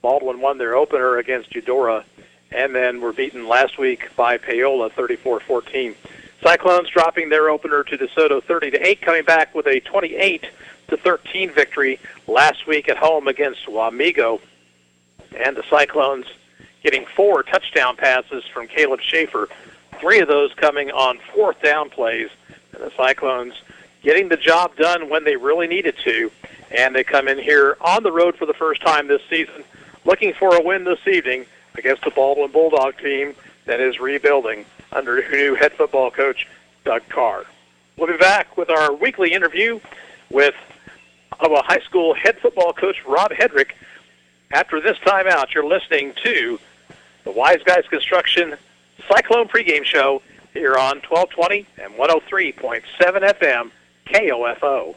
Baldwin won their opener against Eudora, and then were beaten last week by Paola 34-14. Cyclones dropping their opener to DeSoto 30-8, coming back with a 28-13 victory last week at home against Wamego. And the Cyclones getting 4 touchdown passes from Caleb Schaefer, 3 of those coming on fourth down plays. And the Cyclones getting the job done when they really needed to. And they come in here on the road for the first time this season, looking for a win this evening against the Baldwin Bulldog team that is rebuilding under new head football coach Doug Carr. We'll be back with our weekly interview with Ottawa High School head football coach Rob Hedrick. After this timeout, you're listening to the Wise Guys Construction Cyclone pregame show here on 1220 and 103.7 FM KOFO.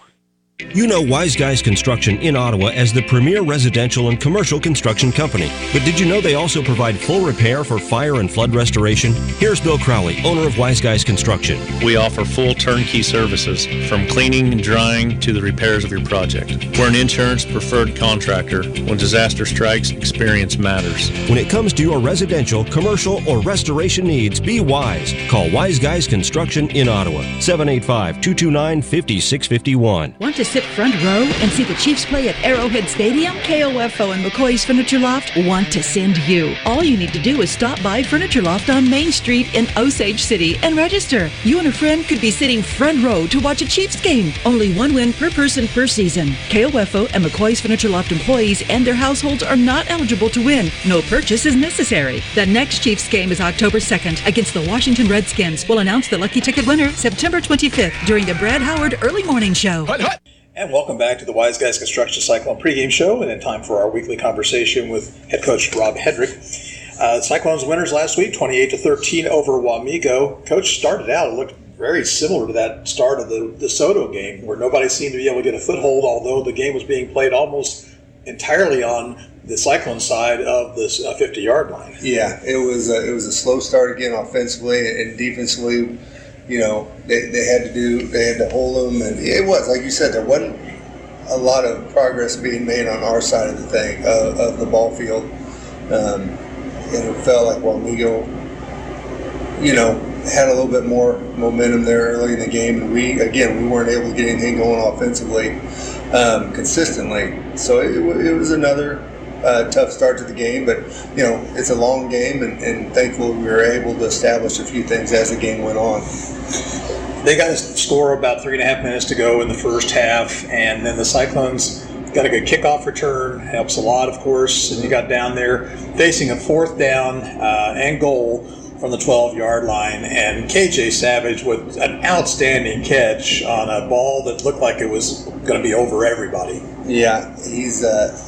You know Wise Guys Construction in Ottawa as the premier residential and commercial construction company. But did you know they also provide full repair for fire and flood restoration? Here's Bill Crowley, owner of Wise Guys Construction. We offer full turnkey services, from cleaning and drying to the repairs of your project. We're an insurance preferred contractor. When disaster strikes, experience matters. When it comes to your residential, commercial, or restoration needs, be wise. Call Wise Guys Construction in Ottawa, 785-229-5651. Want to sit front row and see the Chiefs play at Arrowhead Stadium? KOFO and McCoy's Furniture Loft want to send you. All you need to do is stop by Furniture Loft on Main Street in Osage City and register. You and a friend could be sitting front row to watch a Chiefs game. Only one win per person per season. KOFO and McCoy's Furniture Loft employees and their households are not eligible to win. No purchase is necessary. The next Chiefs game is October 2nd against the Washington Redskins. We'll announce the lucky ticket winner September 25th during the Brad Howard Early Morning Show. And welcome back to the Wise Guys Construction Cyclone pregame show, and in time for our weekly conversation with head coach Rob Hedrick. Cyclones winners last week, 28-13 over Wamego. Coach, started out, it looked very similar to that start of the DeSoto game, where nobody seemed to be able to get a foothold, although the game was being played almost entirely on the Cyclone side of this 50-yard line. Yeah, it was a slow start again offensively and defensively. You know, they had to hold them, and it was, like you said, there wasn't a lot of progress being made on our side of the thing, of the ball field. And it felt like Wamego, had a little bit more momentum there early in the game, and we weren't able to get anything going offensively consistently. So it was another tough start to the game, but it's a long game, and thankfully we were able to establish a few things as the game went on. They got a score about 3.5 minutes to go in the first half, and then the Cyclones got a good kickoff return, helps a lot, of course, and you got down there facing a fourth down and goal from the 12-yard line, and KJ Savage with an outstanding catch on a ball that looked like it was going to be over everybody. Yeah, he's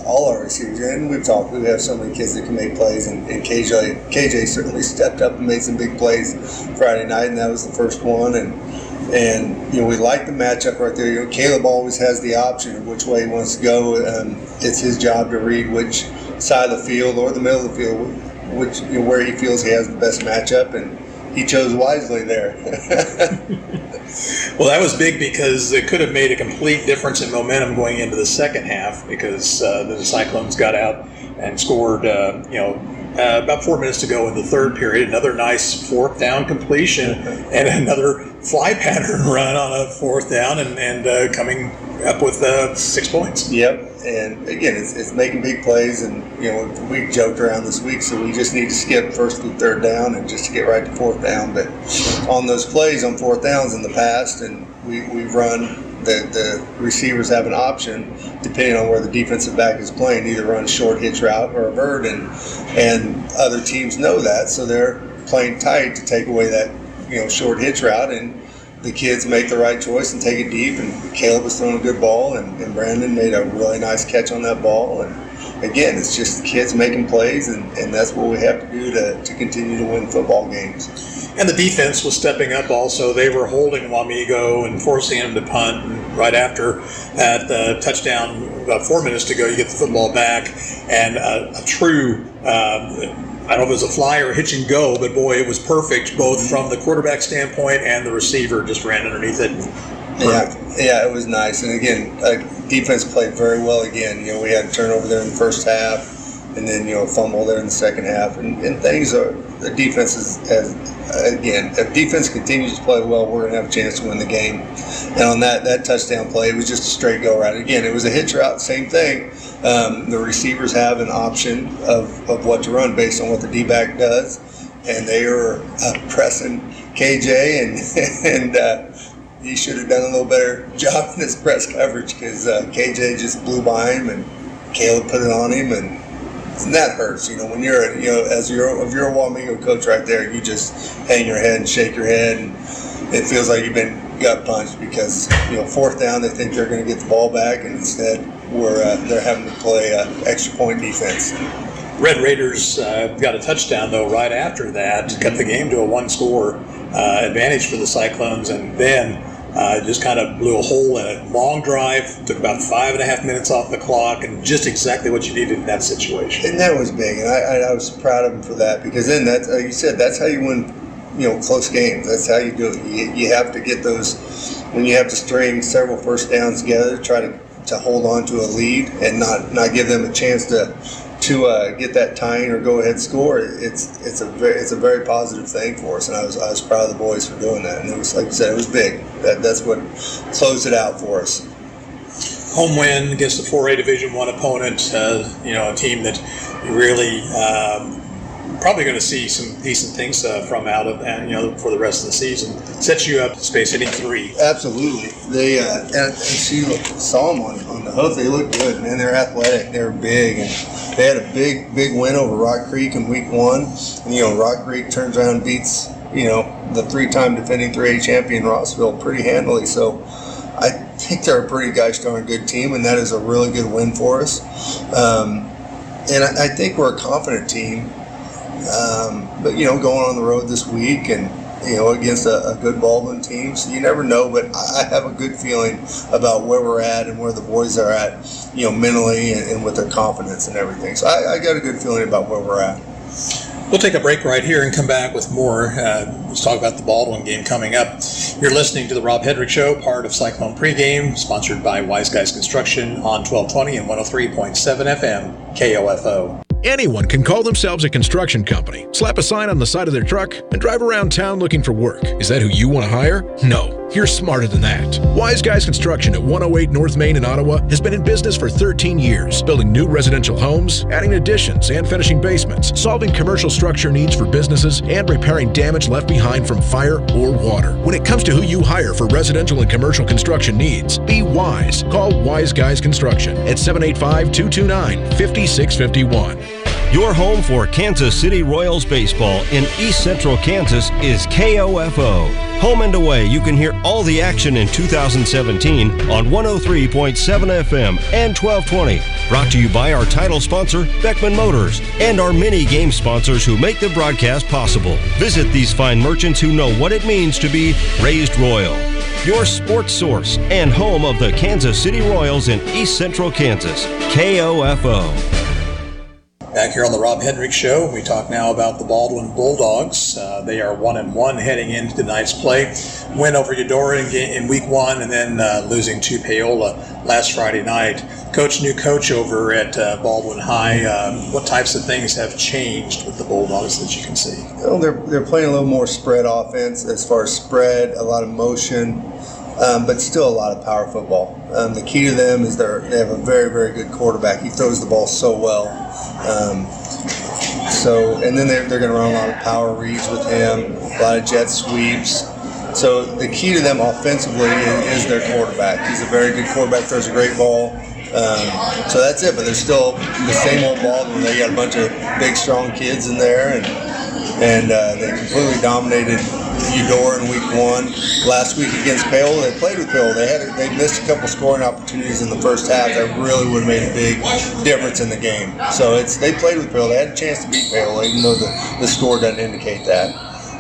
all our receivers, and we have so many kids that can make plays, and KJ certainly stepped up and made some big plays Friday night, and that was the first one, and we like the matchup right there. Caleb always has the option of which way he wants to go. It's his job to read which side of the field or the middle of the field, where he feels he has the best matchup, and he chose wisely there. Well, that was big because it could have made a complete difference in momentum going into the second half, because the Cyclones got out and scored, about 4 minutes to go in the third period. Another nice fourth down completion and another fly pattern run on a fourth down and coming up with 6 points. Yep, and again, it's making big plays, and we joked around this week, so we just need to skip first and third down and just to get right to fourth down. But on those plays on fourth downs in the past, and we've run, the receivers have an option depending on where the defensive back is playing, either run short hitch route or a vert, and other teams know that, so they're playing tight to take away that short hitch route, and the kids make the right choice and take it deep, and Caleb was throwing a good ball, and Brandon made a really nice catch on that ball, and again, it's just the kids making plays, and that's what we have to do to continue to win football games. And the defense was stepping up also. They were holding Wamego and forcing him to punt, and right after that touchdown, about 4 minutes to go, you get the football back, and a true I don't know if it was a fly or a hitch and go, but boy, it was perfect, both from the quarterback standpoint and the receiver just ran underneath it. Yeah, it was nice. And again, defense played very well again. We had a turnover there in the first half. and then fumble there in the second half, and things are, the defense again, if defense continues to play well, we're going to have a chance to win the game. And on that touchdown play, it was just a straight go right. Again, it was a hitch route, same thing. The receivers have an option of what to run based on what the D-back does, and they were pressing KJ, and he should have done a little better job in his press coverage, because KJ just blew by him, and Caleb put it on him, and that hurts. When you're if you're a Wamego coach right there, you just hang your head and shake your head, and it feels like you've been gut punched, because fourth down, they think they're going to get the ball back, and instead they're having to play extra point defense. Red Raiders got a touchdown, though, right after that, cut the game to a one-score advantage for the Cyclones, and then just kind of blew a hole in it. Long drive, took about 5.5 minutes off the clock, and just exactly what you needed in that situation. And that was big, and I was proud of him for that, because then that's, like you said, that's how you win close games. That's how you do it. You have to get those, when you have to string several first downs together, try to hold on to a lead and not give them a chance to get that tying or go ahead score. It's a very positive thing for us, and I was proud of the boys for doing that. And it was, like you said, it was big. That's what closed it out for us. Home win against a 4A Division I opponent, a team that you really probably going to see some decent things from out of, for the rest of the season. Sets you up to space hitting 3. Absolutely. They and she saw them on the hoof. They looked good, man. They're athletic. They're big, and they had a big win over Rock Creek in week 1. And Rock Creek turns around and beats the 3-time defending 3A champion Rossville pretty handily. So I think they're a pretty gosh darn good team, and that is a really good win for us. And I think we're a confident team. But going on the road this week and against a good Baldwin team, so you never know. But I have a good feeling about where we're at and where the boys are at, mentally and with their confidence and everything. So I got a good feeling about where we're at. We'll take a break right here and come back with more. Let's talk about the Baldwin game coming up. You're listening to the Rob Hedrick Show, part of Cyclone Pregame, sponsored by Wise Guys Construction on 1220 and 103.7 FM KOFO. Anyone can call themselves a construction company, slap a sign on the side of their truck, and drive around town looking for work. Is that who you want to hire? No, you're smarter than that. Wise Guys Construction at 108 North Main in Ottawa has been in business for 13 years, building new residential homes, adding additions and finishing basements, solving commercial structure needs for businesses, and repairing damage left behind from fire or water. When it comes to who you hire for residential and commercial construction needs, be wise. Call Wise Guys Construction at 785-229-5651. Your home for Kansas City Royals baseball in East Central Kansas is KOFO. Home and away, you can hear all the action in 2017 on 103.7 FM and 1220. Brought to you by our title sponsor, Beckman Motors, and our many game sponsors who make the broadcast possible. Visit these fine merchants who know what it means to be raised royal. Your sports source and home of the Kansas City Royals in East Central Kansas, KOFO. Back here on the Rob Hedrick Show, we talk now about the Baldwin Bulldogs. They are 1-1 heading into tonight's play. Win over Eudora in week 1, and then losing to Paola last Friday night. New coach over at Baldwin High. What types of things have changed with the Bulldogs that you can see? Well, they're playing a little more spread offense as far as spread, a lot of motion, but still a lot of power football. The key to them is they have a very, very good quarterback. He throws the ball so well. And then they're going to run a lot of power reads with him, a lot of jet sweeps. So the key to them offensively is their quarterback. He's a very good quarterback, throws a great ball. So that's it, but they're still the same old Baldwin. They got a bunch of big, strong kids in there, and they completely dominated Eudora in week 1. Last week against Paola, they played with Paola. They missed a couple scoring opportunities in the first half that really would have made a big difference in the game. So they played with Paola. They had a chance to beat Paola, even though the score doesn't indicate that.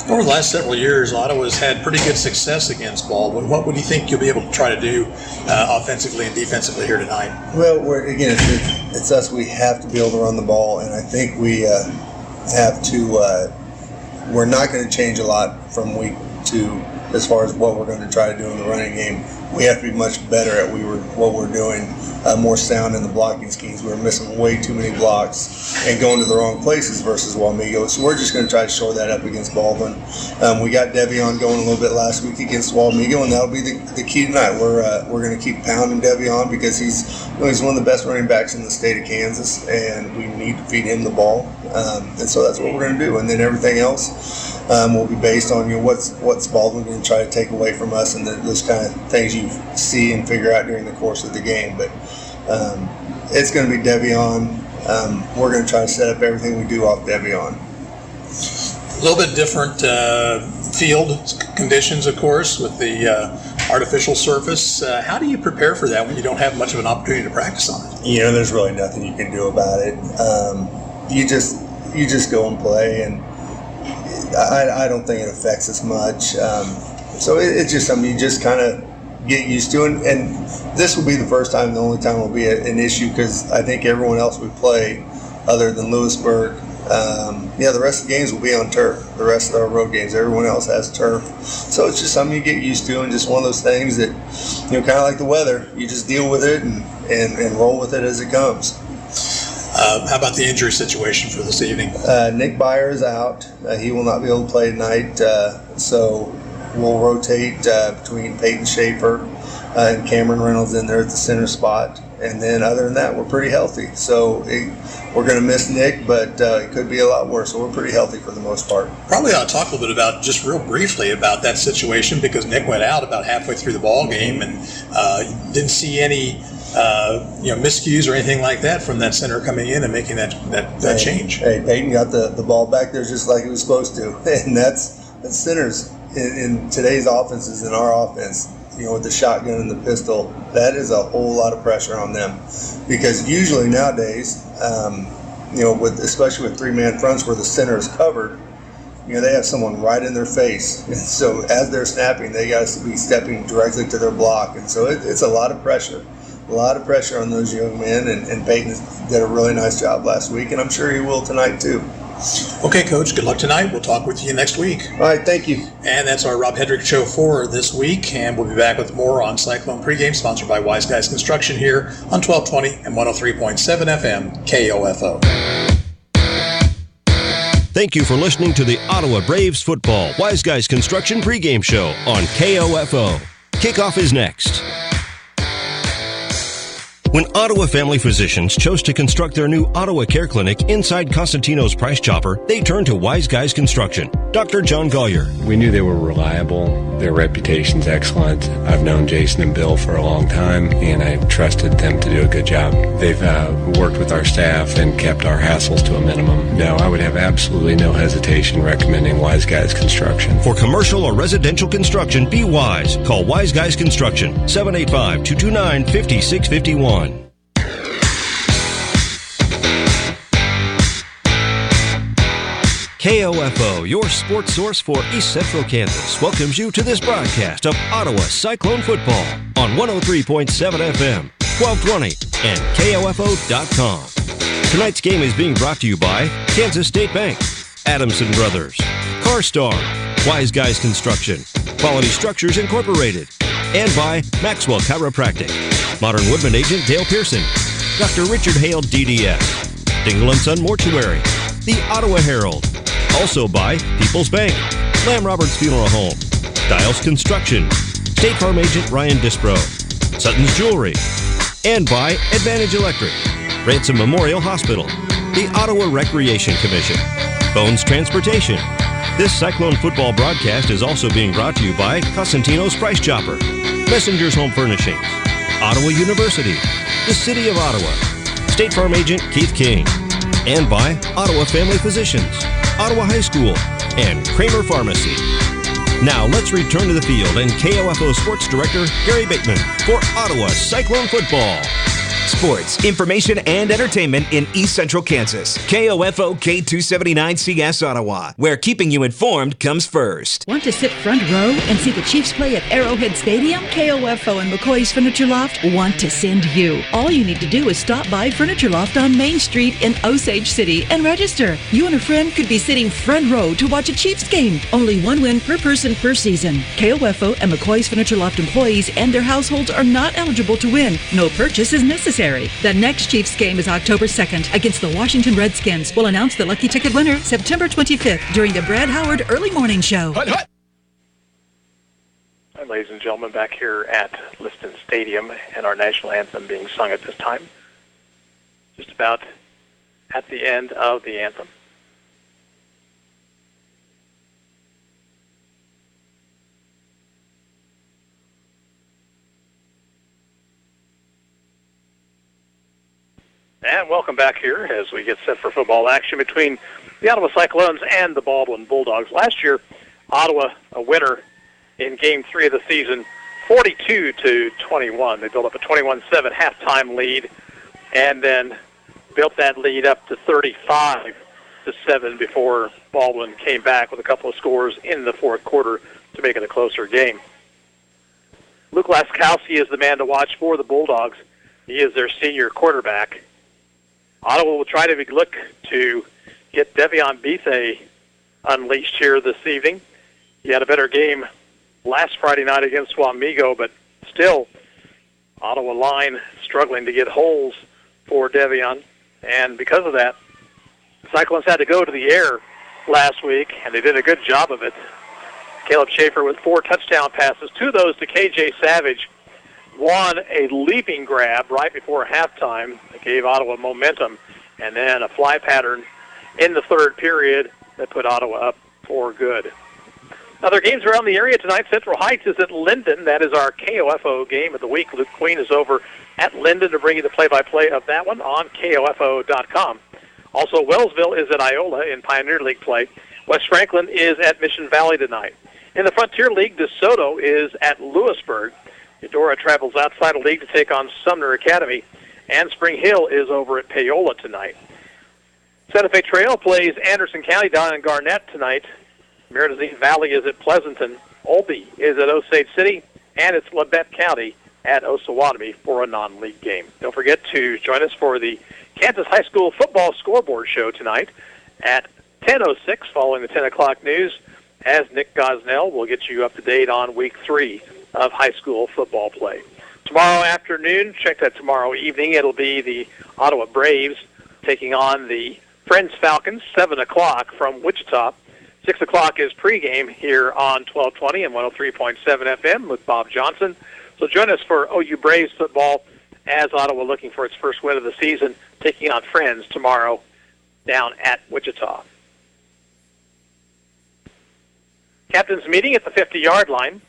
Over the last several years, Ottawa's had pretty good success against Baldwin. What would you think you'll be able to try to do offensively and defensively here tonight? Well, it's us. We have to be able to run the ball, and I think we have to. We're not going to change a lot from week 2 as far as what we're going to try to do in the running game. we have to be much better at what we're doing, more sound in the blocking schemes. We're missing way too many blocks and going to the wrong places versus Wamego. So we're just going to try to shore that up against Baldwin. We got Devion going a little bit last week against Wamego, and that'll be the key tonight. We're going to keep pounding Devion because he's one of the best running backs in the state of Kansas, and we need to feed him the ball. And so that's what we're going to do. And then everything else will be based on what's Baldwin going to try to take away from us, and those kind of things you see and figure out during the course of the game. But it's going to be Devion. We're going to try to set up everything we do off Devion. A little bit different field conditions, of course, with the artificial surface. How do you prepare for that when you don't have much of an opportunity to practice on it? There's really nothing you can do about it. You just go and play, and I don't think it affects us much. So it's just something you just kind of get used to, and this will be the first time, the only time it will be an issue, because I think everyone else we play, other than Lewisburg, the rest of the games will be on turf. The rest of our road games, everyone else has turf. So it's just something you get used to, and just one of those things that, kind of like the weather, you just deal with it and roll with it as it comes. How about the injury situation for this evening? Nick Byer is out. He will not be able to play tonight, so we'll rotate between Peyton Schaefer and Cameron Reynolds in there at the center spot. And then other than that, we're pretty healthy. So we're going to miss Nick, but it could be a lot worse. So we're pretty healthy for the most part. Probably ought to talk a little bit about, just real briefly, about that situation, because Nick went out about halfway through the ball game and didn't see any miscues or anything like that from that center coming in and making that change. Hey, Peyton got the ball back there just like he was supposed to. And that's centers in today's offenses, in our offense, with the shotgun and the pistol, that is a whole lot of pressure on them, because usually nowadays, especially with three-man fronts where the center is covered, they have someone right in their face. And so as they're snapping, they got to be stepping directly to their block, and so it's a lot of pressure. A lot of pressure on those young men, and Peyton did a really nice job last week, and I'm sure he will tonight too. Okay, Coach, good luck tonight. We'll talk with you next week. All right, thank you. And that's our Rob Hedrick Show for this week, and we'll be back with more on Cyclone Pregame, sponsored by Wise Guys Construction here on 1220 and 103.7 FM KOFO. Thank you for listening to the Ottawa Braves Football Wise Guys Construction Pregame Show on KOFO. Kickoff is next. When Ottawa Family Physicians chose to construct their new Ottawa Care Clinic inside Costantino's Price Chopper, they turned to Wise Guys Construction. Dr. John Gollier. We knew they were reliable. Their reputation's excellent. I've known Jason and Bill for a long time, and I trusted them to do a good job. They've worked with our staff and kept our hassles to a minimum. No, I would have absolutely no hesitation recommending Wise Guys Construction. For commercial or residential construction, be wise. Call Wise Guys Construction, 785-229-5651. KOFO, your sports source for East Central Kansas, welcomes you to this broadcast of Ottawa Cyclone football on 103.7 FM, 1220, and KOFO.com. Tonight's game is being brought to you by Kansas State Bank, Adamson Brothers, CarStar, Wise Guys Construction, Quality Structures Incorporated, and by Maxwell Chiropractic, Modern Woodman Agent Dale Pearson, Dr. Richard Hale DDS, Dingle & Son Mortuary, the Ottawa Herald, also by People's Bank, Lamb Roberts Funeral Home, Dials Construction, State Farm Agent Ryan Dispro, Sutton's Jewelry, and by Advantage Electric, Ransom Memorial Hospital, the Ottawa Recreation Commission, Bones Transportation. This Cyclone football broadcast is also being brought to you by Costantino's Price Chopper, Messenger's Home Furnishings, Ottawa University, the City of Ottawa, State Farm Agent Keith King, and by Ottawa Family Physicians, Ottawa High School, and Kramer Pharmacy. Now let's return to the field and KOFO Sports Director Gary Bateman for Ottawa Cyclone football. sports, information, and entertainment in East Central Kansas. KOFO K279CS Ottawa, where keeping you informed comes first. Want to sit front row and see the Chiefs play at Arrowhead Stadium? KOFO and McCoy's Furniture Loft want to send you. All you need to do is stop by Furniture Loft on Main Street in Osage City and register. You and a friend could be sitting front row to watch a Chiefs game. Only one win per person per season. KOFO and McCoy's Furniture Loft employees and their households are not eligible to win. No purchase is necessary. The next Chiefs game is October 2nd against the Washington Redskins. We'll announce the lucky ticket winner September 25th during the Brad Howard Early Morning Show. Hi, ladies and gentlemen, back here at Liston Stadium and our national anthem being sung at this time. Just about at the end of the anthem. And welcome back here as we get set for football action between the Ottawa Cyclones and the Baldwin Bulldogs. Last year, Ottawa a winner in Game 3 of the season, 42-21. They built up a 21-7 halftime lead and then built that lead up to 35-7 before Baldwin came back with a couple of scores in the fourth quarter to make it a closer game. Luke Laskowski is the man to watch for the Bulldogs. He is their senior quarterback. Ottawa will try to look to get Devion Bethe unleashed here this evening. He had a better game last Friday night against Wamego, but still, Ottawa line struggling to get holes for Devion. And because of that, Cyclones had to go to the air last week, and they did a good job of it. Caleb Schaefer with 4 touchdown passes, 2 of those to KJ Savage. One, a leaping grab right before halftime that gave Ottawa momentum, and then a fly pattern in the third period that put Ottawa up for good. Other games around the area tonight. Central Heights is at Linden. That is our KOFO game of the week. Luke Queen is over at Linden to bring you the play-by-play of that one on KOFO.com. Also, Wellsville is at Iola in Pioneer League play. West Franklin is at Mission Valley tonight. In the Frontier League, DeSoto is at Lewisburg. Eudora travels outside of league to take on Sumner Academy. And Spring Hill is over at Paola tonight. Santa Fe Trail plays Anderson County down in Garnett tonight. Meredith Valley is at Pleasanton. Olby is at Osage City. And it's Labette County at Osawatomie for a non-league game. Don't forget to join us for the Kansas High School Football Scoreboard Show tonight at 10:06 following the 10 o'clock news, as Nick Gosnell will get you up to date on Week 3 of high school football play. Tomorrow afternoon, check that tomorrow evening, it'll be the Ottawa Braves taking on the Friends Falcons, 7 o'clock from Wichita. 6 o'clock is pregame here on 1220 and 103.7 FM with Bob Johnson. So join us for OU Braves football as Ottawa looking for its first win of the season, taking on Friends tomorrow down at Wichita. Captain's meeting at the 50-yard line.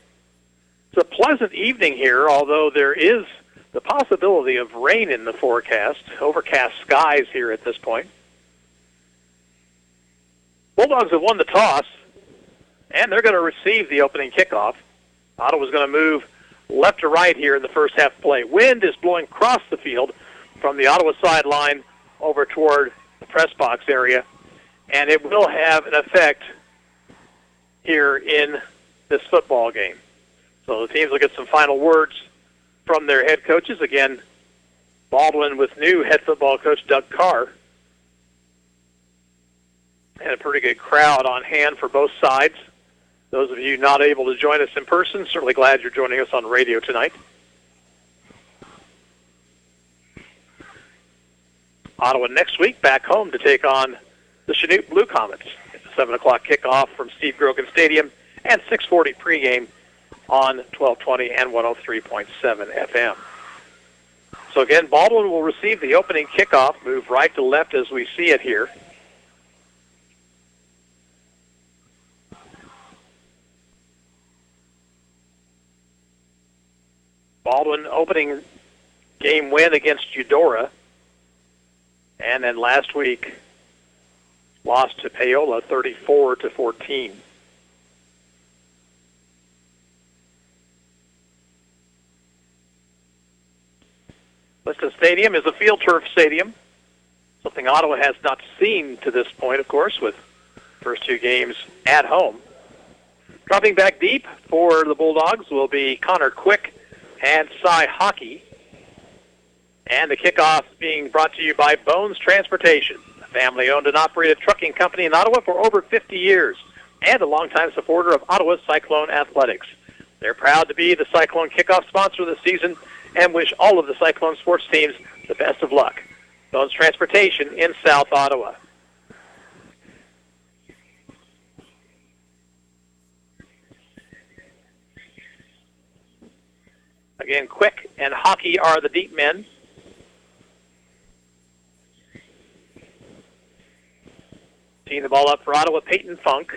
It's a pleasant evening here, although there is the possibility of rain in the forecast. Overcast skies here at this point. Bulldogs have won the toss, and they're going to receive the opening kickoff. Ottawa's going to move left to right here in the first half play. Wind is blowing across the field from the Ottawa sideline over toward the press box area, and it will have an effect here in this football game. So the teams will get some final words from their head coaches. Again, Baldwin with new head football coach Doug Carr. And a pretty good crowd on hand for both sides. Those of you not able to join us in person, certainly glad you're joining us on radio tonight. Ottawa next week back home to take on the Chanute Blue Comets. It's a 7 o'clock kickoff from Steve Grogan Stadium and 6:40 pregame on 1220 and 103.7 FM. So again, Baldwin will receive the opening kickoff, move right to left as we see it here. Baldwin opening game win against Eudora, and then last week lost to Paola 34-14. Liston Stadium is a field turf stadium, something Ottawa has not seen to this point, of course, with first two games at home. Dropping back deep for the Bulldogs will be Connor Quick and Cy Hockey. And the kickoff being brought to you by Bones Transportation, a family-owned and operated trucking company in Ottawa for over 50 years, and a longtime supporter of Ottawa's Cyclone athletics. They're proud to be the Cyclone kickoff sponsor this season and wish all of the Cyclone sports teams the best of luck. Bones Transportation in South Ottawa. Again, Quick and Hockey are the deep men. Teeing the ball up for Ottawa, Peyton Funk.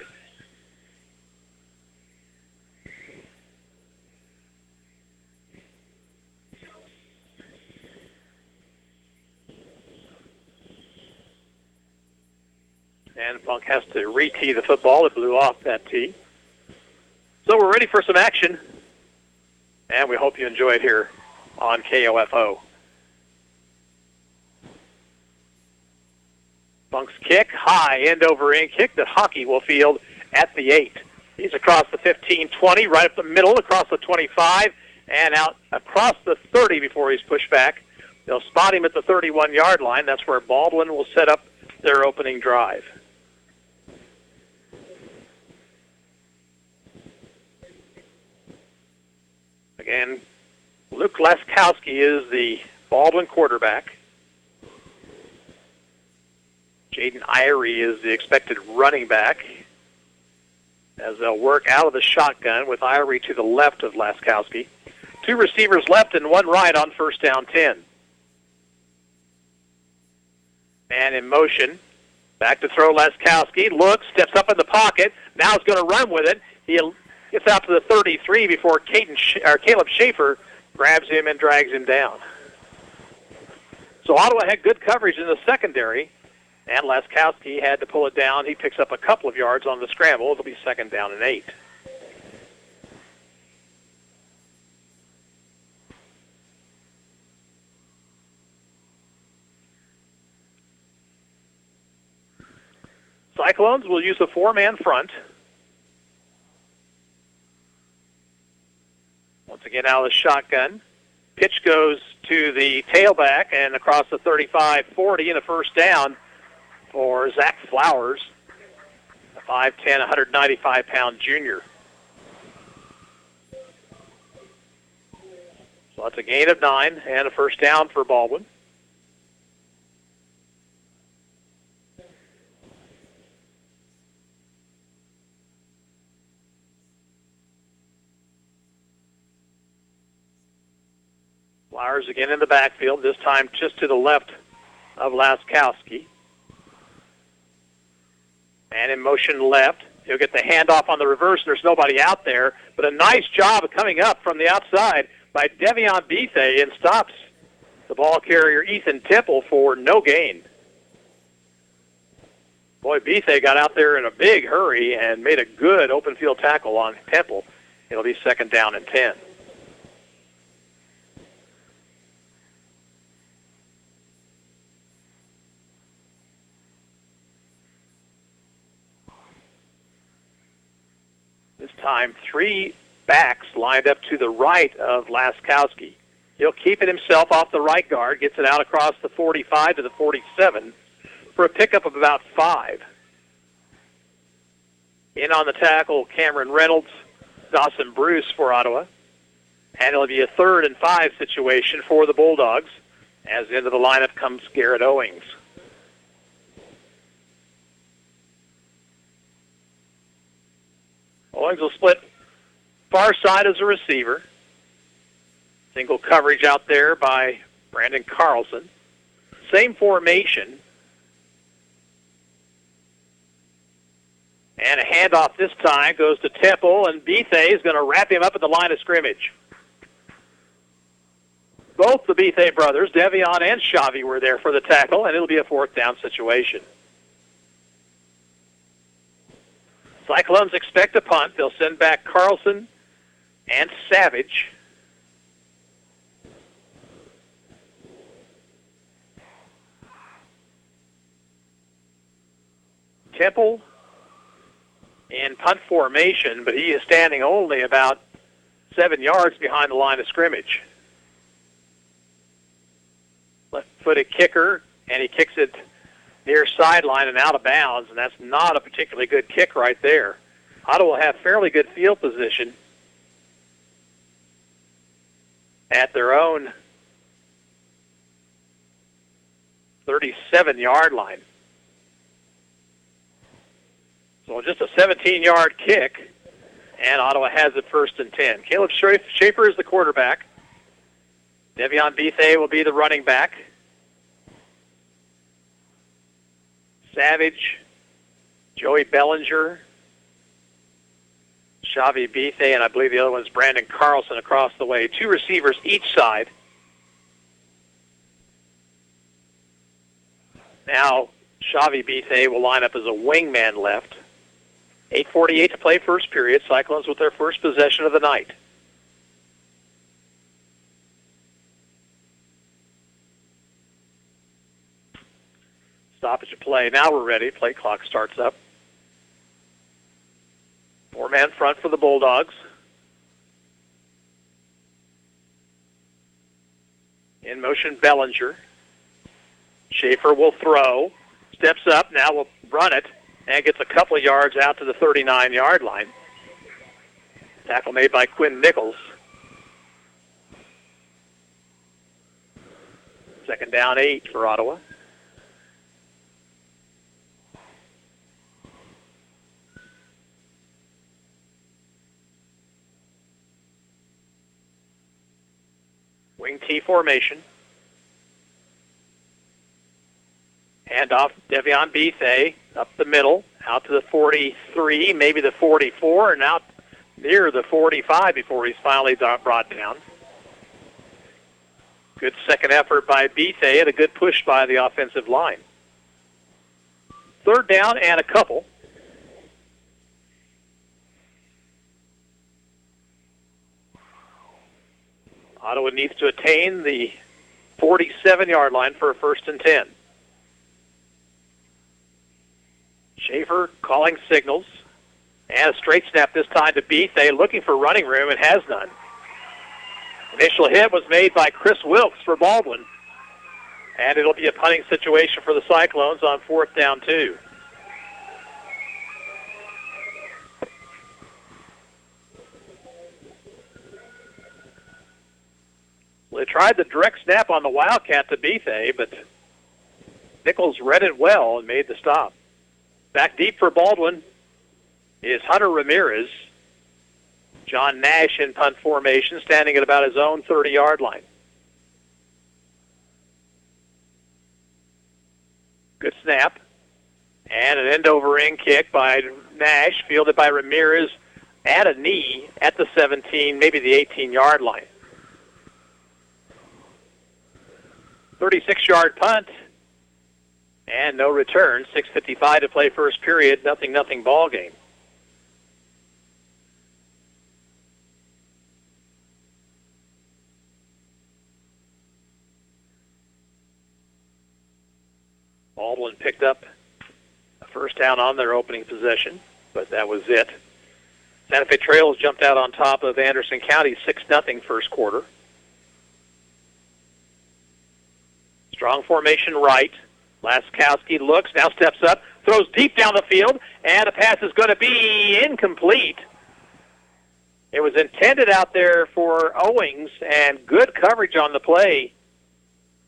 And Funk has to re-tee the football. It blew off that tee. So we're ready for some action. And we hope you enjoy it here on KOFO. Funk's kick, high end-over-end kick that Hockey will field at the 8. He's across the 15-20, right up the middle, across the 25, and out across the 30 before he's pushed back. They'll spot him at the 31-yard line. That's where Baldwin will set up their opening drive. Again, Luke Laskowski is the Baldwin quarterback. Jaden Irie is the expected running back, as they'll work out of the shotgun with Irie to the left of Laskowski. Two receivers left and one right on first down 10. Man in motion. Back to throw Laskowski. Looks, steps up in the pocket. Now is going to run with it. He gets out to the 33 before Caleb Schaefer grabs him and drags him down. So Ottawa had good coverage in the secondary, and Laskowski had to pull it down. He picks up a couple of yards on the scramble. It'll be second down and 8. Cyclones will use a 4-man front. Once again, out of the shotgun. Pitch goes to the tailback and across the 35-40 and a first down for Zach Flowers, a 5'10", 195-pound junior. So that's a gain of 9 and a first down for Baldwin. Flowers again in the backfield, this time just to the left of Laskowski. And in motion left. He'll get the handoff on the reverse. There's nobody out there, but a nice job of coming up from the outside by Devion Bethay and stops the ball carrier Ethan Temple for no gain. Boy, Bethay got out there in a big hurry and made a good open field tackle on Temple. It'll be second down and 10. This time, 3 backs lined up to the right of Laskowski. He'll keep it himself off the right guard, gets it out across the 45 to the 47 for a pickup of about 5. In on the tackle, Cameron Reynolds, Dawson Bruce for Ottawa. And it'll be a 3rd and 5 situation for the Bulldogs. As into the lineup comes Garrett Owings. Owings will split far side as a receiver. Single coverage out there by Brandon Carlson. Same formation. And a handoff this time goes to Temple, and Bethay is going to wrap him up at the line of scrimmage. Both the Bethay brothers, Devion and Shavi, were there for the tackle, and it'll be a 4th down situation. Cyclones expect a punt. They'll send back Carlson and Savage. Temple in punt formation, but he is standing only about 7 yards behind the line of scrimmage. Left-footed kicker, and he kicks it near sideline and out of bounds, and that's not a particularly good kick right there. Ottawa will have fairly good field position at their own 37-yard line. So just a 17-yard kick, and Ottawa has it 1st and 10. Caleb Schaefer is the quarterback. Devion Bethay will be the running back. Savage, Joey Bellinger, Xavi Bethay, and I believe the other one is Brandon Carlson across the way. 2 receivers each side. Now, Xavi Bethay will line up as a wingman left. 8:48 to play, first period. Cyclones with their first possession of the night. Stoppage of play. Now we're ready. Play clock starts up. 4-man front for the Bulldogs. In motion, Bellinger. Schaefer will throw. Steps up. Now will run it. And gets a couple of yards out to the 39-yard line. Tackle made by Quinn Nichols. 2nd down 8 for Ottawa. Wing T formation. Hand off Devion Bethay up the middle, out to the 43, maybe the 44, and out near the 45 before he's finally brought down. Good second effort by Bethay and a good push by the offensive line. 3rd down and a couple. Ottawa needs to attain the 47-yard line for a 1st and 10. Schaefer calling signals. And a straight snap this time to Bethay, looking for running room and has none. Initial hit was made by Chris Wilkes for Baldwin. And it'll be a punting situation for the Cyclones on 4th down 2. Well, they tried the direct snap on the Wildcat to Bethay, but Nichols read it well and made the stop. Back deep for Baldwin is Hunter Ramirez. John Nash in punt formation, standing at about his own 30-yard line. Good snap. And an end-over-end kick by Nash, fielded by Ramirez at a knee at the 17, maybe the 18-yard line. 36-yard punt. And no return. 6:55 to play first period. 0-0 ball game. Baldwin picked up a 1st down on their opening possession, but that was it. Santa Fe Trails jumped out on top of Anderson County 6-0 first quarter. Strong formation right. Laskowski looks, now steps up, throws deep down the field, and the pass is going to be incomplete. It was intended out there for Owings, and good coverage on the play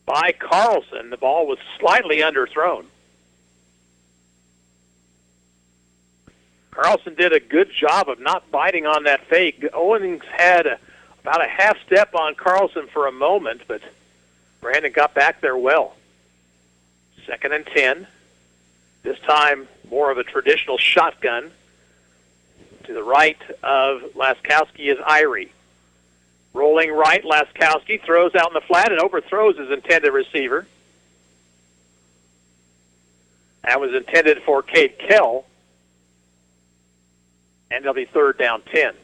by Carlson. The ball was slightly underthrown. Carlson did a good job of not biting on that fake. Owings had about a half step on Carlson for a moment, but Brandon got back there well. 2nd and 10. This time, more of a traditional shotgun. To the right of Laskowski is Irie. Rolling right, Laskowski throws out in the flat and overthrows his intended receiver. That was intended for Cade Kell. And it'll be 3rd down 10.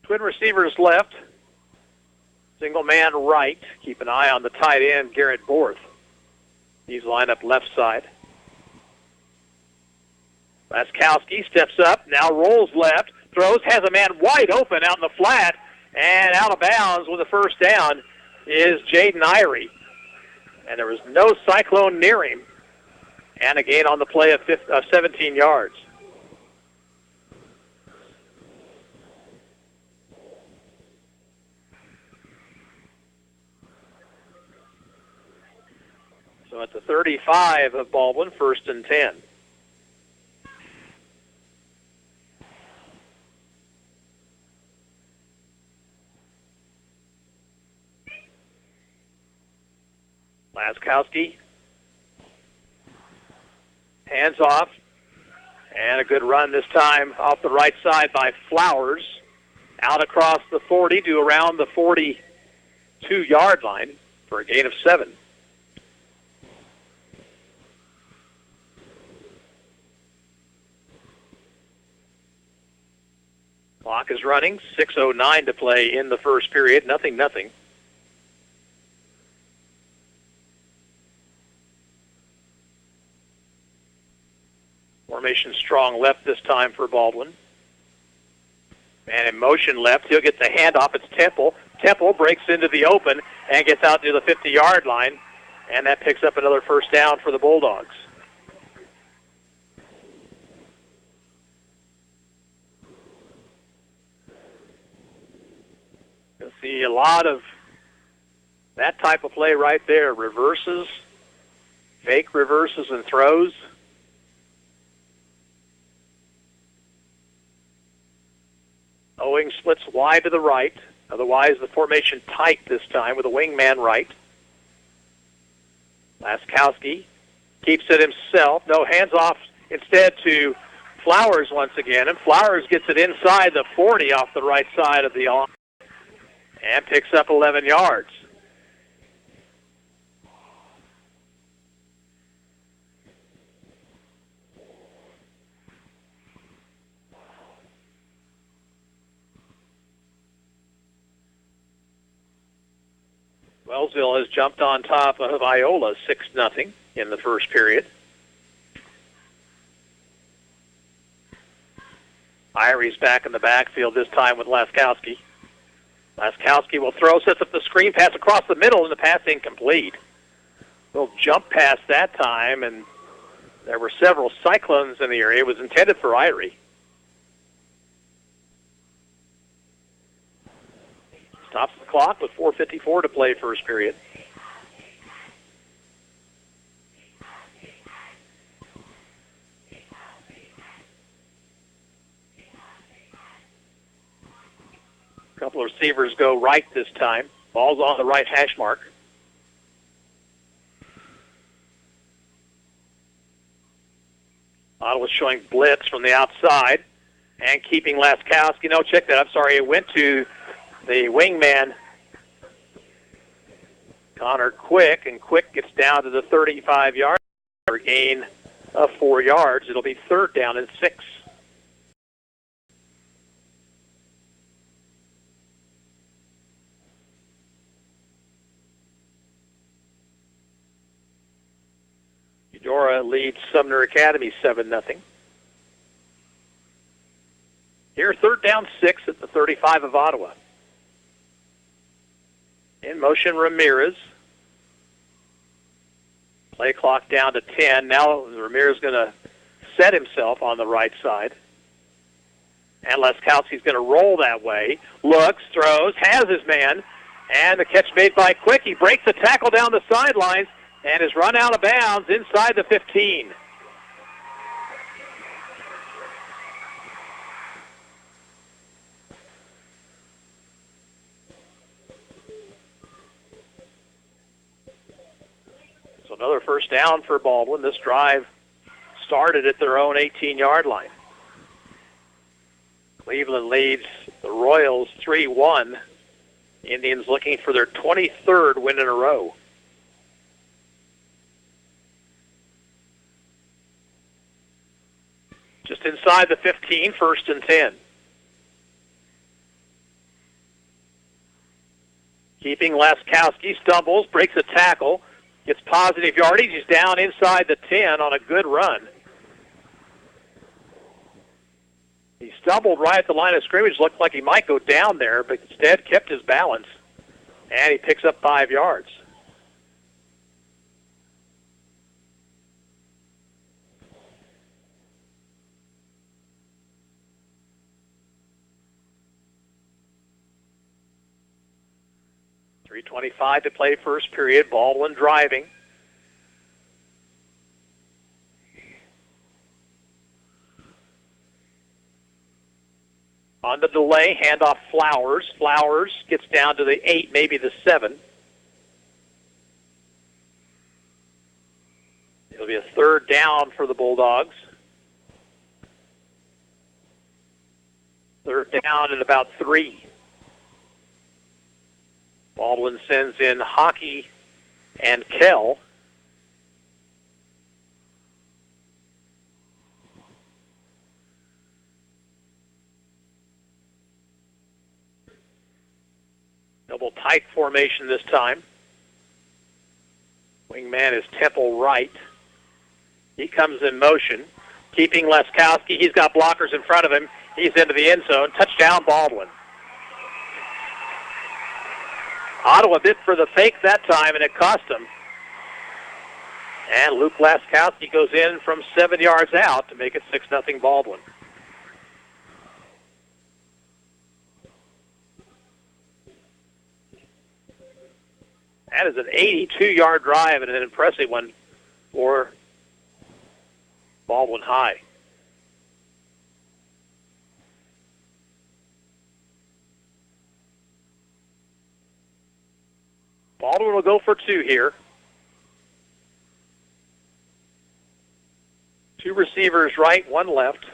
Twin receivers left. Single man right. Keep an eye on the tight end, Garrett Borth. He's lined up left side. Laskowski steps up, now rolls left, throws, has a man wide open out in the flat, and out of bounds with a first down is Jaden Irie. And there was no Cyclone near him. And a gain on the play of 17 yards. So at the 35 of Baldwin, 1st and 10. Laskowski, hands off, and a good run this time off the right side by Flowers, out across the 40 to around the 42-yard line for a gain of 7. Clock is running, 6:09 to play in the first period, 0-0. Formation strong left this time for Baldwin. Man in motion left. He'll get the handoff. It's Temple. Temple breaks into the open and gets out to the 50-yard line, and that picks up another first down for the Bulldogs. You'll see a lot of that type of play right there. Reverses, fake reverses and throws. Owing splits wide to the right. Otherwise, the formation tight this time with a wingman right. Laskowski keeps it himself. No, hands off instead to Flowers once again. And Flowers gets it inside the 40 off the right side of the line and picks up 11 yards. Wellsville has jumped on top of Iola 6-0 in the first period. Irie's back in the backfield this time with Laskowski. Laskowski will throw, sets up the screen pass across the middle, and the pass incomplete. Little jump pass that time, and there were several Cyclones in the area. It was intended for Irie. Stops the clock with 4:54 to play first period. A couple of receivers go right this time. Ball's on the right hash mark. Ottawa's showing blitz from the outside and keeping Laskowski. No, check that. I'm sorry. It went to the wingman, Connor Quick, and Quick gets down to the 35-yard for a gain of 4 yards. It'll be 3rd down and 6. Eudora leads Sumner Academy 7-0. Here, 3rd down 6 at the 35 of Ottawa. In motion, Ramirez. Play clock down to 10. Now Ramirez is going to set himself on the right side. And Laskowski's going to roll that way. Looks, throws, has his man. And the catch made by Quick. He breaks the tackle down the sidelines and is run out of bounds inside the 15. Another first down for Baldwin. This drive started at their own 18-yard line. Cleveland leads the Royals 3-1. Indians looking for their 23rd win in a row. Just inside the 15, 1st and 10. Keeping Laskowski, stumbles, breaks a tackle, gets positive yardage. He's down inside the 10 on a good run. He stumbled right at the line of scrimmage, looked like he might go down there, but instead kept his balance, and he picks up 5 yards. .325 to play first period. Baldwin driving. On the delay, handoff Flowers. Flowers gets down to the 8, maybe the 7. It'll be a third down for the Bulldogs. Third down at about 3. Baldwin sends in Hockey and Kell. Double tight formation this time. Wingman is Temple right. He comes in motion. Keeping Laskowski. He's got blockers in front of him. He's into the end zone. Touchdown, Baldwin. Ottawa bit for the fake that time, and it cost him. And Luke Laskowski goes in from 7 yards out to make it 6-0 Baldwin. That is an 82-yard drive and an impressive one for Baldwin High. Baldwin will go for 2 here. 2 receivers right, 1 left.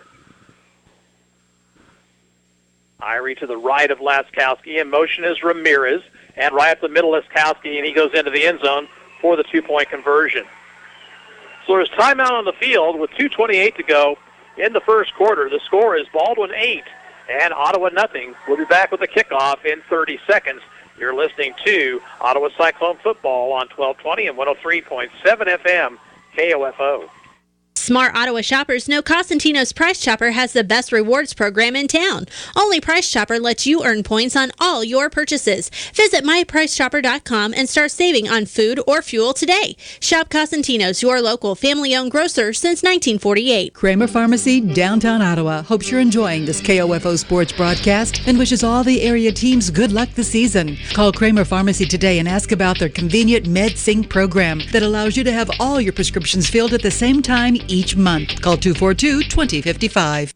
Irie to the right of Laskowski. In motion is Ramirez. And right up the middle is Laskowski, and he goes into the end zone for the 2-point conversion. So there's timeout on the field with 2:28 to go in the first quarter. The score is Baldwin 8 and Ottawa nothing. We'll be back with the kickoff in 30 seconds. You're listening to Ottawa Cyclone football on 1220 and 103.7 FM KOFO. Smart Ottawa shoppers know Costantino's Price Chopper has the best rewards program in town. Only Price Chopper lets you earn points on all your purchases. Visit mypricechopper.com and start saving on food or fuel today. Shop Costantino's, your local family-owned grocer since 1948. Kramer Pharmacy, downtown Ottawa, hopes you're enjoying this KOFO sports broadcast and wishes all the area teams good luck this season. Call Kramer Pharmacy today and ask about their convenient MedSync program that allows you to have all your prescriptions filled at the same time each month. Call 242-2055.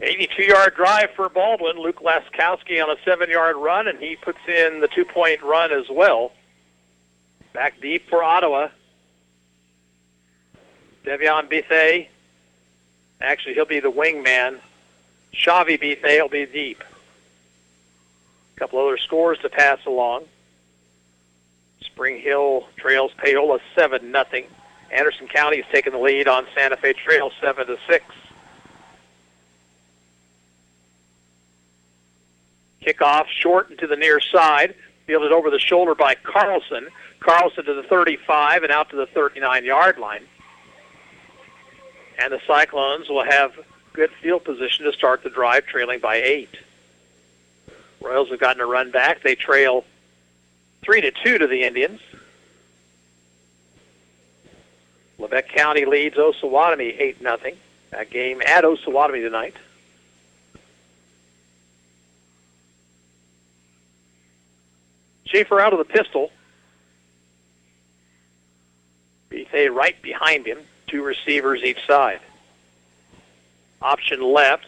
82-yard drive for Baldwin. Luke Laskowski on a 7-yard run, and he puts in the 2-point run as well. Back deep for Ottawa. Devion Bethay. Actually, he'll be the wingman. Shavi Bethay will be deep. A couple other scores to pass along. Spring Hill trails Paola 7-0. Anderson County has taken the lead on Santa Fe Trail 7-6. Kickoff short and to the near side. Fielded over the shoulder by Carlson. Carlson to the 35 and out to the 39-yard line. And the Cyclones will have good field position to start the drive, trailing by 8. Royals have gotten a run back. They trail 3-2 to the Indians. Lebec County leads Osawatomie 8-0. That game at Osawatomie tonight. Schaefer out of the pistol. Bethay right behind him. 2 receivers each side. Option left.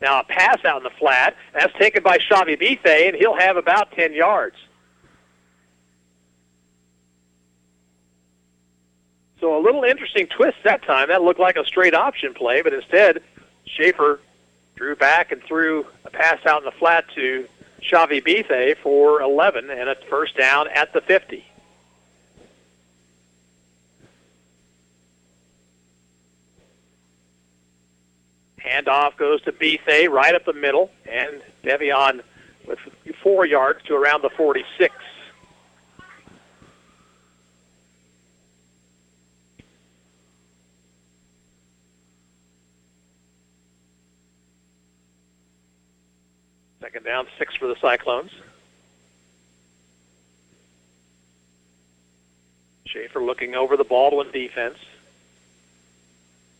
Now a pass out in the flat. That's taken by Shavi Bethay, and he'll have about 10 yards. So a little interesting twist that time. That looked like a straight option play, but instead Schaefer drew back and threw a pass out in the flat to Shavi Bethay for 11 and a first down at the 50. Handoff goes to Bethay right up the middle, and Devion with 4 yards to around the 46. Second down, 6 for the Cyclones. Schaefer looking over the Baldwin defense.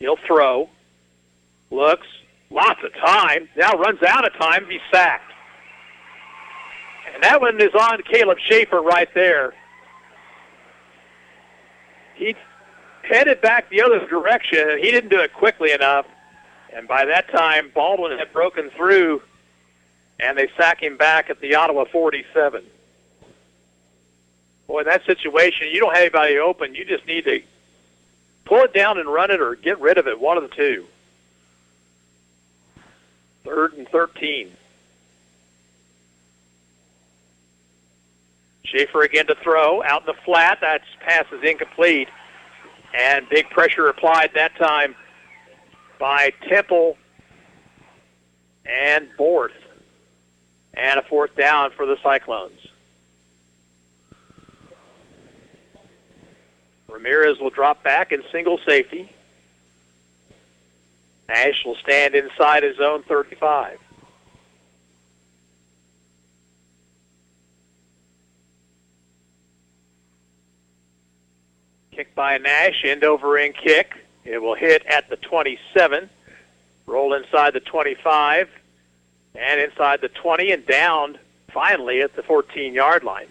He'll throw. Looks. Lots of time. Now runs out of time. He's sacked. And that one is on Caleb Schaefer right there. He headed back the other direction, and he didn't do it quickly enough. And by that time, Baldwin had broken through, and they sack him back at the Ottawa 47. Boy, in that situation, you don't have anybody open. You just need to pull it down and run it or get rid of it, one of the two. 3rd and 13. Schaefer again to throw, out in the flat. That pass is incomplete. And big pressure applied that time by Temple and Borth. And a 4th down for the Cyclones. Ramirez will drop back in single safety. Nash will stand inside his own 35. Kick by Nash, end over end kick. It will hit at the 27, roll inside the 25, and inside the 20, and down finally at the 14-yard line.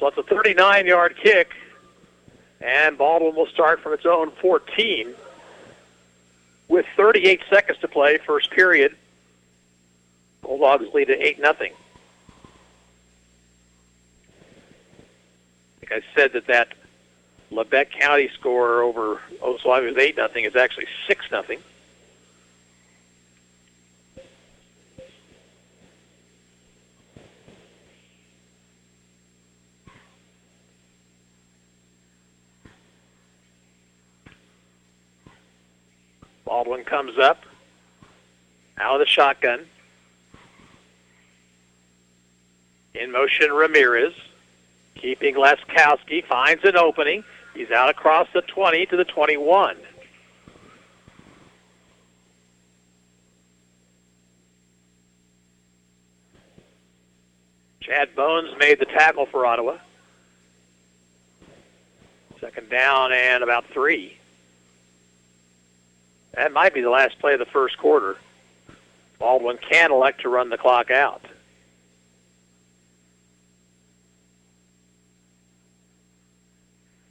So it's a 39-yard kick, and Baldwin will start from its own 14 with 38 seconds to play, first period. Bulldogs lead at 8-0. I think I said that Lebec County score over Osawatomie was 8-0. It's actually 6-0. Baldwin comes up, out of the shotgun. In motion, Ramirez. Keeping Laskowski, finds an opening. He's out across the 20 to the 21. Chad Bones made the tackle for Ottawa. Second down and about 3. That might be the last play of the first quarter. Baldwin can elect to run the clock out.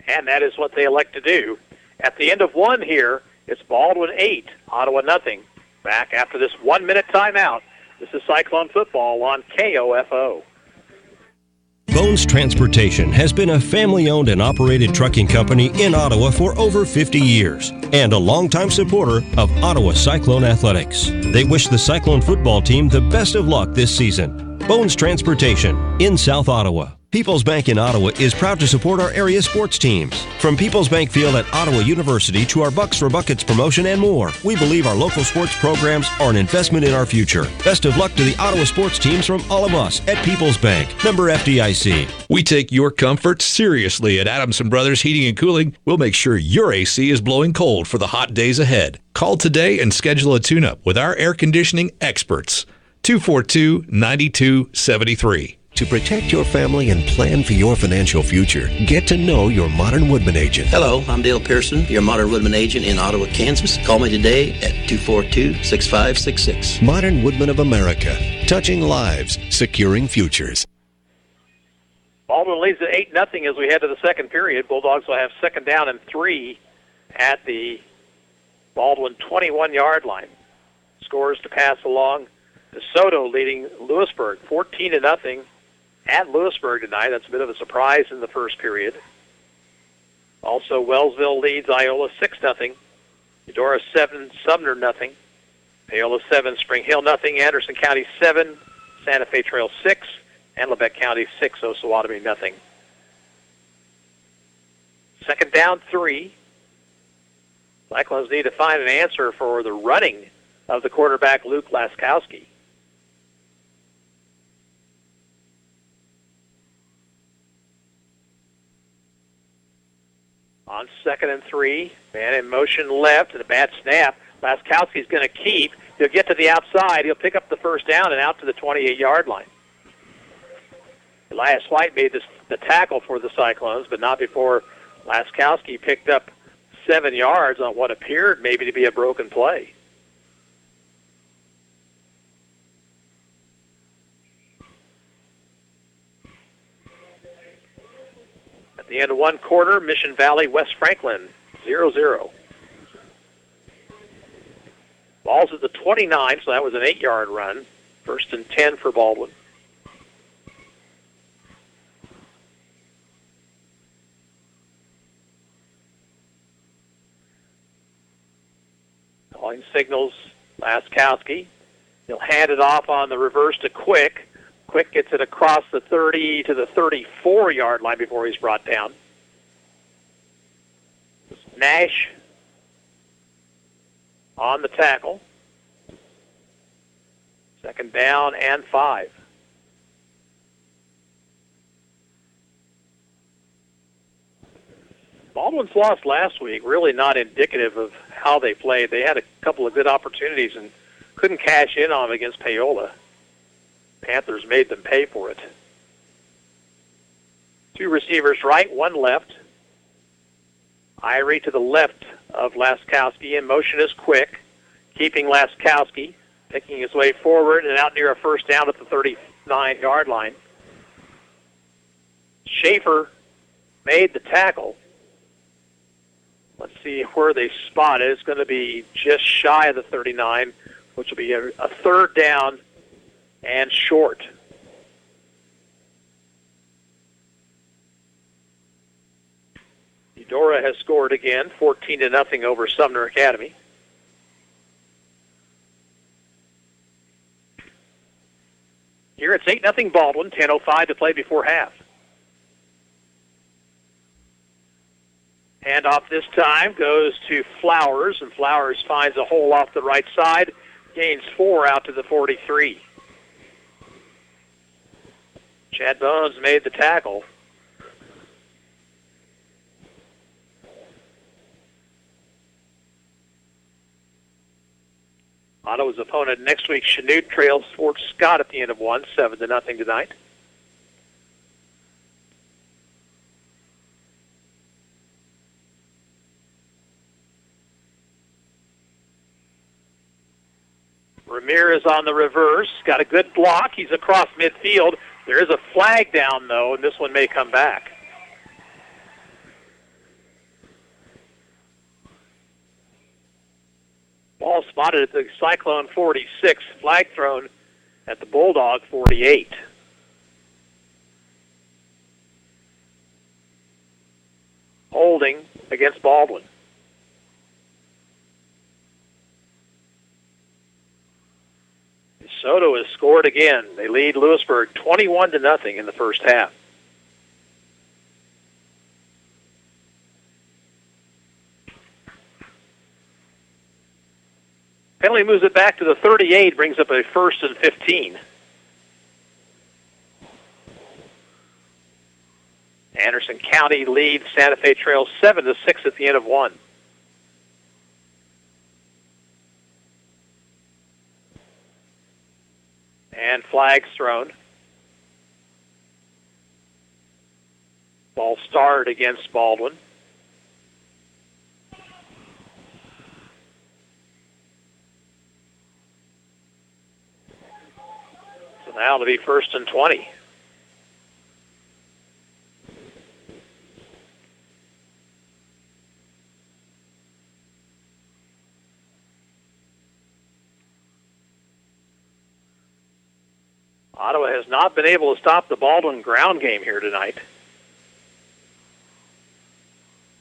And that is what they elect to do. At the end of 1 here, it's Baldwin 8, Ottawa nothing. Back after this 1-minute timeout. This is Cyclone football on KOFO. Bones Transportation has been a family-owned and operated trucking company in Ottawa for over 50 years and a longtime supporter of Ottawa Cyclone athletics. They wish the Cyclone football team the best of luck this season. Bones Transportation in South Ottawa. People's Bank in Ottawa is proud to support our area sports teams. From People's Bank Field at Ottawa University to our Bucks for Buckets promotion and more, we believe our local sports programs are an investment in our future. Best of luck to the Ottawa sports teams from all of us at People's Bank. Member FDIC. We take your comfort seriously at Adamson Brothers Heating and Cooling. We'll make sure your AC is blowing cold for the hot days ahead. Call today and schedule a tune-up with our air conditioning experts. 242-9273. To protect your family and plan for your financial future, get to know your Modern Woodman agent. Hello, I'm Dale Pearson, your Modern Woodman agent in Ottawa, Kansas. Call me today at 242-6566. Modern Woodman of America, touching lives, securing futures. Baldwin leads at 8-0 as we head to the second period. Bulldogs will have second down and 3 at the Baldwin 21-yard line. Scores to pass along. DeSoto leading Lewisburg 14-0. At Lewisburg tonight. That's a bit of a surprise in the first period. Also, Wellsville leads Iola 6-0. Eudora 7, Sumner nothing. Paola 7, Spring Hill nothing. Anderson County 7, Santa Fe Trail 6, and Lebec County 6, Osawatomie nothing. Second down 3. Cyclones need to find an answer for the running of the quarterback Luke Laskowski. On 2nd and 3, man in motion left, and a bad snap. Laskowski's going to keep. He'll get to the outside. He'll pick up the first down and out to the 28-yard line. Elias White made the tackle for the Cyclones, but not before Laskowski picked up 7 yards on what appeared maybe to be a broken play. At the end of one quarter, Mission Valley, West Franklin, 0-0. Ball's at the 29, so that was an 8-yard run. 1st and 10 for Baldwin. Calling signals, Laskowski. He'll hand it off on the reverse to Quick. Quick gets it across the 30 to the 34-yard line before he's brought down. Nash on the tackle. 2nd down and 5. Baldwin's loss last week really not indicative of how they played. They had a couple of good opportunities and couldn't cash in on them against Paola. Panthers made them pay for it. 2 receivers right, 1 left. Irie to the left of Laskowski. In motion is Quick, keeping Laskowski, picking his way forward and out near a first down at the 39-yard line. Schaefer made the tackle. Let's see where they spot it. It's going to be just shy of the 39, which will be a 3rd down and short. Eudora has scored again, 14-0 over Sumner Academy. Here it's 8-0 Baldwin, 10:05 to play before half. Handoff this time goes to Flowers, and Flowers finds a hole off the right side, gains 4 out to the 43. Chad Bones made the tackle. Ottawa's opponent next week, Chanute, trails Fort Scott at the end of one, 7-0 tonight. Ramirez on the reverse, got a good block. He's across midfield. There is a flag down, though, and this one may come back. Ball spotted at the Cyclone 46, flag thrown at the Bulldog 48. Holding against Baldwin. Soto has scored again. They lead Lewisburg 21-0 in the first half. Penalty moves it back to the 38, brings up a 1st and 15. Anderson County leads Santa Fe Trail 7-6 at the end of one. And flags thrown. Ball started against Baldwin. So now it'll be 1st and 20. Ottawa has not been able to stop the Baldwin ground game here tonight.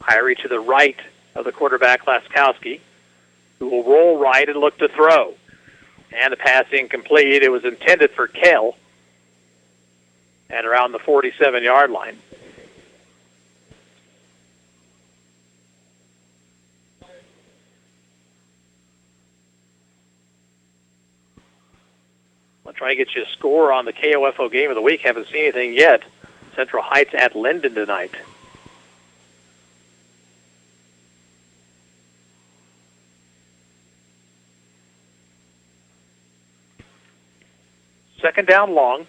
Irie to the right of the quarterback, Laskowski, who will roll right and look to throw. And the pass incomplete. It was intended for Kell and around the 47-yard line. I'll try to get you a score on the KOFO game of the week. Haven't seen anything yet. Central Heights at Linden tonight. second down long.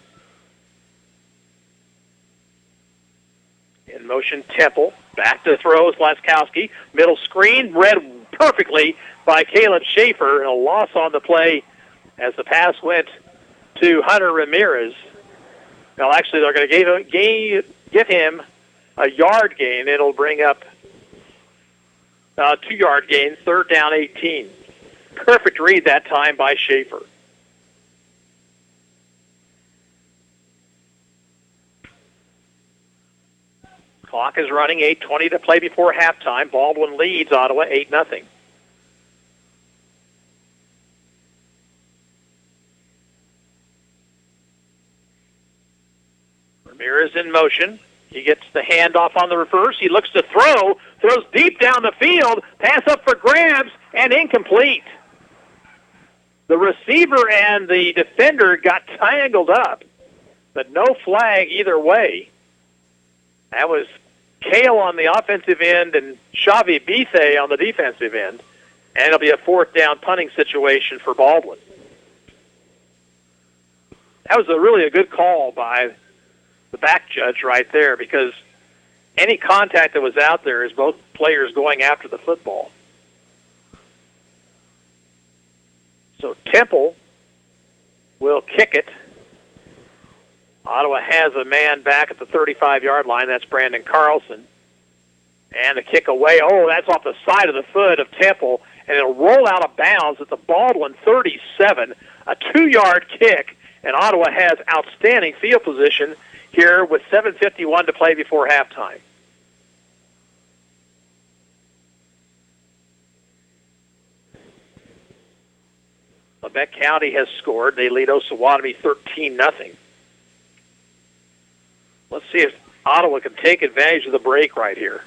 In motion, Temple. Back to throw is Laskowski. Middle screen, read perfectly by Caleb Schaefer. And a loss on the play as the pass went to Hunter Ramirez. Well, actually, they're going to give him a yard gain. It'll bring up 2-yard gain, third down 18. Perfect read that time by Schaefer. Clock is running, 8:20 to play before halftime. Baldwin leads Ottawa 8-0. Ramirez in motion. He gets the handoff on the reverse. He looks to throw, throws deep down the field, pass up for grabs, and incomplete. The receiver and the defender got tangled up, but no flag either way. That was Kale on the offensive end and Xavi Bithe on the defensive end, and it'll be a fourth down punting situation for Baldwin. That was really a good call by the back judge right there, because any contact that was out there is both players going after the football. So Temple will kick it. Ottawa has a man back at the 35-yard line. That's Brandon Carlson. And the kick away. Oh, that's off the side of the foot of Temple, and it'll roll out of bounds at the Baldwin 37. A 2-yard kick, and Ottawa has outstanding field position here with 7:51 to play before halftime. Quebec County has scored. They lead Osawatomie 13-0. Let's see if Ottawa can take advantage of the break right here.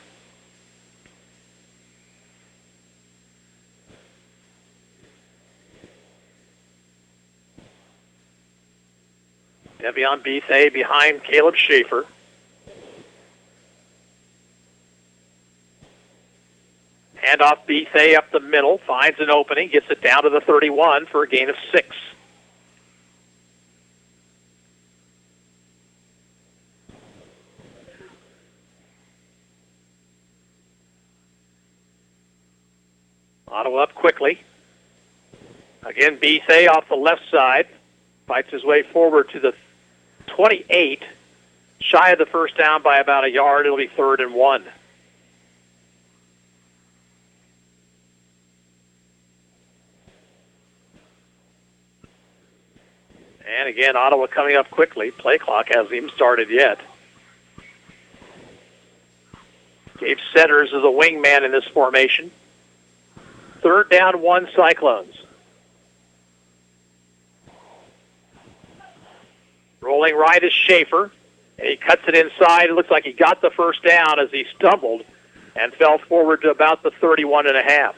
Devion Bithe behind Caleb Schaefer. Handoff Bithe up the middle, finds an opening, gets it down to the 31 for a gain of 6. Ottawa up quickly. Again, Bithe off the left side. Fights his way forward to the 28. Shy of the first down by about a yard. It'll be 3rd and 1. And again, Ottawa coming up quickly. Play clock hasn't even started yet. Gabe Setters is a wingman in this formation. 3rd down, 1 Cyclones. Rolling right is Schaefer, and he cuts it inside. It looks like he got the first down as he stumbled and fell forward to about the 31.5.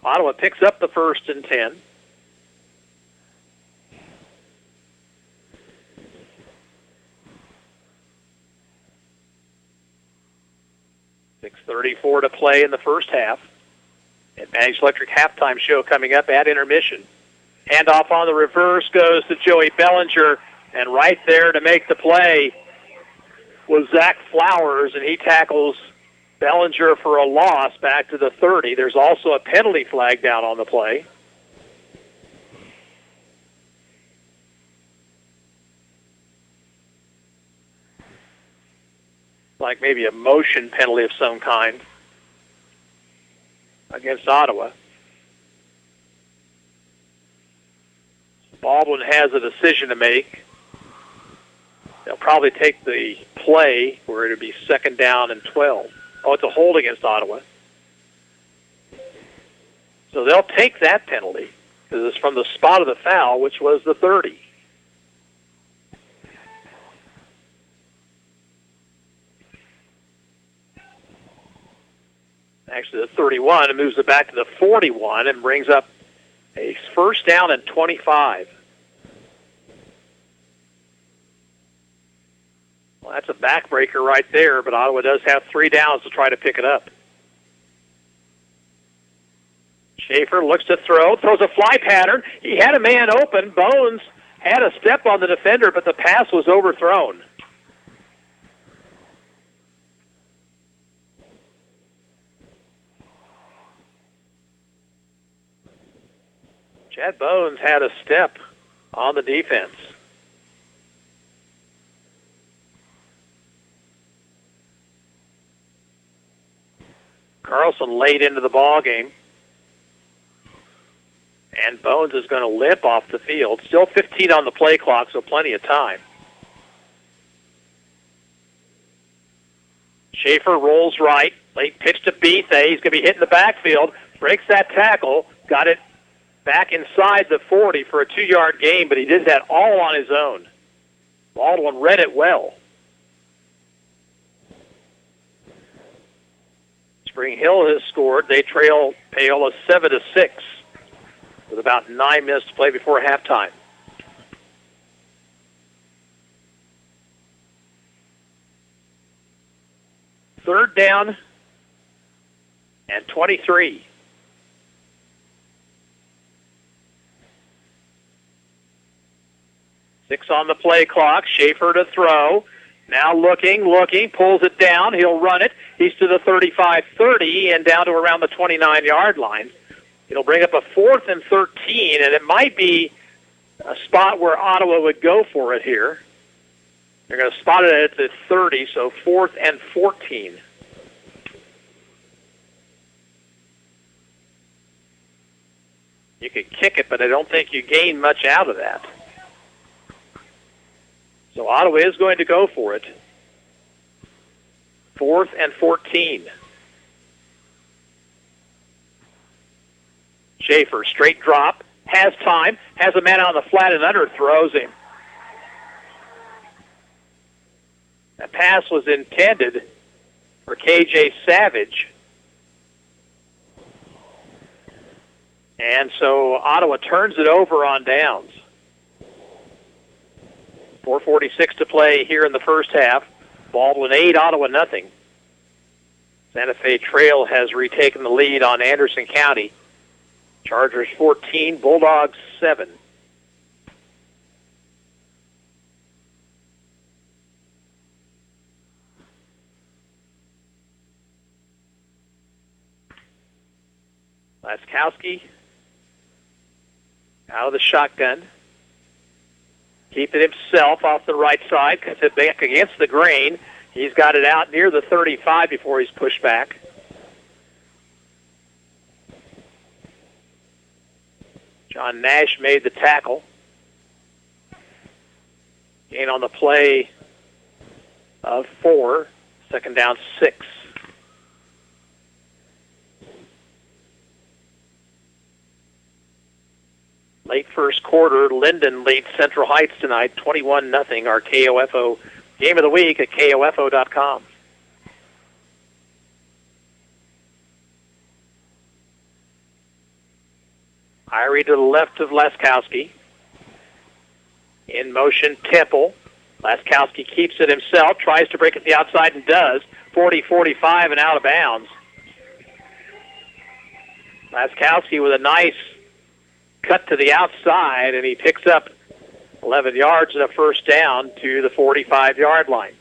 Ottawa picks up the 1st and 10. .34 to play in the first half. Advantage Electric halftime show coming up at intermission. Handoff on the reverse goes to Joey Bellinger, and right there to make the play was Zach Flowers, and he tackles Bellinger for a loss back to the 30. There's also a penalty flag down on the play. Like maybe a motion penalty of some kind against Ottawa. Baldwin has a decision to make. They'll probably take the play where it'll be 2nd down and 12. Oh, it's a hold against Ottawa. So they'll take that penalty because it's from the spot of the foul, which was the 30. Actually, the 31, and moves it back to the 41 and brings up a 1st down and 25. Well, that's a backbreaker right there, but Ottawa does have 3 downs to try to pick it up. Schaefer looks to throw, throws a fly pattern. He had a man open. Bones had a step on the defender, but the pass was overthrown. Chad Bones had a step on the defense. Carlson late into the ball game. And Bones is going to limp off the field. Still 15 on the play clock, so plenty of time. Schaefer rolls right. Late pitch to Bethe. He's going to be hit in the backfield. Breaks that tackle. Got it back inside the 40 for a 2-yard gain, but he did that all on his own. Baldwin read it well. Spring Hill has scored. They trail Paola 7-6 with about 9 minutes to play before halftime. Third down and 23. Six on the play clock. Schaefer to throw. Now looking, pulls it down. He'll run it. He's to the 35-30 and down to around the 29-yard line. It'll bring up a 4th and 13, and it might be a spot where Ottawa would go for it here. They're going to spot it at the 30, so 4th and 14. You could kick it, but I don't think you gain much out of that. So Ottawa is going to go for it. 4th and 14. Schaefer, straight drop, has time, has a man on the flat and under, throws him. That pass was intended for KJ Savage. And so Ottawa turns it over on downs. 4:46 to play here in the first half. Baldwin 8, Ottawa nothing. Santa Fe Trail has retaken the lead on Anderson County. Chargers 14, Bulldogs 7. Laskowski out of the shotgun. Keeping himself off the right side, cuts it back against the grain. He's got it out near the 35 before he's pushed back. John Nash made the tackle. Gain on the play of 4, second down 6. Late first quarter, Linden leads Central Heights tonight, 21-0. Our KOFO game of the week at KOFO.com. Irie to the left of Laskowski. In motion, Temple. Laskowski keeps it himself, tries to break it the outside and does. 40-45 and out of bounds. Laskowski with a nice cut to the outside, and he picks up 11 yards and a first down to the 45-yard line.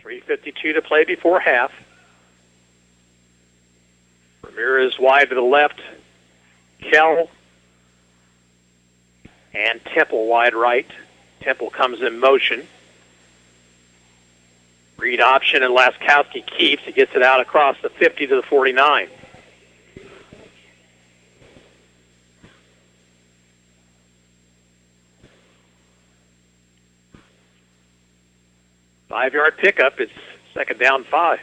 .352 to play before half. Ramirez wide to the left. Kell and Temple wide right. Temple comes in motion. Read option, and Laskowski keeps. He gets it out across the 50 to the 49. Five-yard pickup. It's second down 5.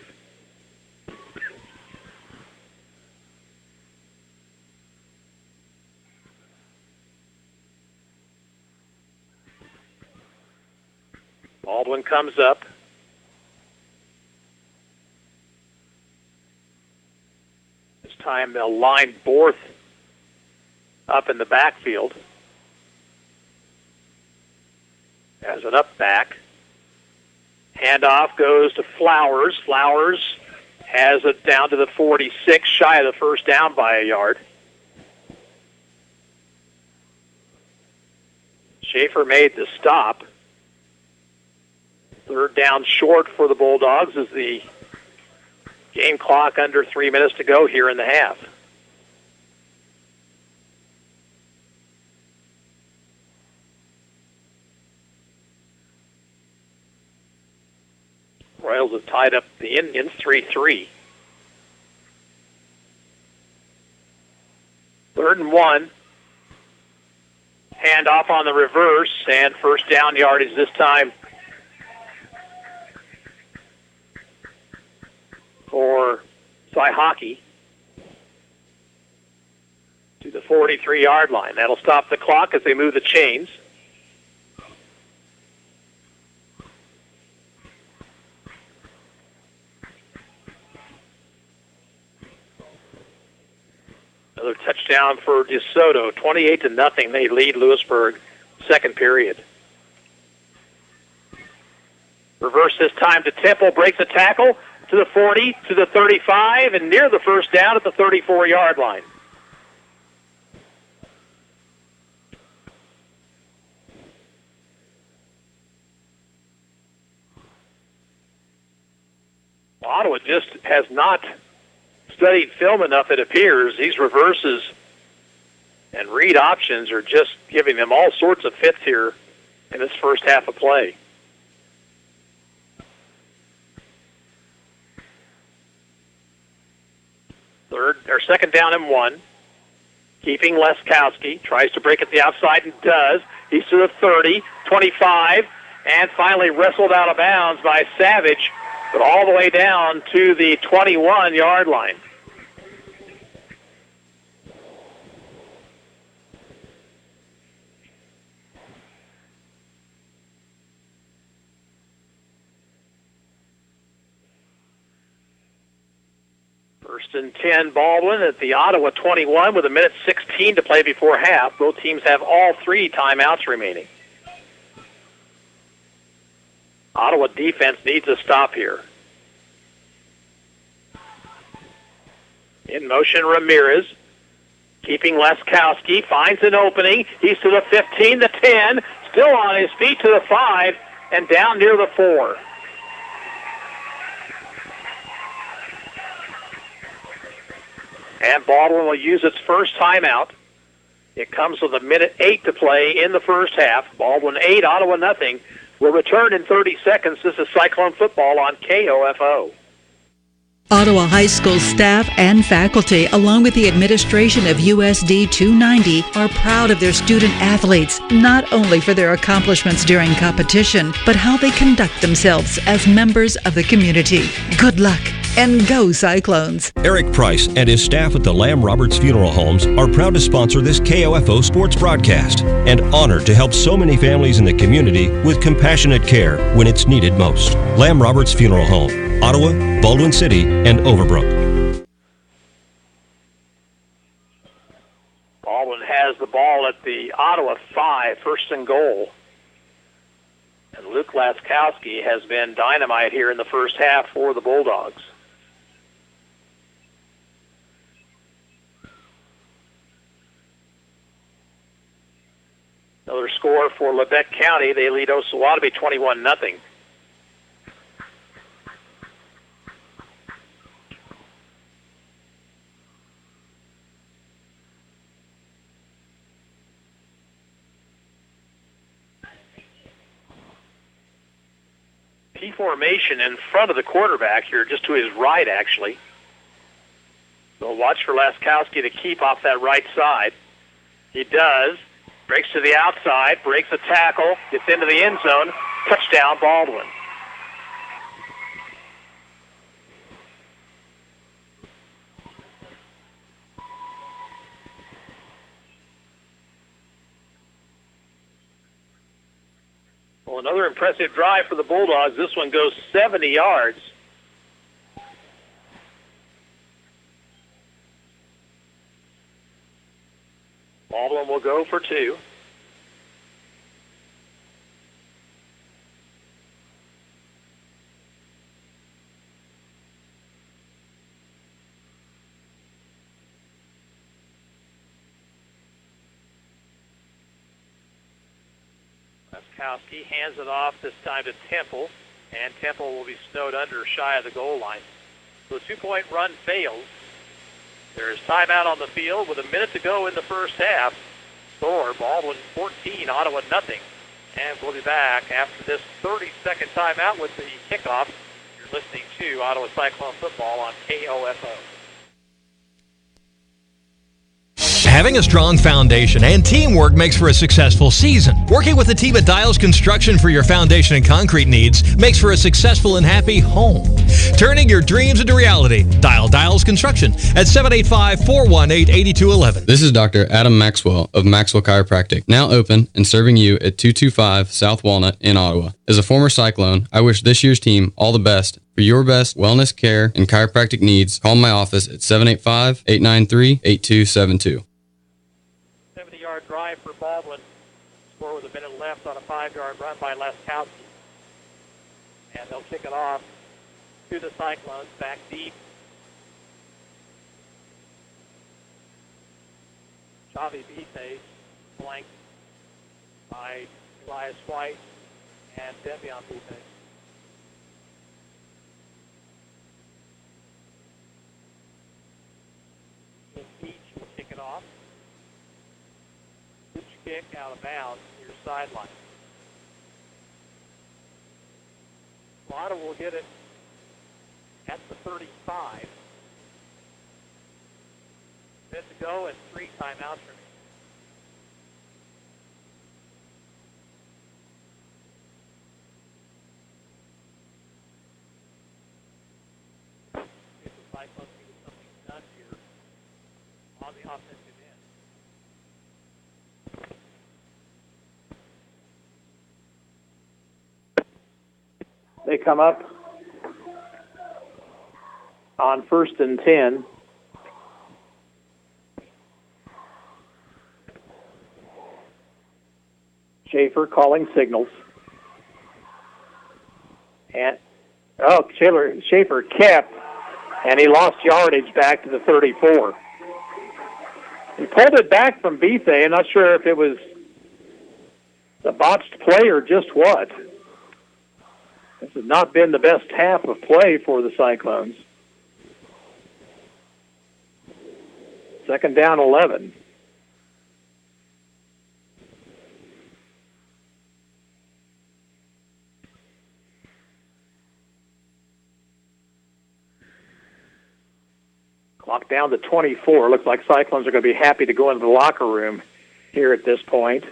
Baldwin comes up. This time they'll line Borth up in the backfield. As an up back. Handoff goes to Flowers. Flowers has it down to the 46, shy of the first down by a yard. Schaefer made the stop. Third down short for the Bulldogs as the game clock under 3 minutes to go here in the half. Royals have tied up the Indians 3-3. 3rd and 1. Handoff on the reverse, and first down yardage this time for Cy-Hockey to the 43-yard line. That'll stop the clock as they move the chains. Another touchdown for DeSoto, 28-0. They lead Lewisburg, second period. Reverse this time to Temple, breaks a tackle to the 40, to the 35, and near the first down at the 34-yard line. Ottawa just has not studied film enough, it appears. These reverses and read options are just giving them all sorts of fits here in this first half of play. Second down and 1. Keeping Leskowski. Tries to break at the outside and does. He's to the 30, 25, and finally wrestled out of bounds by Savage, but all the way down to the 21-yard line. First and 10, Baldwin at the Ottawa 21 with 1:16 to play before half. Both teams have all 3 timeouts remaining. Ottawa defense needs a stop here. In motion, Ramirez. Keeping Leskowski. Finds an opening. He's to the 15, the 10. Still on his feet to the 5, and down near the 4. And Baldwin will use its first timeout. It comes with 1:08 to play in the first half. Baldwin 8, Ottawa nothing. We'll return in 30 seconds. This is Cyclone Football on KOFO. Ottawa High School staff and faculty, along with the administration of USD 290, are proud of their student athletes, not only for their accomplishments during competition, but how they conduct themselves as members of the community. Good luck, and go Cyclones. Eric Price and his staff at the Lamb Roberts Funeral Homes are proud to sponsor this KOFO sports broadcast and honored to help so many families in the community with compassionate care when it's needed most. Lamb Roberts Funeral Home, Ottawa, Baldwin City, and Overbrook. Baldwin has the ball at the Ottawa 5, first and goal. And Luke Laskowski has been dynamite here in the first half for the Bulldogs. Another score for Lebec County. They lead Osawatomie 21-0. P formation in front of the quarterback here, just to his right, actually. So watch for Laskowski to keep off that right side. He does. Breaks to the outside, breaks a tackle, gets into the end zone. Touchdown, Baldwin. Well, another impressive drive for the Bulldogs. This one goes 70 yards. Baldwin will go for 2. Laskowski hands it off this time to Temple, and Temple will be snowed under shy of the goal line. So the 2-point run fails. There is timeout on the field with a minute to go in the first half. Score, Baldwin 14, Ottawa nothing. And we'll be back after this 30-second timeout with the kickoff. You're listening to Ottawa Cyclone football on KOFO. Having a strong foundation and teamwork makes for a successful season. Working with a team at Dials Construction for your foundation and concrete needs makes for a successful and happy home. Turning your dreams into reality. Dial Dials Construction at 785-418-8211. This is Dr. Adam Maxwell of Maxwell Chiropractic, now open and serving you at 225 South Walnut in Ottawa. As a former Cyclone, I wish this year's team all the best. For your best wellness care and chiropractic needs, call my office at 785-893-8272. 70-yard drive for Baldwin. Score with a minute left on a 5-yard run by Laskowski. And they'll kick it off to the Cyclones back deep. Chavi Bise flanked by Elias White and Devion Bise. Beach will kick it off. Good kick out of bounds near sideline. Ottawa will get it at the 35. Minute to go and 3 timeouts remaining. If the Cyclones can get something done here on the offensive end. They come up on 1st and 10. Schaefer calling signals. And Schaefer kept, and he lost yardage back to the 34. He pulled it back from Bise. I'm not sure if it was the botched play or just what. This has not been the best half of play for the Cyclones. 2nd down, 11. Clock down to 24. Looks like Cyclones are going to be happy to go into the locker room here at this point.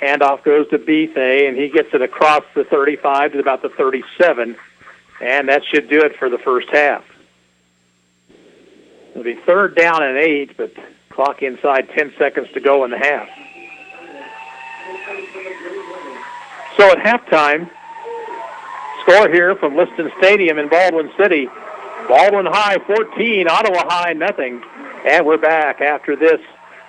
Handoff goes to Bise, and he gets it across the 35 to about the 37, and that should do it for the first half. It'll be 3rd down and 8, but clock inside 10 seconds to go in the half. So at halftime, score here from Liston Stadium in Baldwin City. Baldwin High 14, Ottawa High nothing. And we're back after this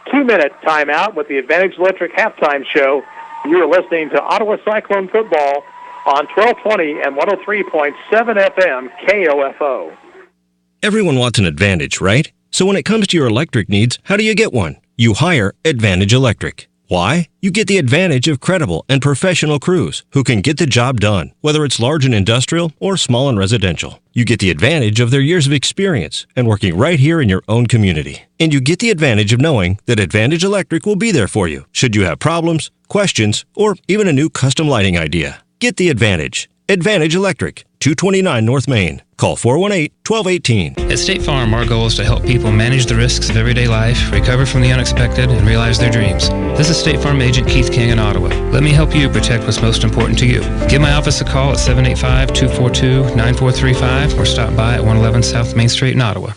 2-minute timeout with the Advantage Electric halftime show. You are listening to Ottawa Cyclone football on 1220 and 103.7 FM KOFO. Everyone wants an Advantage, right? So when it comes to your electric needs, how do you get one? You hire Advantage Electric. Why? You get the advantage of credible and professional crews who can get the job done, whether it's large and industrial or small and residential. You get the advantage of their years of experience and working right here in your own community. And you get the advantage of knowing that Advantage Electric will be there for you should you have problems, questions, or even a new custom lighting idea. Get the advantage. Advantage Electric, 229 North Main. Call 418-1218. At State Farm, our goal is to help people manage the risks of everyday life, recover from the unexpected, and realize their dreams. This is State Farm Agent Keith King in Ottawa. Let me help you protect what's most important to you. Give my office a call at 785-242-9435 or stop by at 111 South Main Street in Ottawa.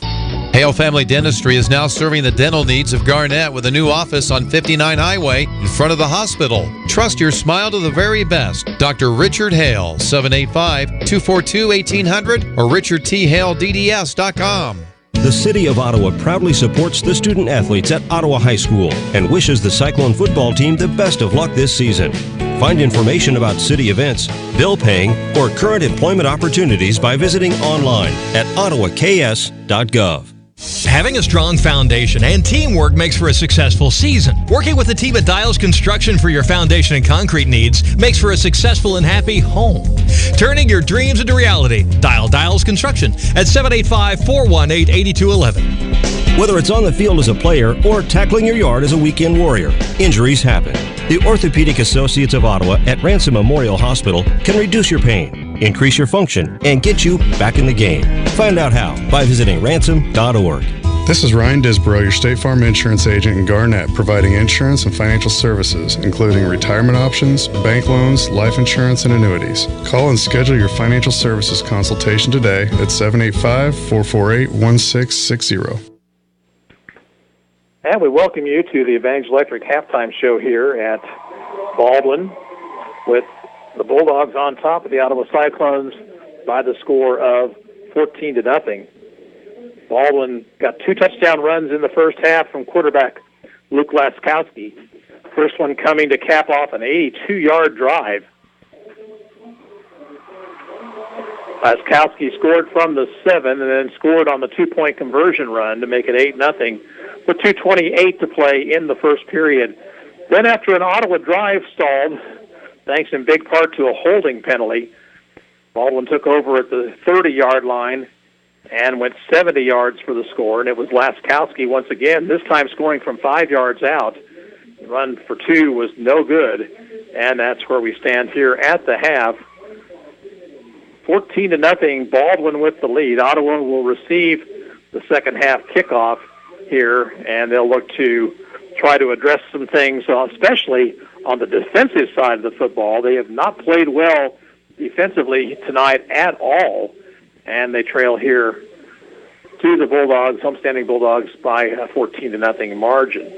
Hale Family Dentistry is now serving the dental needs of Garnett with a new office on 59 Highway in front of the hospital. Trust your smile to the very best. Dr. Richard Hale, 785-242-1800 or richardthaledds.com. The City of Ottawa proudly supports the student athletes at Ottawa High School and wishes the Cyclone football team the best of luck this season. Find information about city events, bill paying, or current employment opportunities by visiting online at ottawaks.gov. Having a strong foundation and teamwork makes for a successful season. Working with the team at Dials Construction for your foundation and concrete needs makes for a successful and happy home. Turning your dreams into reality. Dial Dials Construction at 785-418-8211. Whether it's on the field as a player or tackling your yard as a weekend warrior, injuries happen. The Orthopedic Associates of Ottawa at Ransom Memorial Hospital can reduce your pain, increase your function, and get you back in the game. Find out how by visiting ransom.org. This is Ryan Disborough, your State Farm insurance agent in Garnett, providing insurance and financial services, including retirement options, bank loans, life insurance, and annuities. Call and schedule your financial services consultation today at 785-448-1660. And we welcome you to the Evangel Electric halftime show here at Baldwin with the Bulldogs on top of the Ottawa Cyclones by the score of 14-0. Baldwin got 2 touchdown runs in the first half from quarterback Luke Laskowski. First one coming to cap off an 82-yard drive. Laskowski scored from the 7 and then scored on the 2-point conversion run to make it 8-0. With 2:28 to play in the first period. Then after an Ottawa drive stalled, thanks in big part to a holding penalty, Baldwin took over at the 30-yard line and went 70 yards for the score, and it was Laskowski once again, this time scoring from 5 yards out. The run for 2 was no good, and that's where we stand here at the half. 14-0, Baldwin with the lead. Ottawa will receive the second half kickoff here, and they'll look to try to address some things, especially on the defensive side of the football. They have not played well defensively tonight at all, and they trail here to the Bulldogs, homestanding Bulldogs, by a 14-0 margin.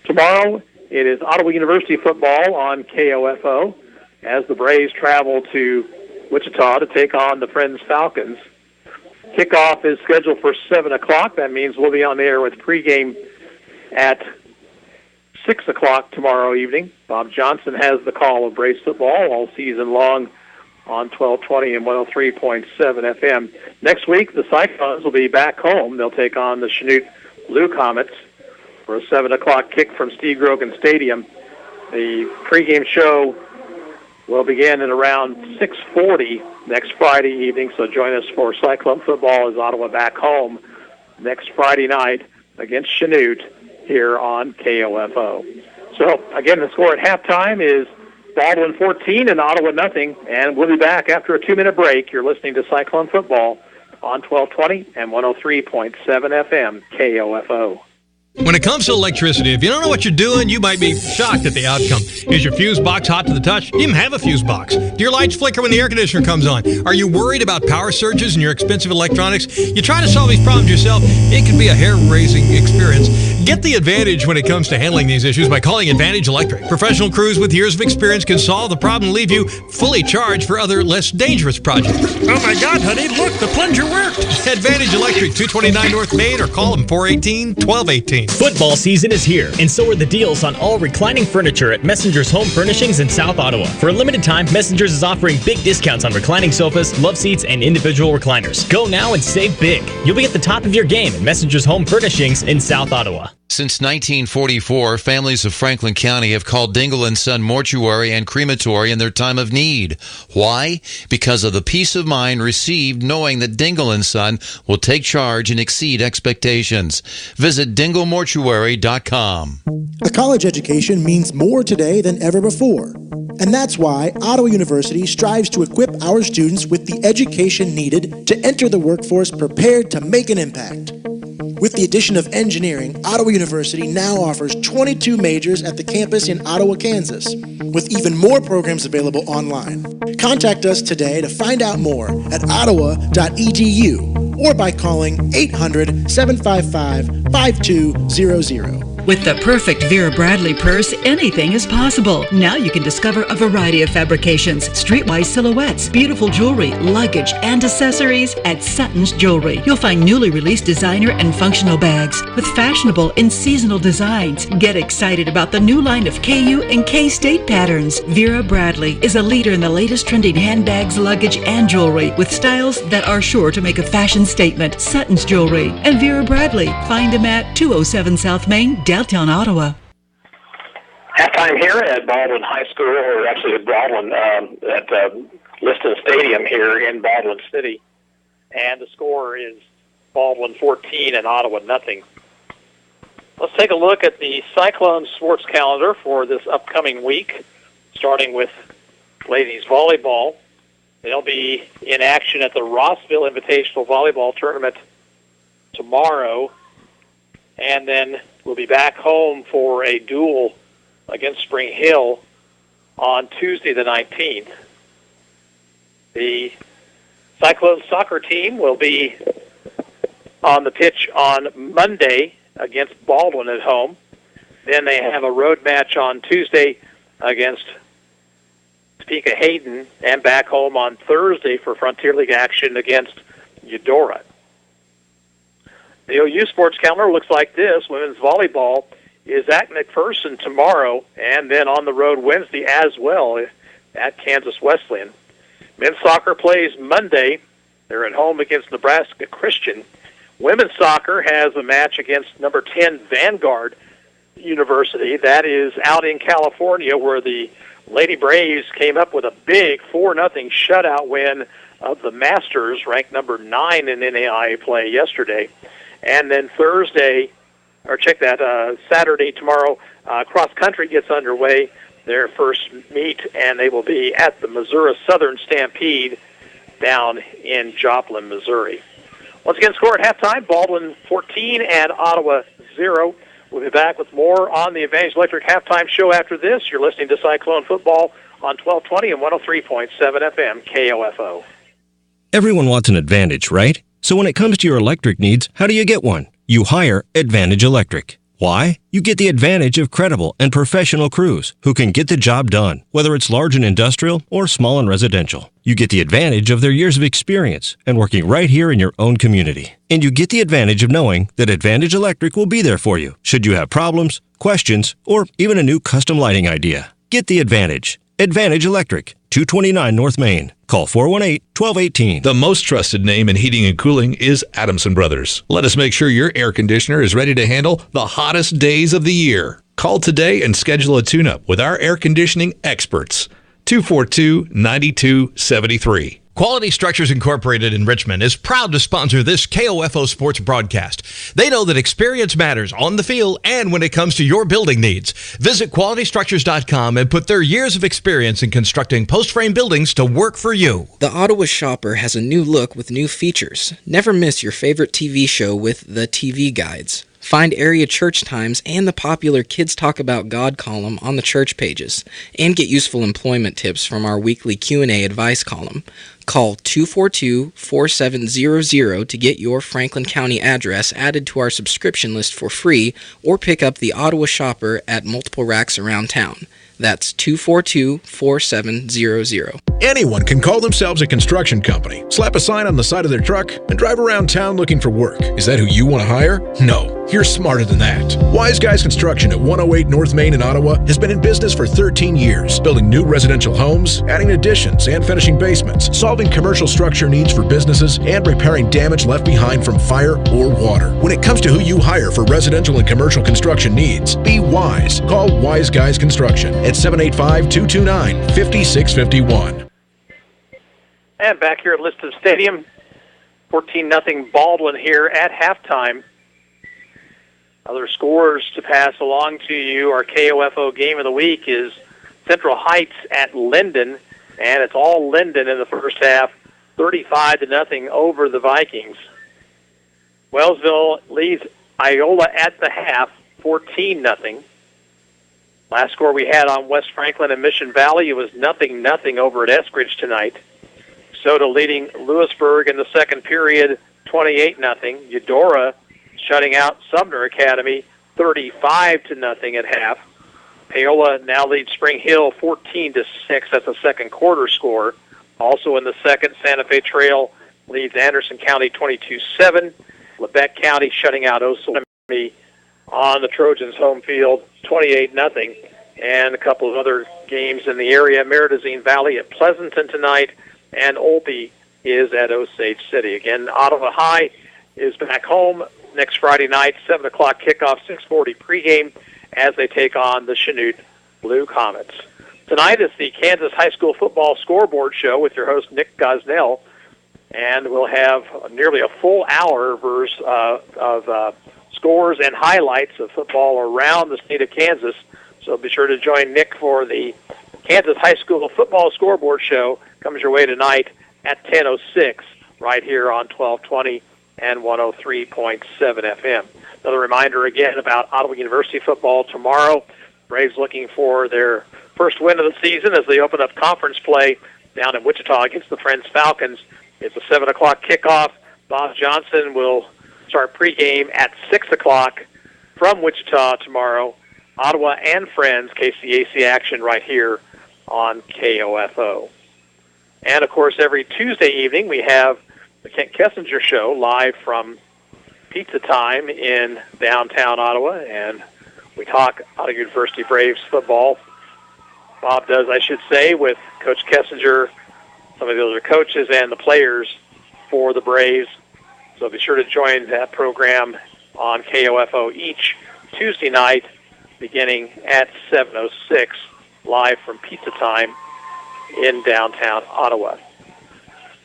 Tomorrow, it is Ottawa University football on KOFO as the Braves travel to Wichita to take on the Friends Falcons. Kickoff is scheduled for 7 o'clock. That means we'll be on the air with pregame at 6 o'clock tomorrow evening. Bob Johnson has the call of Braves football all season long on 1220 and 103.7 FM. Next week, the Cyclones will be back home. They'll take on the Chanute Blue Comets for a 7 o'clock kick from Steve Grogan Stadium. The pregame show will begin at around 6:40 next Friday evening, so join us for Cyclone football as Ottawa back home next Friday night against Chanute here on KOFO. So, again, the score at halftime is Baldwin 14 and Ottawa nothing, and we'll be back after a 2-minute break. You're listening to Cyclone football on 1220 and 103.7 FM KOFO. When it comes to electricity, if you don't know what you're doing, you might be shocked at the outcome. Is your fuse box hot to the touch? Do you even have a fuse box? Do your lights flicker when the air conditioner comes on? Are you worried about power surges in your expensive electronics? You try to solve these problems yourself, it can be a hair-raising experience. Get the advantage when it comes to handling these issues by calling Advantage Electric. Professional crews with years of experience can solve the problem and leave you fully charged for other, less dangerous projects. Oh my God, honey, look, the plunger worked. Advantage Electric, 229 North Main, or call them 418-1218. Football season is here, and so are the deals on all reclining furniture at Messenger's Home Furnishings in South Ottawa. For a limited time, Messenger's is offering big discounts on reclining sofas, love seats, and individual recliners. Go now and save big. You'll be at the top of your game at Messenger's Home Furnishings in South Ottawa. Since 1944, families of Franklin County have called Dingle & Son Mortuary and Crematory in their time of need. Why? Because of the peace of mind received knowing that Dingle & Son will take charge and exceed expectations. Visit dinglemortuary.com. A college education means more today than ever before. And that's why Ottawa University strives to equip our students with the education needed to enter the workforce prepared to make an impact. With the addition of engineering, Ottawa University now offers 22 majors at the campus in Ottawa, Kansas, with even more programs available online. Contact us today to find out more at ottawa.edu or by calling 800-755-5200. With the perfect Vera Bradley purse, anything is possible. Now you can discover a variety of fabrications, streetwise silhouettes, beautiful jewelry, luggage, and accessories at Sutton's Jewelry. You'll find newly released designer and functional bags with fashionable and seasonal designs. Get excited about the new line of KU and K-State patterns. Vera Bradley is a leader in the latest trending handbags, luggage, and jewelry with styles that are sure to make a fashion statement. Sutton's Jewelry and Vera Bradley. Find them at 207 South Main, downtown Ottawa. Halftime here at Baldwin High School, or actually at Baldwin, at Liston Stadium here in Baldwin City. And the score is Baldwin 14 and Ottawa nothing. Let's take a look at the Cyclones sports calendar for this upcoming week, starting with ladies volleyball. They'll be in action at the Rossville Invitational Volleyball Tournament tomorrow, and then we'll be back home for a duel against Spring Hill on Tuesday the 19th. The Cyclones soccer team will be on the pitch on Monday against Baldwin at home. Then they have a road match on Tuesday against Topeka Hayden, and back home on Thursday for Frontier League action against Eudora. The OU sports calendar looks like this. Women's volleyball is at McPherson tomorrow, and then on the road Wednesday as well at Kansas Wesleyan. Men's soccer plays Monday. They're at home against Nebraska Christian. Women's soccer has a match against number 10 Vanguard University. That is out in California, where the Lady Braves came up with a big 4-0 shutout win of the Masters, ranked number 9 in NAIA play yesterday. And then Saturday, tomorrow, cross country gets underway, their first meet, and they will be at the Missouri Southern Stampede down in Joplin, Missouri. Once again, score at halftime, Baldwin 14 and Ottawa 0. We'll be back with more on the Advantage Electric halftime show after this. You're listening to Cyclone Football on 1220 and 103.7 FM KOFO. Everyone wants an Advantage, right? So when it comes to your electric needs, how do you get one? You hire Advantage Electric. Why? You get the advantage of credible and professional crews who can get the job done, whether it's large and industrial or small and residential. You get the advantage of their years of experience and working right here in your own community. And you get the advantage of knowing that Advantage Electric will be there for you should you have problems, questions, or even a new custom lighting idea. Get the advantage. Advantage Electric, 229 North Main. Call 418-1218. The most trusted name in heating and cooling is Adamson Brothers. Let us make sure your air conditioner is ready to handle the hottest days of the year. Call today and schedule a tune-up with our air conditioning experts. 242-9273. Quality Structures Incorporated in Richmond is proud to sponsor this KOFO sports broadcast. They know that experience matters on the field and when it comes to your building needs. Visit QualityStructures.com and put their years of experience in constructing post-frame buildings to work for you. The Ottawa Shopper has a new look with new features. Never miss your favorite TV show with the TV guides. Find area church times and the popular Kids Talk About God column on the church pages, and get useful employment tips from our weekly Q&A advice column. Call 242-4700 to get your Franklin County address added to our subscription list for free, or pick up the Ottawa Shopper at multiple racks around town. That's 242-4700. Anyone can call themselves a construction company, slap a sign on the side of their truck, and drive around town looking for work. Is that who you want to hire? No, you're smarter than that. Wise Guys Construction at 108 North Main in Ottawa has been in business for 13 years, building new residential homes, adding additions, and finishing basements, solving commercial structure needs for businesses, and repairing damage left behind from fire or water. When it comes to who you hire for residential and commercial construction needs, be wise. Call Wise Guys Construction at 785-229-5651. And back here at Liston Stadium, 14-0 Baldwin here at halftime. Other scores to pass along to you. Our KOFO game of the week is Central Heights at Linden, and it's all Linden in the first half, 35-0 over the Vikings. Wellsville leads Iola at the half, 14-0. Last score we had on West Franklin and Mission Valley, it was 0-0 over at Eskridge tonight. Soda leading Lewisburg in the second period, 28-0. Eudora shutting out Sumner Academy, 35-0 at half. Paola now leads Spring Hill 14-6. That's a second quarter score. Also in the second, Santa Fe Trail leads Anderson County 22-7. Lebec County shutting out Osawatomie on the Trojans' home field 28-0. And a couple of other games in the area. Meridazine Valley at Pleasanton tonight, and Olpe is at Osage City. Again, Ottawa High is back home next Friday night, 7 o'clock kickoff, 6:40 pregame, as they take on the Chanute Blue Comets. Tonight is the Kansas High School Football Scoreboard Show with your host, Nick Gosnell, and we'll have nearly a full hour of scores and highlights of football around the state of Kansas. So be sure to join Nick for the Kansas High School Football Scoreboard Show. Comes your way tonight at 10:06 right here on 1220 and 103.7 FM. Another reminder again about Ottawa University football tomorrow. Braves looking for their first win of the season as they open up conference play down in Wichita against the Friends Falcons. It's a 7 o'clock kickoff. Bob Johnson will start pregame at 6 o'clock from Wichita tomorrow. Ottawa and Friends, KCAC action right here on KOFO. And, of course, every Tuesday evening we have the Kent Kessinger Show live from Pizza Time in downtown Ottawa, and we talk Ottawa University Braves football. Bob does, I should say, with Coach Kessinger, some of the other coaches, and the players for the Braves. So be sure to join that program on KOFO each Tuesday night, beginning at 7:06, live from Pizza Time in downtown Ottawa.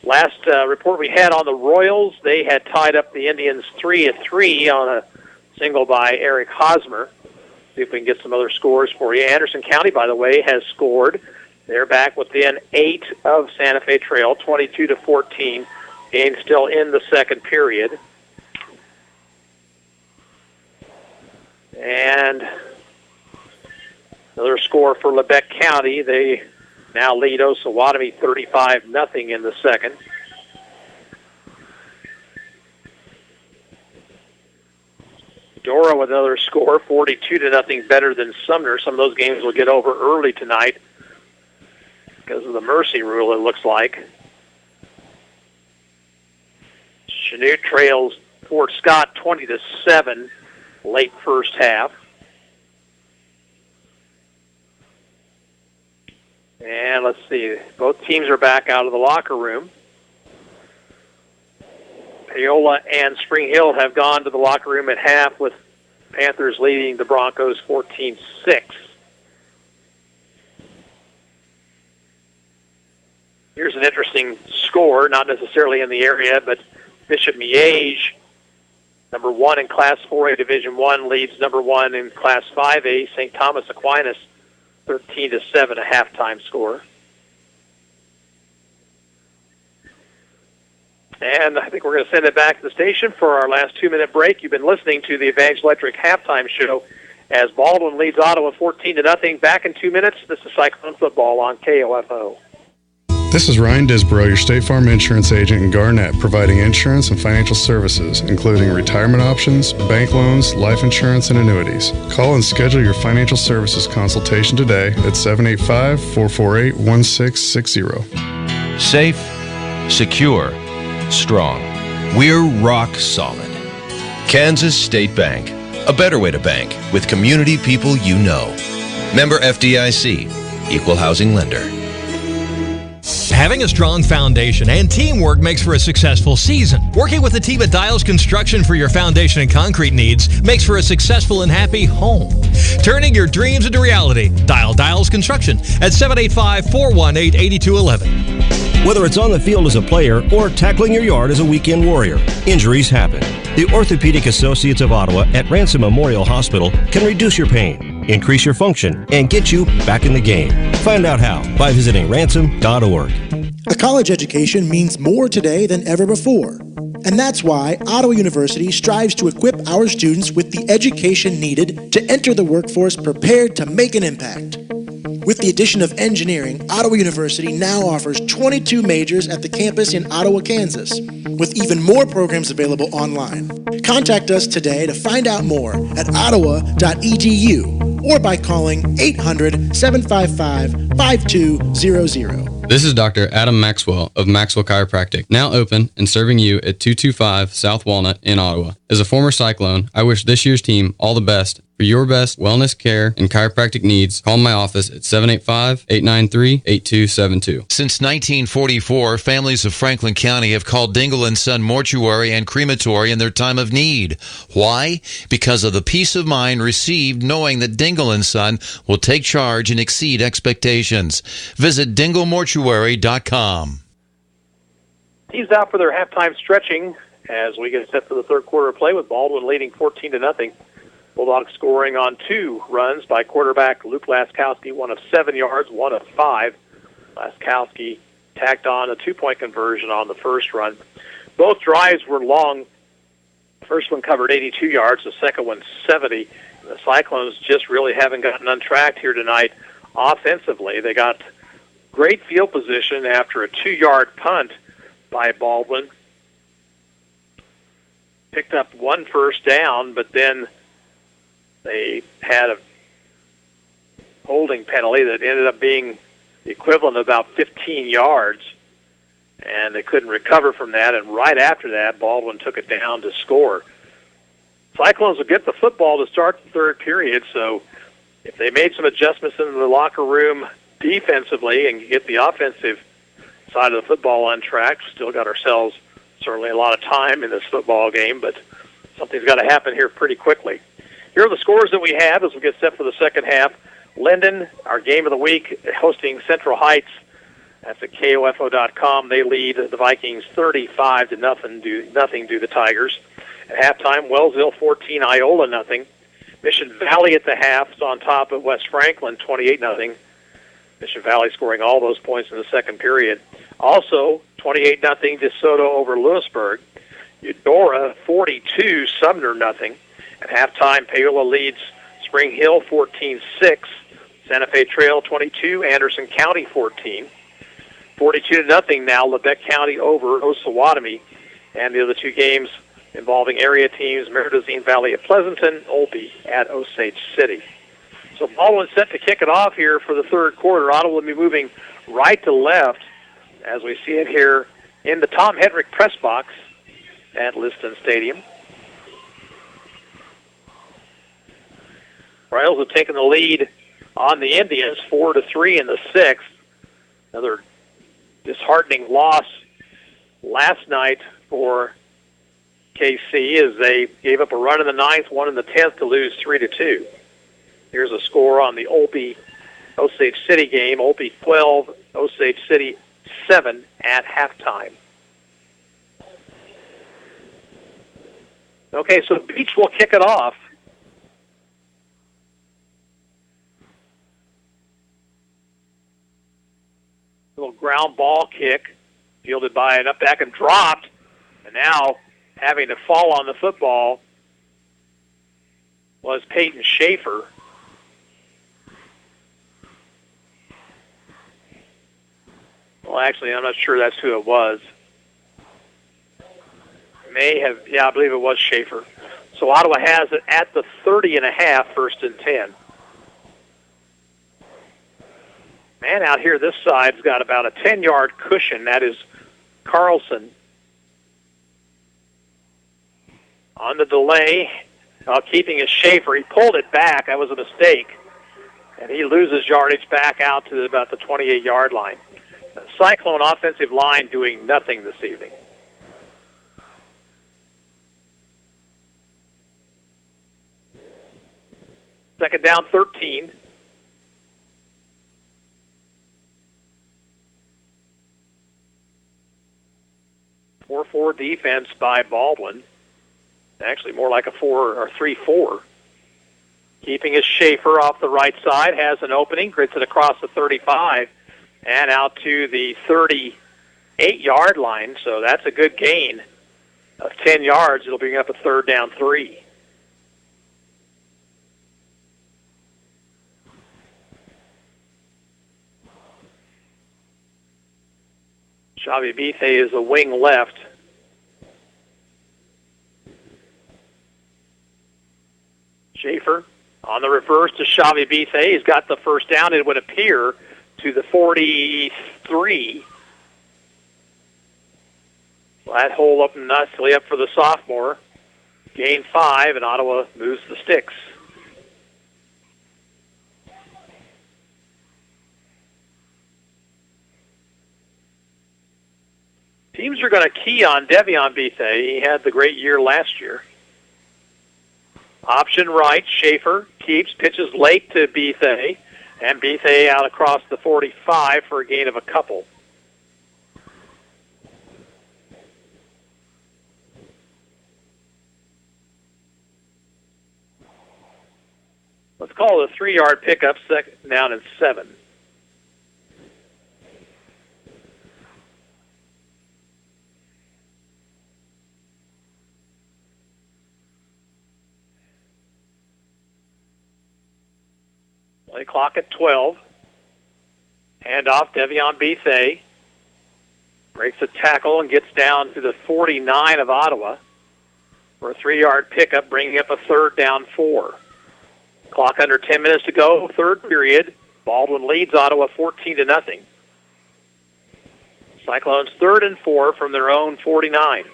Last report we had on the Royals, they had tied up the Indians 3-3 on a single by Eric Hosmer. See if we can get some other scores for you. Anderson County, by the way, has scored. They're back within 8 of Santa Fe Trail, 22-14. Game still in the second period. And another score for Lebec County. They now lead Osawatomie 35-0 in the second. Dora with another score, 42-0, better than Sumner. Some of those games will get over early tonight because of the mercy rule, it looks like. Chanute trails Fort Scott 20-7 late first half. And let's see, both teams are back out of the locker room. Paola and Spring Hill have gone to the locker room at half, with Panthers leading the Broncos 14-6. Here's an interesting score, not necessarily in the area, but Bishop Miege, number 1 in Class 4A Division I, leads number 1 in Class 5A, St. Thomas Aquinas, 13-7, a halftime score. And I think we're going to send it back to the station for our last 2-minute break. You've been listening to the Advantage Electric halftime show as Baldwin leads Ottawa 14-0. Back in 2 minutes. This is Cyclone football on KOFO. This is Ryan Disbrow, your State Farm insurance agent in Garnett, providing insurance and financial services, including retirement options, bank loans, life insurance, and annuities. Call and schedule your financial services consultation today at 785-448-1660. Safe, secure, strong. We're rock solid. Kansas State Bank. A better way to bank with community people you know. Member FDIC. Equal housing lender. Having a strong foundation and teamwork makes for a successful season. Working with a team at Dials Construction for your foundation and concrete needs makes for a successful and happy home. Turning your dreams into reality. Dial Dials Construction at 785-418-8211. Whether it's on the field as a player or tackling your yard as a weekend warrior, injuries happen. The Orthopedic Associates of Ottawa at Ransom Memorial Hospital can reduce your pain, increase your function, and get you back in the game. Find out how by visiting ransom.org. A college education means more today than ever before. And that's why Ottawa University strives to equip our students with the education needed to enter the workforce prepared to make an impact. With the addition of engineering, Ottawa University now offers 22 majors at the campus in Ottawa, Kansas, with even more programs available online. Contact us today to find out more at ottawa.edu or by calling 800-755-5200. This is Dr. Adam Maxwell of Maxwell Chiropractic, now open and serving you at 225 South Walnut in Ottawa. As a former Cyclone, I wish this year's team all the best. For your best wellness care and chiropractic needs, call my office at 785-893-8272. Since 1944, families of Franklin County have called Dingle & Son Mortuary and Crematory in their time of need. Why? Because of the peace of mind received knowing that Dingle & Son will take charge and exceed expectations. Visit dinglemortuary.com. Teams out for their halftime stretching as we get set for the third quarter of play with Baldwin leading 14-0. Bulldogs scoring on 2 runs by quarterback Luke Laskowski, one of 7 yards, one of 5. Laskowski tacked on a 2-point conversion on the first run. Both drives were long. The first one covered 82 yards, the second one 70. The Cyclones just really haven't gotten untracked here tonight offensively. They got great field position after a 2-yard punt by Baldwin. Picked up 1 first down, but then they had a holding penalty that ended up being the equivalent of about 15 yards, and they couldn't recover from that, and right after that, Baldwin took it down to score. Cyclones will get the football to start the third period, so if they made some adjustments in the locker room defensively and get the offensive side of the football on track, still got ourselves certainly a lot of time in this football game, but something's got to happen here pretty quickly. Here are the scores that we have as we get set for the second half. Linden, our game of the week, hosting Central Heights. That's at KOFO.com. They lead the Vikings 35-0 due to the Tigers. At halftime, Wellsville 14, Iola 0. Mission Valley at the half is on top of West Franklin 28-0. Mission Valley scoring all those points in the second period. Also, 28-0 DeSoto over Lewisburg. Eudora 42, Sumner 0. At halftime, Paola leads Spring Hill 14-6. Santa Fe Trail 22, Anderson County 14. 42-0 now, Lebec County over Osawatomie. And the other 2 games involving area teams, Meridazine Valley at Pleasanton, Olpe at Osage City. So Baldwin set to kick it off here for the third quarter. Ottawa will be moving right to left as we see it here in the Tom Hedrick press box at Liston Stadium. Royals have taken the lead on the Indians 4-3 in the 6th. Another disheartening loss last night for KC as they gave up a run in the 9th, one in the 10th to lose 3-2. Here's a score on the Olpe Osage City game. Olpe 12, Osage City 7 at halftime. Okay, so Beach will kick it off. Little ground ball kick, fielded by an up back and dropped, and now having to fall on the football was Peyton Schaefer. Well, actually, I'm not sure that's who it was. May have, yeah, I believe it was Schaefer. So Ottawa has it at the 30.5, 1st and 10. Man out here this side's got about a 10-yard cushion. That is Carlson. On the delay, keeping his Schaefer. He pulled it back. That was a mistake. And he loses yardage back out to about the 28-yard line. The Cyclone offensive line doing nothing this evening. Second down, 13. Four defense by Baldwin. Actually, more like a 3-4. Keeping his Schaefer off the right side, has an opening, grits it across the 35 and out to the 38-yard line. So that's a good gain of 10 yards. It'll bring up a 3rd down 3. Xavi Bethe is a wing left. Schaefer on the reverse to Xavi Bithe. He's got the first down, it would appear, to the 43. That hole up nicely up for the sophomore. Gain 5, and Ottawa moves the sticks. Teams are going to key on Devion Bithe. He had the great year last year. Option right, Schaefer keeps, pitches late to Bithe, and Bithe out across the 45 for a gain of a couple. Let's call it a 3-yard pickup, second down and 7. Play clock at 12. Hand off, Devion Bithe. Breaks a tackle and gets down to the 49 of Ottawa for a 3-yard pickup, bringing up a third down 4. Clock under 10 minutes to go, third period. Baldwin leads Ottawa 14-0. Cyclones 3rd and 4 from their own 49.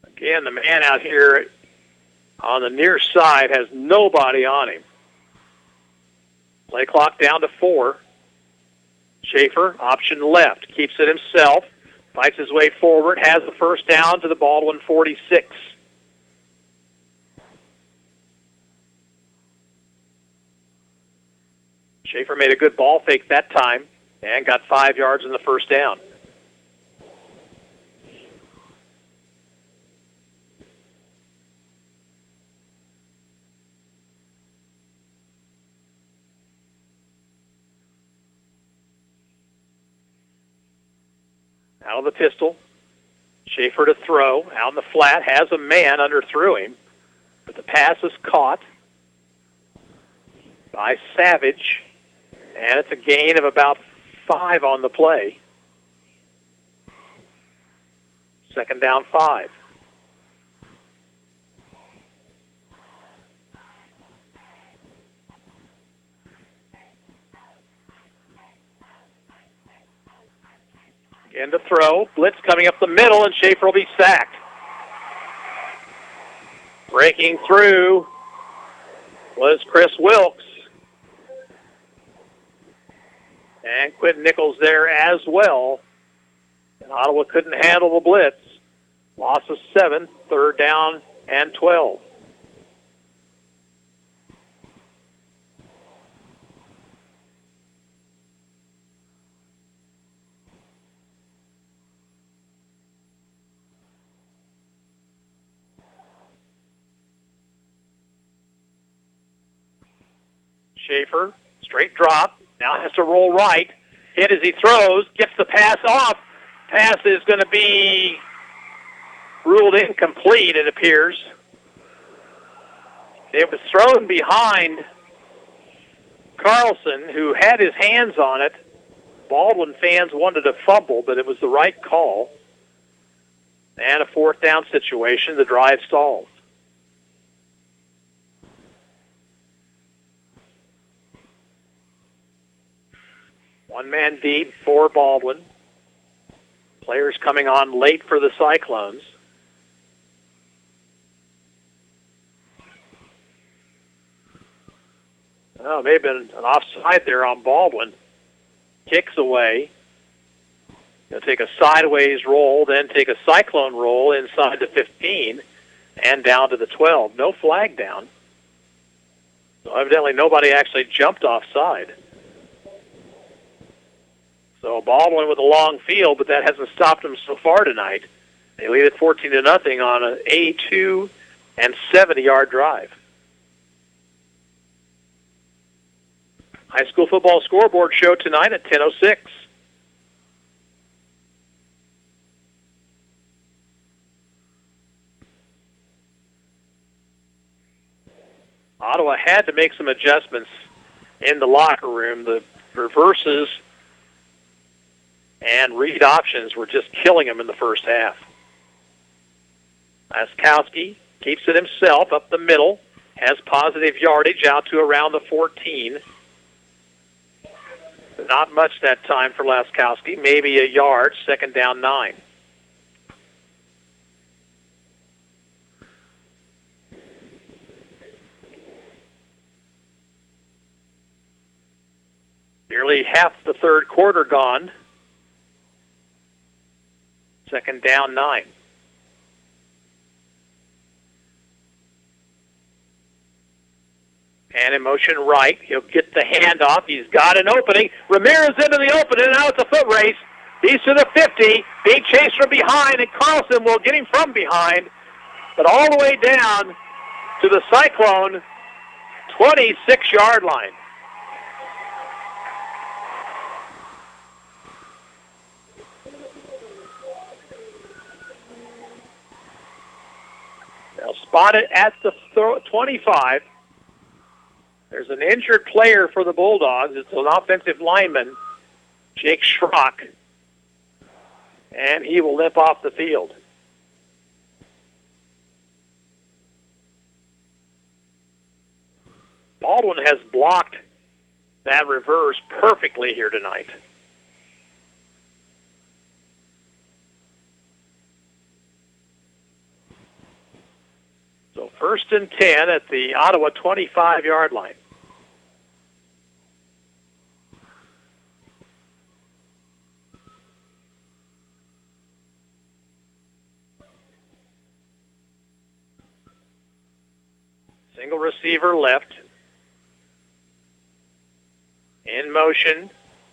Again, the man out here on the near side has nobody on him. Play clock down to 4. Schaefer, option left, keeps it himself, fights his way forward, has the first down to the Baldwin 46. Schaefer made a good ball fake that time and got 5 yards in the first down. Out of the pistol. Schaefer to throw. Out in the flat. Has a man underthrew him. But the pass is caught by Savage. And it's a gain of about 5 on the play. Second down 5. Again to throw. Blitz coming up the middle, and Schaefer will be sacked. Breaking through was Chris Wilkes. And Quentin Nichols there as well. And Ottawa couldn't handle the blitz. Loss of 7, third down and 12. Schaefer, straight drop, now has to roll right. Hit as he throws, gets the pass off. Pass is going to be ruled incomplete, it appears. It was thrown behind Carlson, who had his hands on it. Baldwin fans wanted to fumble, but it was the right call. And a fourth down situation, the drive stalls. One man deep for Baldwin. Players coming on late for the Cyclones. Oh, may have been an offside there on Baldwin. Kicks away. He'll take a sideways roll, then take a Cyclone roll inside the 15 and down to the 12. No flag down. So evidently nobody actually jumped offside. So Baldwin with a long field, but that hasn't stopped them so far tonight. They lead it 14-0 on an 82 and 70-yard drive. High school football scoreboard show tonight at 10:06. Ottawa had to make some adjustments in the locker room. The reverses and read options were just killing him in the first half. Laskowski keeps it himself up the middle, has positive yardage out to around the 14. Not much that time for Laskowski, maybe a yard, second down 9. Nearly half the third quarter gone. Second down 9. And in motion right. He'll get the handoff. He's got an opening. Ramirez into the opening. Now it's a foot race. He's to the 50. Being chased from behind, and Carlson will get him from behind. But all the way down to the Cyclone 26-yard line. They'll spot it at the 25. There's an injured player for the Bulldogs. It's an offensive lineman, Jake Schrock, and he will limp off the field. Baldwin has blocked that reverse perfectly here tonight. So 1st and 10 at the Ottawa 25-yard line. Single receiver left. In motion.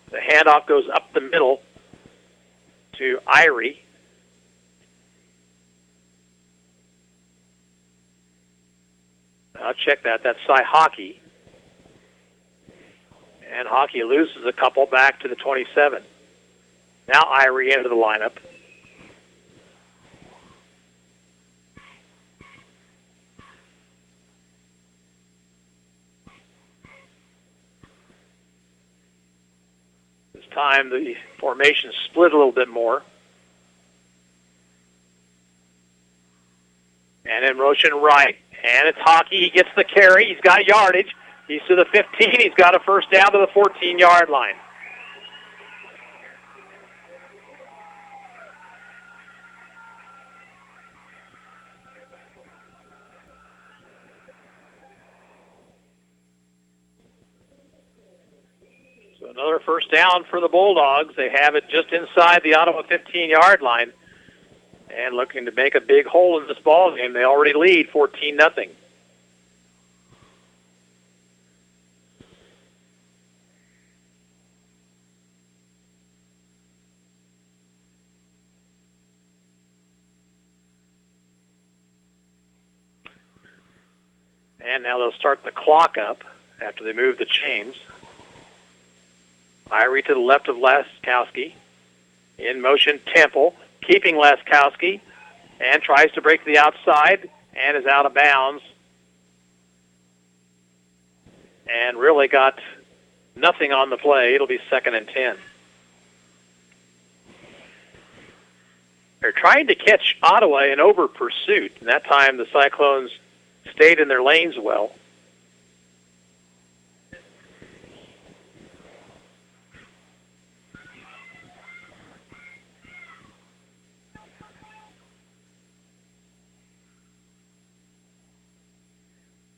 The handoff goes up the middle to Irie. I'll check that. That's Cy Hockey. And Hockey loses a couple back to the 27. Now Irie into the lineup. This time the formation split a little bit more. And in motion right. And it's Hockey. He gets the carry. He's got yardage. He's to the 15. He's got a first down to the 14-yard line. So another first down for the Bulldogs. They have it just inside the Ottawa 15-yard line. And looking to make a big hole in this ball game. They already lead 14-0. And now they'll start the clock up after they move the chains. Irie to the left of Laskowski. In motion, Temple. Keeping Laskowski, and tries to break to the outside, and is out of bounds. And really got nothing on the play. It'll be 2nd and 10. They're trying to catch Ottawa in over pursuit, and that time the Cyclones stayed in their lanes well.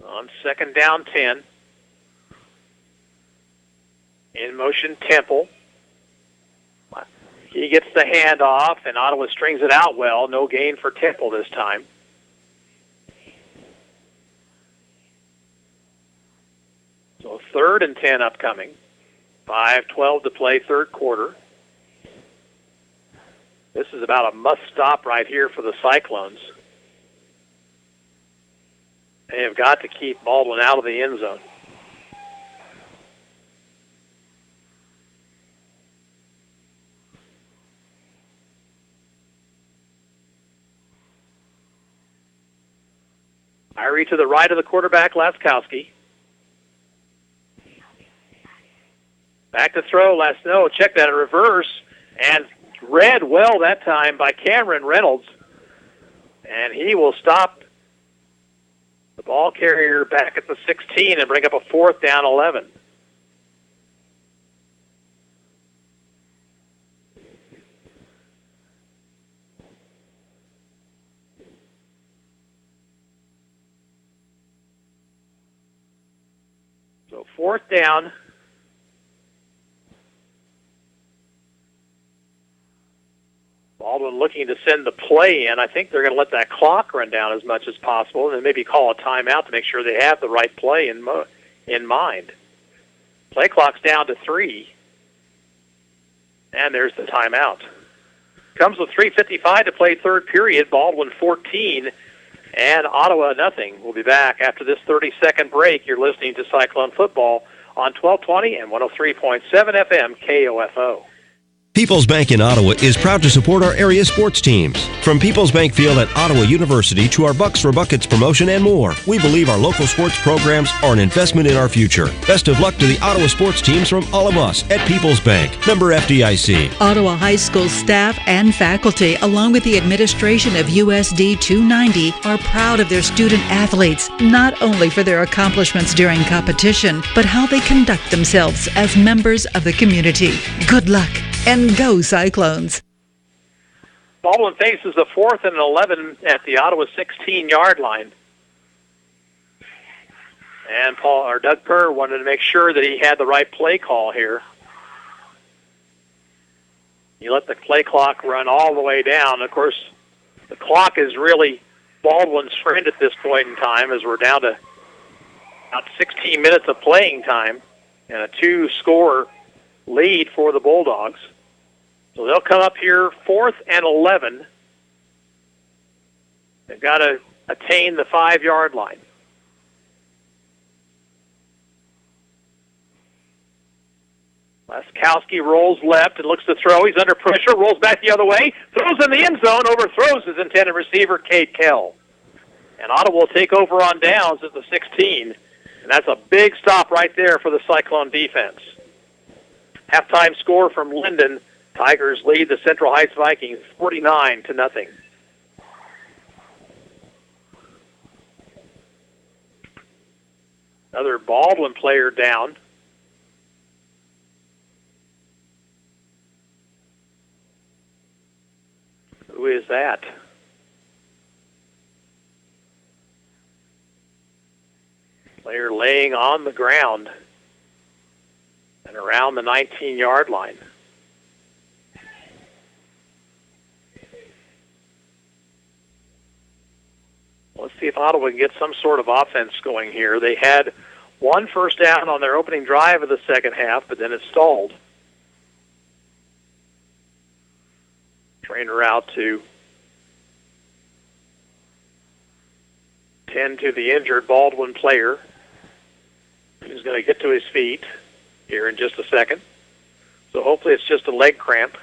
On 2nd down 10. In motion, Temple. He gets the handoff, and Ottawa strings it out well. No gain for Temple this time. So 3rd and 10 upcoming. 5:12 to play, third quarter. This is about a must-stop right here for the Cyclones. They have got to keep Baldwin out of the end zone. Irie to the right of the quarterback, Laskowski. Back to throw. Check that in reverse. And read well that time by Cameron Reynolds. And he will stop the ball carrier back at the 16 and bring up a 4th down 11. So 4th down. Baldwin looking to send the play in. I think they're going to let that clock run down as much as possible and maybe call a timeout to make sure they have the right play in mind. Play clock's down to 3. And there's the timeout. Comes with 3:55 to play third period. Baldwin 14 and Ottawa nothing. We'll be back after this 30-second break. You're listening to Cyclone Football on 1220 and 103.7 FM KOFO. People's Bank in Ottawa is proud to support our area sports teams. From People's Bank Field at Ottawa University to our Bucks for Buckets promotion and more, we believe our local sports programs are an investment in our future. Best of luck to the Ottawa sports teams from all of us at People's Bank. Member FDIC. Ottawa High School staff and faculty, along with the administration of USD 290, are proud of their student athletes, not only for their accomplishments during competition, but how they conduct themselves as members of the community. Good luck. And go Cyclones. Baldwin faces a 4th and 11 at the Ottawa 16-yard line. And Doug Kerr wanted to make sure that he had the right play call here. You let the play clock run all the way down. Of course, the clock is really Baldwin's friend at this point in time, as we're down to about 16 minutes of playing time and a 2-score lead for the Bulldogs. So they'll come up here 4th and 11. They've got to attain the 5-yard line. Laskowski rolls left and looks to throw. He's under pressure, rolls back the other way, throws in the end zone, overthrows his intended receiver, Cade Kell. And Ottawa will take over on downs at the 16. And that's a big stop right there for the Cyclone defense. Halftime score from Linden. Tigers lead the Central Heights Vikings 49-0. Another Baldwin player down. Who is that? Player laying on the ground and around the 19-yard line. Let's see if Ottawa can get some sort of offense going here. They had one first down on their opening drive of the second half, but then it stalled. Trainer out to tend to the injured Baldwin player, who's going to get to his feet here in just a second. So hopefully it's just a leg cramp.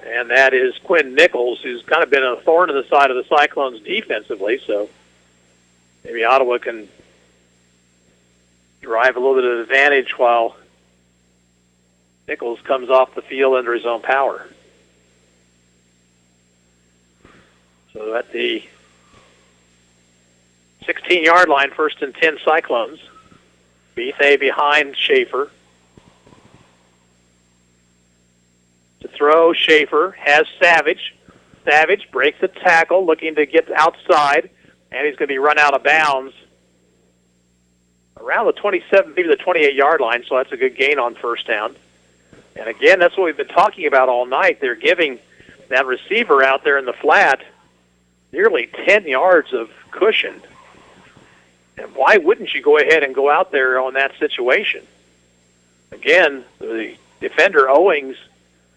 And that is Quinn Nichols, who's kind of been a thorn in the side of the Cyclones defensively. So maybe Ottawa can derive a little bit of advantage while Nichols comes off the field under his own power. So at the 16-yard line, 1st and 10 Cyclones. Bethay behind Schaefer. To throw, Schaefer has Savage. Savage breaks the tackle, looking to get outside, and he's going to be run out of bounds around the 27, maybe the 28-yard line, so that's a good gain on first down. And again, that's what we've been talking about all night. They're giving that receiver out there in the flat nearly 10 yards of cushion. And why wouldn't you go ahead and go out there on that situation? Again, the defender Owings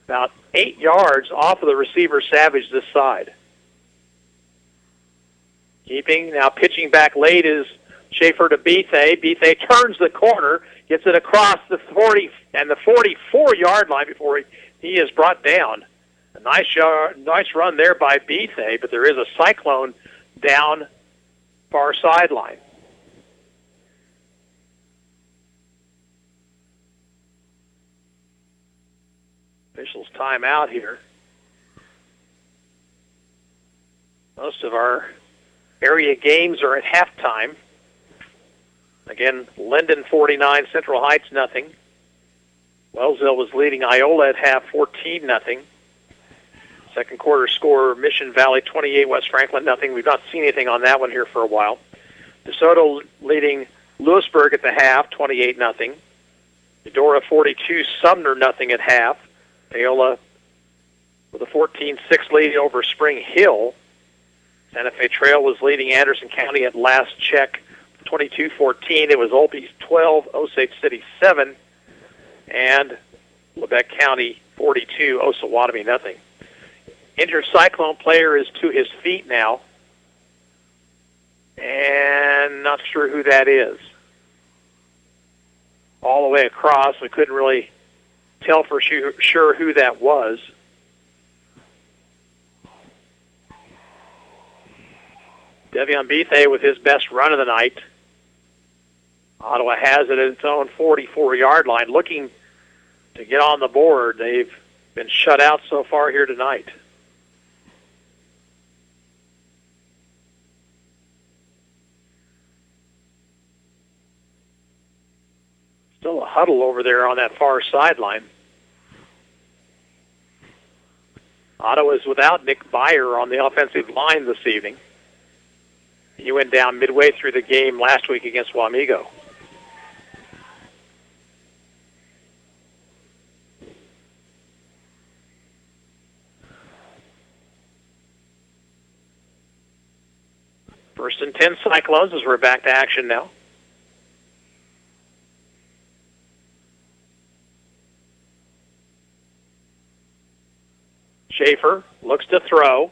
about 8 yards off of the receiver Savage this side. Now pitching back late is Schaefer to Bethay. Bethay turns the corner, gets it across the 40 and the 44-yard line before he is brought down. A nice run there by Bethay, but there is a Cyclone down far sideline. Officials timeout here. Most of our area games are at halftime. Again, Linden 49, Central Heights nothing. Wellsville was leading Iola at half 14-0. Second quarter score, Mission Valley 28, West Franklin nothing. We've not seen anything on that one here for a while. DeSoto leading Lewisburg at the half 28-0. Eudora 42, Sumner nothing at half. Paola with a 14-6 lead over Spring Hill. Santa Fe Trail was leading Anderson County at last check 22-14. It was Olpey 12, Osage City 7, and Lebec County 42, Osawatomie nothing. Injured Cyclone player is to his feet now, and not sure who that is. All the way across, we couldn't really tell for sure who that was. Devion Bethe with his best run of the night. Ottawa has it at its own 44-yard line, looking to get on the board. They've been shut out so far here tonight. Still a huddle over there on that far sideline. Ottawa's without Nick Byer on the offensive line this evening. He went down midway through the game last week against Wamego. First and 10 Cyclones as we're back to action now. Schaefer looks to throw.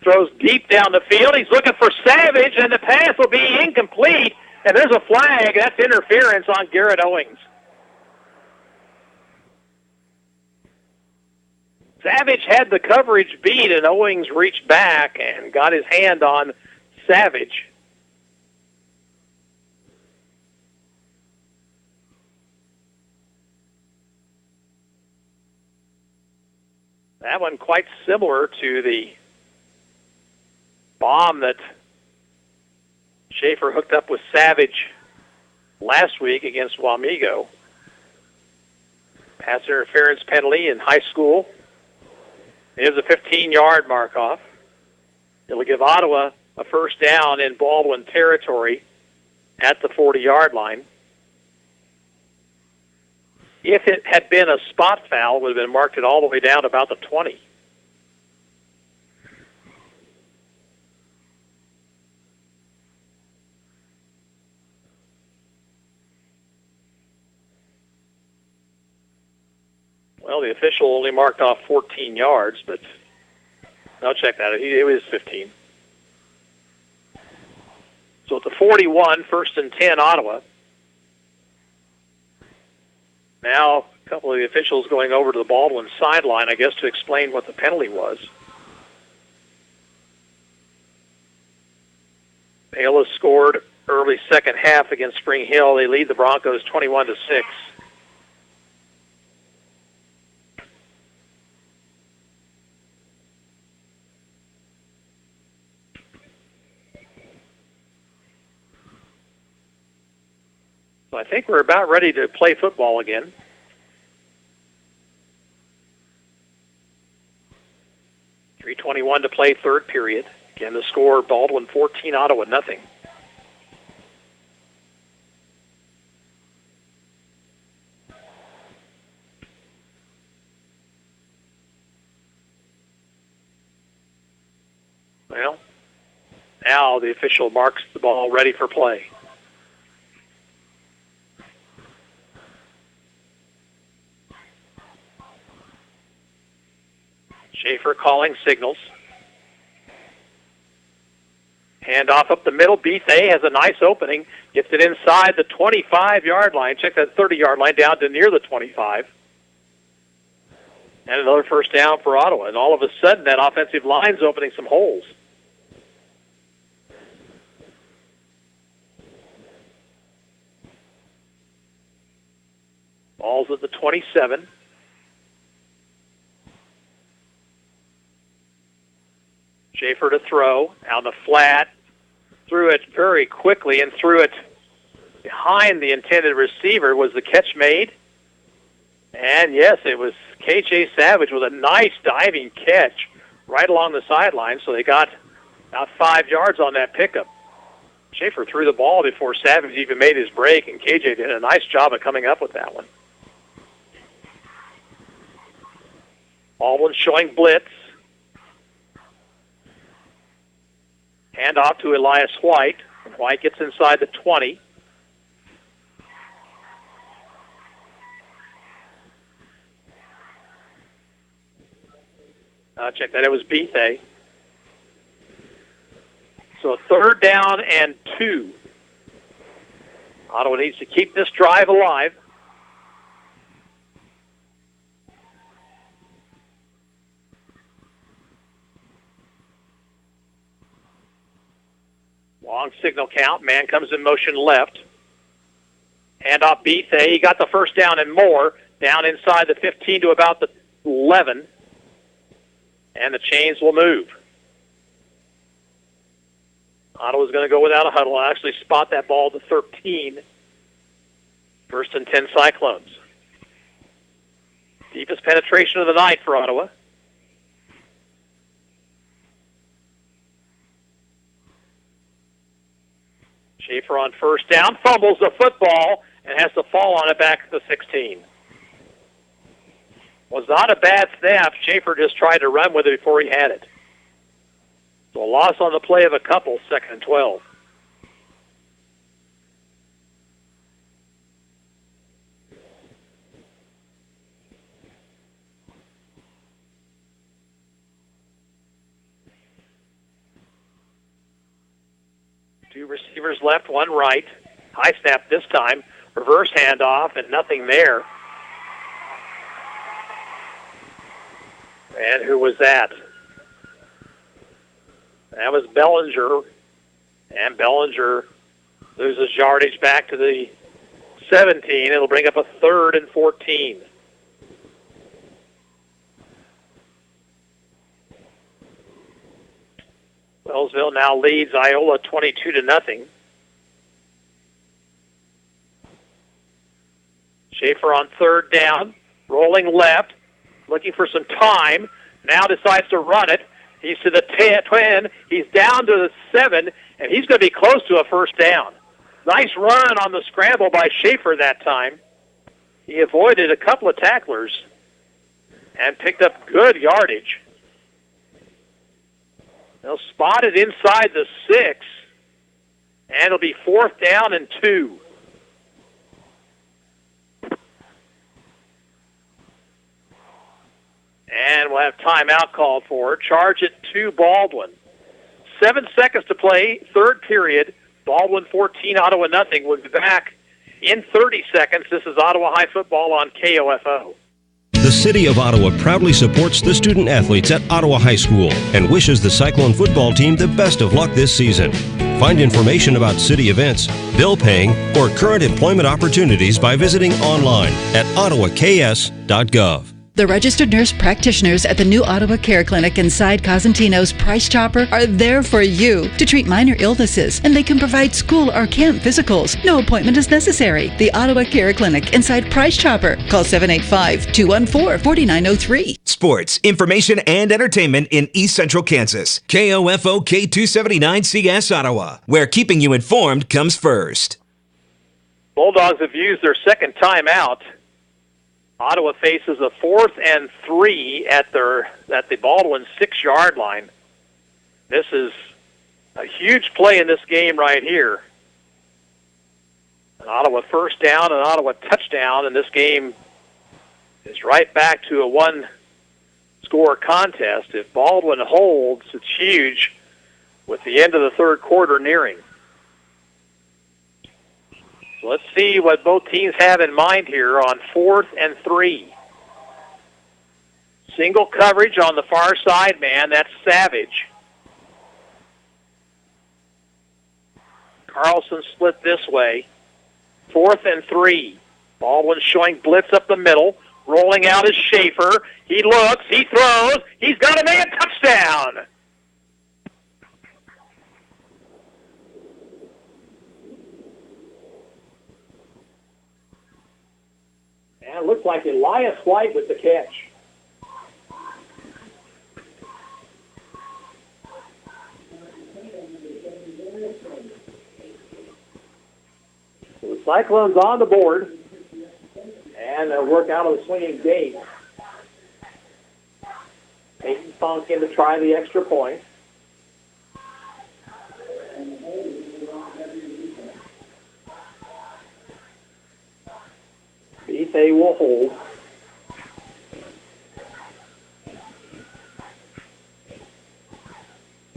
Throws deep down the field. He's looking for Savage, and the pass will be incomplete. And there's a flag. That's interference on Garrett Owings. Savage had the coverage beat, and Owings reached back and got his hand on Savage. That one quite similar to the bomb that Schaefer hooked up with Savage last week against Wamego. Pass interference penalty in high school. It is a 15-yard mark-off. It'll give Ottawa a first down in Baldwin territory at the 40-yard line. If it had been a spot foul, it would have been marked it all the way down to about the 20. Well, the official only marked off 14 yards, but I'll check that. It was 15. So it's a 41, first and 10, Ottawa. Now, a couple of the officials going over to the Baldwin sideline, I guess, to explain what the penalty was. Paola scored early second half against Spring Hill. They lead the Broncos 21-6. So I think we're about ready to play football again. .321 to play, third period. Again, the score, Baldwin 14, Ottawa nothing. Well, now the official marks the ball ready for play. Schaefer calling signals. Handoff up the middle. Bethe has a nice opening. Gets it inside the 25-yard line. Check that 30-yard line down to near the 25. And another first down for Ottawa. And all of a sudden, that offensive line's opening some holes. Ball's at the 27. Schaefer to throw on the flat. Threw it very quickly and threw it behind the intended receiver. Was the catch made? And yes, it was K.J. Savage with a nice diving catch right along the sideline, so they got about 5 yards on that pickup. Schaefer threw the ball before Savage even made his break, and K.J. did a nice job of coming up with that one. Baldwin showing blitz. Hand off to Elias White. White gets inside the 20. Check that. It was Bethe. So 3rd down and 2. Ottawa needs to keep this drive alive. Long signal count. Man comes in motion left. Hand off Bethe. He got the first down and more. Down inside the 15 to about the 11. And the chains will move. Ottawa's going to go without a huddle. I'll actually spot that ball to 13. 1st and 10 Cyclones. Deepest penetration of the night for Ottawa. Schaefer on 1st down, fumbles the football, and has to fall on it back to the 16. Was not a bad snap. Schaefer just tried to run with it before he had it. So a loss on the play of a couple, 2nd and 12. Two receivers left, one right. High snap this time. Reverse handoff, and nothing there. And who was that? That was Bellinger. And Bellinger loses yardage back to the 17. It'll bring up a 3rd and 14. Wellsville now leads Iola 22-0. Schaefer on 3rd down, rolling left, looking for some time. Now decides to run it. He's to the 10. He's down to the 7, and he's going to be close to a 1st down. Nice run on the scramble by Schaefer that time. He avoided a couple of tacklers and picked up good yardage. They'll spot it inside the 6, and it'll be 4th down and 2. And we'll have timeout called for. Charge it to Baldwin. 7 seconds to play, 3rd period. Baldwin 14, Ottawa nothing. We'll be back in 30 seconds. This is Ottawa High Football on KOFO. The City of Ottawa proudly supports the student athletes at Ottawa High School and wishes the Cyclone football team the best of luck this season. Find information about city events, bill paying, or current employment opportunities by visiting online at ottawaks.gov. The registered nurse practitioners at the new Ottawa Care Clinic inside Cosentino's Price Chopper are there for you to treat minor illnesses, and they can provide school or camp physicals. No appointment is necessary. The Ottawa Care Clinic inside Price Chopper. Call 785-214-4903. Sports, information, and entertainment in East Central Kansas. KOFO K279CS Ottawa, where keeping you informed comes first. Bulldogs have used their 2nd timeout. Ottawa faces a 4th and 3 at the Baldwin 6-yard line. This is a huge play in this game right here. An Ottawa 1st down, an Ottawa touchdown, and this game is right back to a 1-score contest. If Baldwin holds, it's huge with the end of the 3rd quarter nearing. So let's see what both teams have in mind here on 4th and 3. Single coverage on the far side, man. That's Savage. Carlson split this way. 4th and 3. Baldwin showing blitz up the middle. Rolling out is Schaefer. He looks. He throws. He's got a man. Touchdown. looks like Elias White with the catch. So the Cyclones on the board, and they'll work out of the swinging gate. Peyton Funk in to try the extra point. They will hold.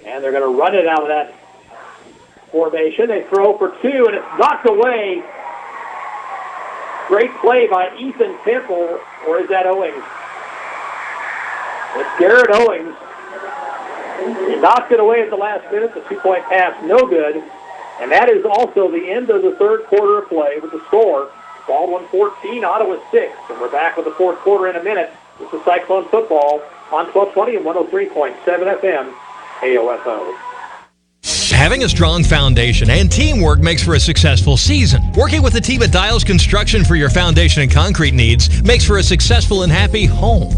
And they're going to run it out of that formation. They throw for two, and it's knocked away. Great play by Ethan Temple, or is that Owings? It's Garrett Owings. He knocked it away at the last minute. The 2-point pass, no good. And that is also the end of the third quarter of play with the score. Baldwin 14, Ottawa 6. And we're back with the fourth quarter in a minute. This is Cyclone football on 1220 and 103.7 FM, KOFO. Having a strong foundation and teamwork makes for a successful season. Working with a team at Dials Construction for your foundation and concrete needs makes for a successful and happy home.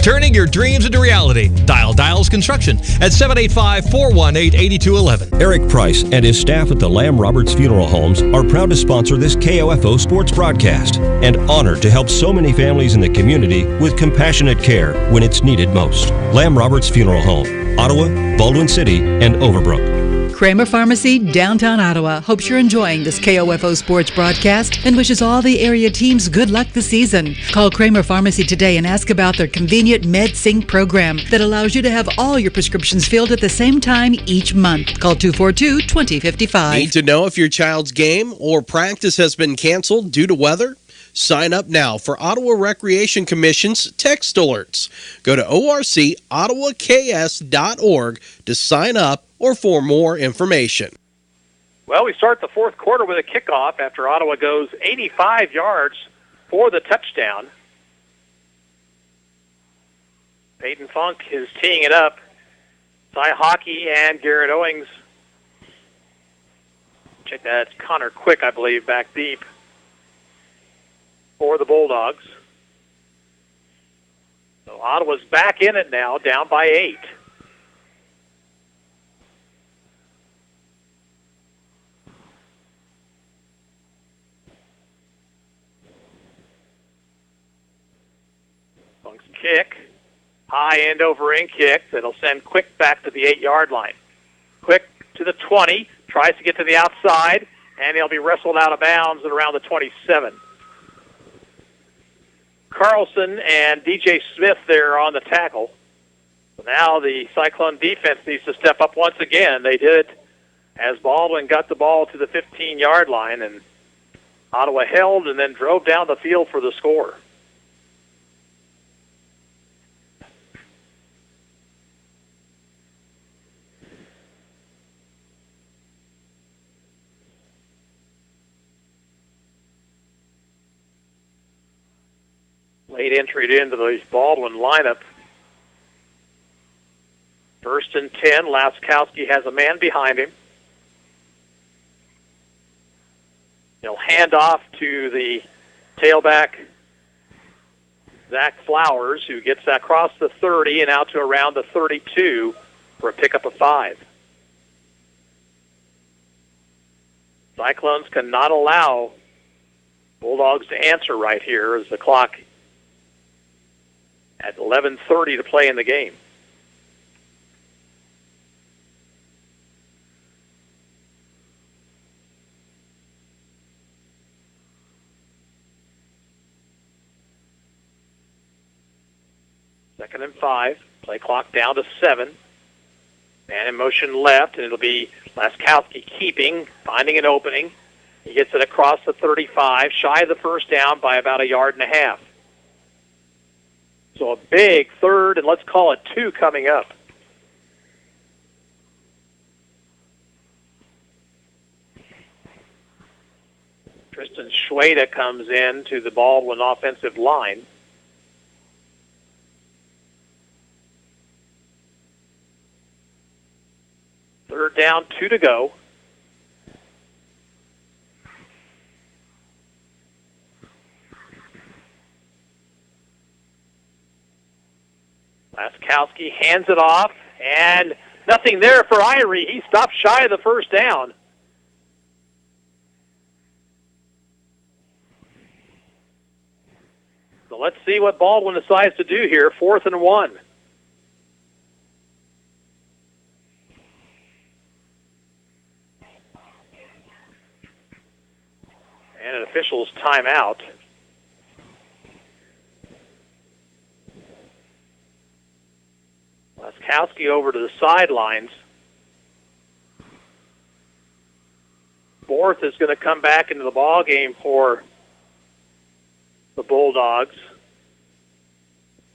Turning your dreams into reality. Dial Dials Construction at 785-418-8211. Eric Price and his staff at the Lamb Roberts Funeral Homes are proud to sponsor this KOFO sports broadcast and honored to help so many families in the community with compassionate care when it's needed most. Lamb Roberts Funeral Home, Ottawa, Baldwin City, and Overbrook. Kramer Pharmacy, downtown Ottawa, hopes you're enjoying this KOFO sports broadcast and wishes all the area teams good luck this season. Call Kramer Pharmacy today and ask about their convenient MedSync program that allows you to have all your prescriptions filled at the same time each month. Call 242-2055. Need to know if your child's game or practice has been canceled due to weather? Sign up now for Ottawa Recreation Commission's text alerts. Go to orcottawas.org to sign up or for more information. Well, we start the fourth quarter with a kickoff after Ottawa goes 85 yards for the touchdown. Peyton Funk is teeing it up. Cy Hockey and Garrett Owings. Check that. It's Connor Quick, I believe, back deep for the Bulldogs. So Ottawa's back in it now, down by 8. Funk's kick, high end over in kick that'll send Quick back to the 8-yard line. Quick to the 20, tries to get to the outside, and he'll be wrestled out of bounds at around the 27. Carlson and DJ Smith there on the tackle. So now the Cyclone defense needs to step up once again. They did as Baldwin got the ball to the 15-yard line, and Ottawa held and then drove down the field for the score. Late entry into the Baldwin lineup. 1st and 10. Laskowski has a man behind him. He'll hand off to the tailback, Zach Flowers, who gets across the 30 and out to around the 32 for a pickup of 5. Cyclones cannot allow Bulldogs to answer right here as the clock at 11:30 to play in the game. Second and 5. Play clock down to 7. Man in motion left, and it'll be Laskowski keeping, finding an opening. He gets it across the 35, shy of the first down by about a yard and a half. So a big third, and let's call it 2 coming up. Tristan Schweda comes in to the Baldwin offensive line. Third down, 2 to go. Laskowski hands it off, and nothing there for Irie. He stopped shy of the first down. So let's see what Baldwin decides to do here. 4th and 1. And an official's timeout. Laskowski over to the sidelines. Borth is going to come back into the ball game for the Bulldogs.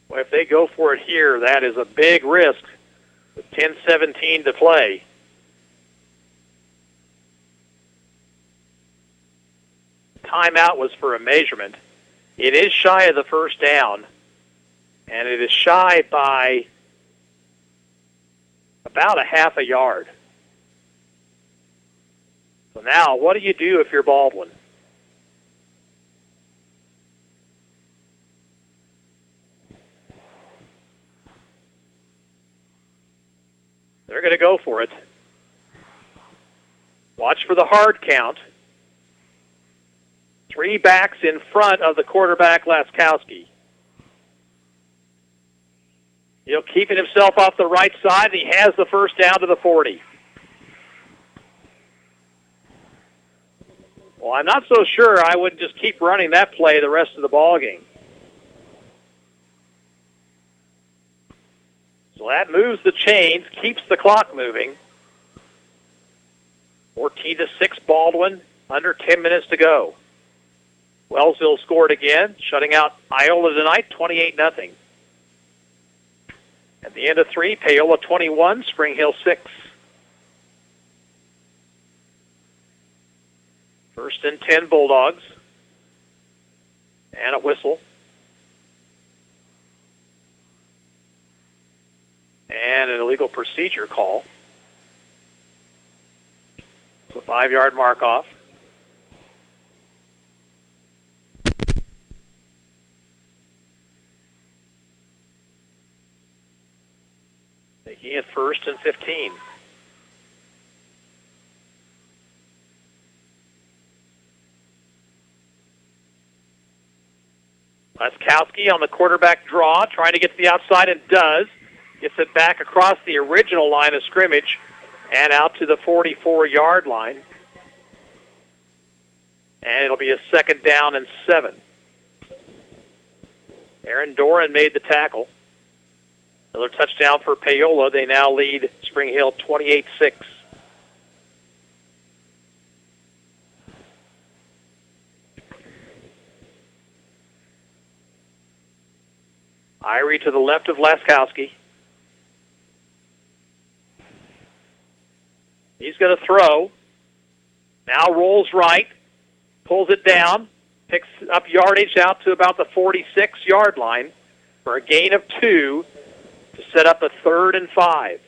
Well, if they go for it here, that is a big risk with 10:17 to play. Timeout was for a measurement. It is shy of the first down, and it is shy by about a half a yard. So now, what do you do if you're Baldwin? They're going to go for it. Watch for the hard count. 3 backs in front of the quarterback, Laskowski. He'll keep it himself off the right side, and he has the first down to the 40. Well, I'm not so sure I would just keep running that play the rest of the ball game. So that moves the chains, keeps the clock moving. 14-6 Baldwin, under 10 minutes to go. Wellsville scored again, shutting out Iola tonight, 28-0. At the end of 3, Paola 21, Spring Hill 6. 1st and 10 Bulldogs. And a whistle. And an illegal procedure call. So 5-yard mark off. Making it 1st and 15. Laskowski on the quarterback draw, trying to get to the outside, and does. Gets it back across the original line of scrimmage and out to the 44-yard line. And it'll be a 2nd down and 7. Aaron Doran made the tackle. Another touchdown for Paola. They now lead Spring Hill 28-6. Irie to the left of Laskowski. He's going to throw. Now rolls right. Pulls it down. Picks up yardage out to about the 46-yard line for a gain of 2 to set up a 3rd and 5.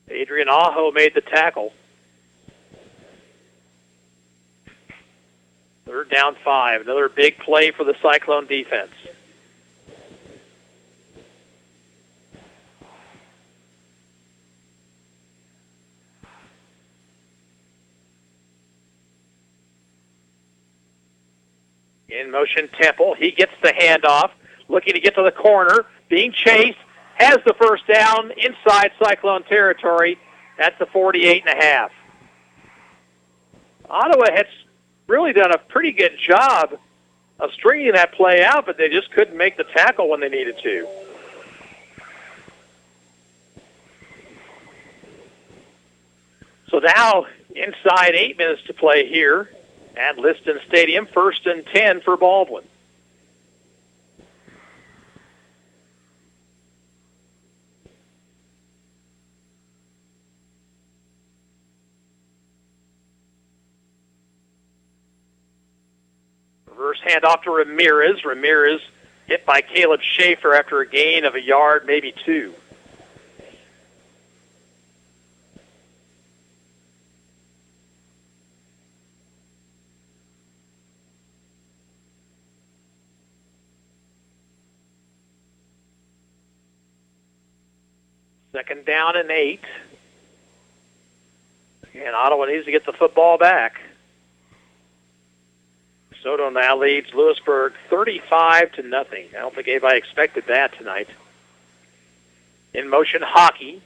Adrian Aho made the tackle. 3rd down 5. Another big play for the Cyclone defense. In motion, Temple. He gets the handoff, looking to get to the corner, being chased, has the first down inside Cyclone territory. That's the 48.5. Ottawa has really done a pretty good job of stringing that play out, but they just couldn't make the tackle when they needed to. So now, inside 8 minutes to play here at Liston Stadium, 1st and 10 for Baldwin. Reverse handoff to Ramirez. Ramirez hit by Caleb Schaefer after a gain of a yard, maybe 2. Second down and 8. And Ottawa needs to get the football back. Soto now leads Lewisburg 35-0. I don't think anybody expected that tonight. In motion, Hockey.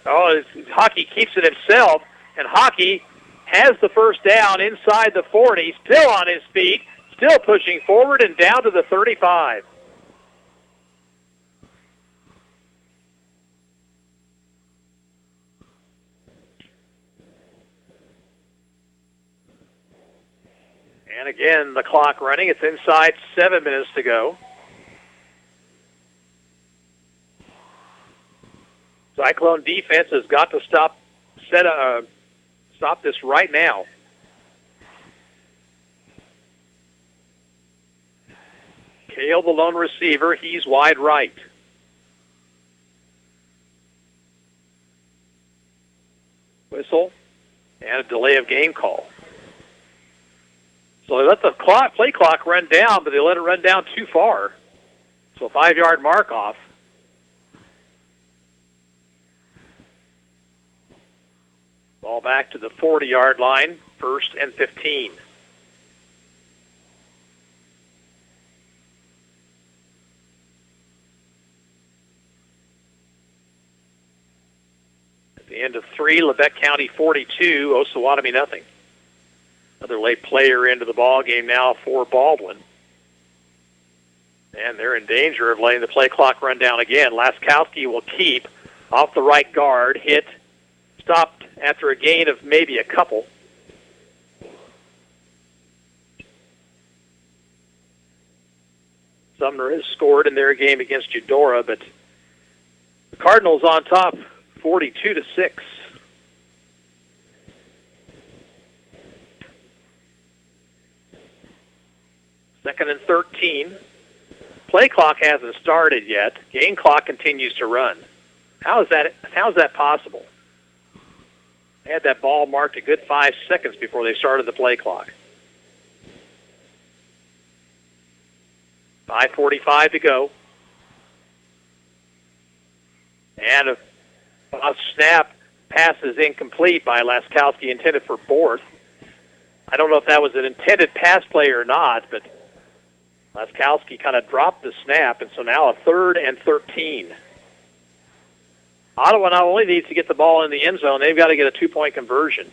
Hockey keeps it himself, and Hockey has the first down inside the 40, still on his feet, still pushing forward and down to the 35. And again, the clock running. It's inside 7 minutes to go. Cyclone defense has got to stop this right now. Cale, the lone receiver, he's wide right. Whistle and a delay of game call. So they let the play clock run down, but they let it run down too far. So a 5-yard mark off. Ball back to the 40-yard line, 1st and 15. At the end of 3, Lebec County 42, Osawatomie nothing. Another late player into the ball game now for Baldwin. And they're in danger of letting the play clock run down again. Laskowski will keep off the right guard, stopped after a gain of maybe a couple. Sumner has scored in their game against Eudora, but the Cardinals on top, 42-6. Second and 13. Play clock hasn't started yet. Game clock continues to run. How is that possible? They had that ball marked a good 5 seconds before they started the play clock. 5:45 to go. And a snap pass is incomplete by Laskowski, intended for Borth. I don't know if that was an intended pass play or not, but Laskowski kind of dropped the snap, and so now a 3rd and 13. Ottawa not only needs to get the ball in the end zone, they've got to get a 2-point conversion.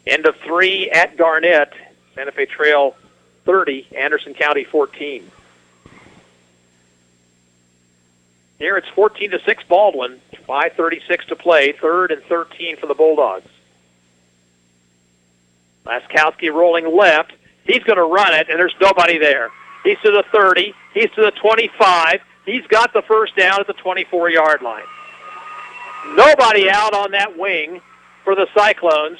End of 3 at Garnett, Santa Fe Trail 30, Anderson County 14. Here it's 14-6 Baldwin, 5:36 to play, 3rd and 13 for the Bulldogs. Laskowski rolling left. He's going to run it, and there's nobody there. He's to the 30. He's to the 25. He's got the first down at the 24-yard line. Nobody out on that wing for the Cyclones,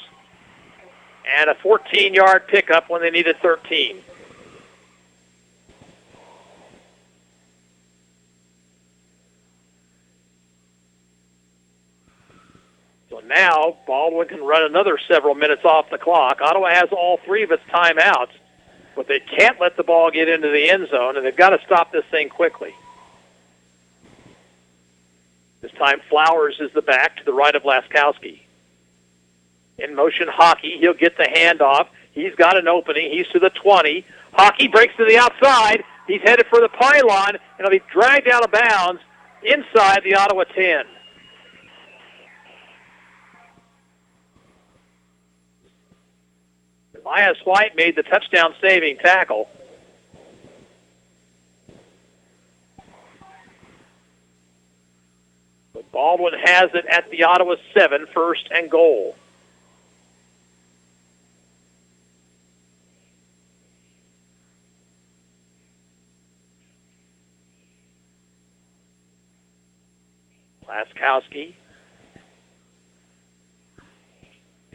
and a 14-yard pickup when they needed 13. So now Baldwin can run another several minutes off the clock. Ottawa has all 3 of its timeouts, but they can't let the ball get into the end zone, and they've got to stop this thing quickly. This time Flowers is the back to the right of Laskowski. In motion, Hockey. He'll get the handoff. He's got an opening. He's to the 20. Hockey breaks to the outside. He's headed for the pylon, and he'll be dragged out of bounds inside the Ottawa 10. Elias White made the touchdown-saving tackle. But Baldwin has it at the Ottawa 7, 1st and goal. Laskowski.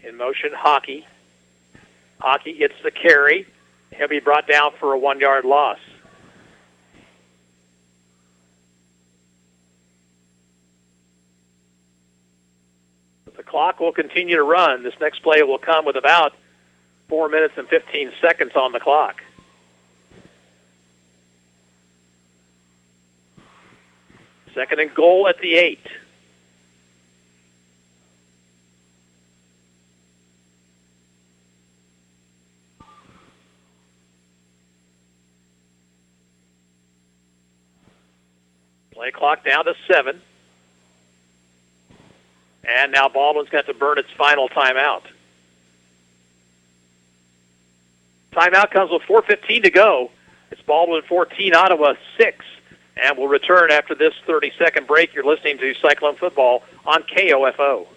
In motion, Hockey. Hockey gets the carry. He'll be brought down for a 1-yard loss. But the clock will continue to run. This next play will come with about 4 minutes and 15 seconds on the clock. Second and goal at the 8. Play clock down to 7. And now Baldwin's got to burn its final timeout. Timeout comes with 4:15 to go. It's Baldwin 14, Ottawa 6. And we'll return after this 30-second break. You're listening to Cyclone Football on KOFO.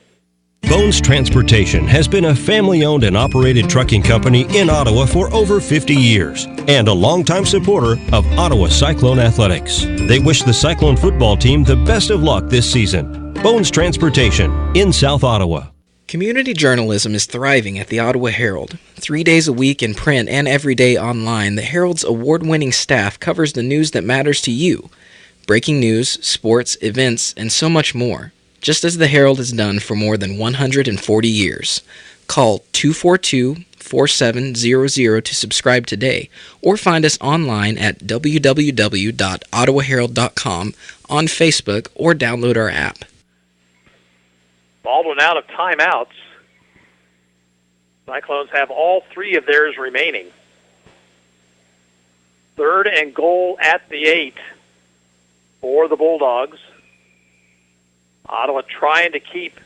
Bones Transportation has been a family-owned and operated trucking company in Ottawa for over 50 years and a longtime supporter of Ottawa Cyclone Athletics. They wish the Cyclone football team the best of luck this season. Bones Transportation in South Ottawa. Community journalism is thriving at the Ottawa Herald. 3 days a week in print and every day online, the Herald's award-winning staff covers the news that matters to you. Breaking news, sports, events, and so much more. Just as the Herald has done for more than 140 years. Call 242-4700 to subscribe today, or find us online at www.ottawaherald.com, on Facebook, or download our app. Baldwin out of timeouts. Cyclones have all 3 of theirs remaining. 3rd and goal at the 8 for the Bulldogs. Ottawa trying to keep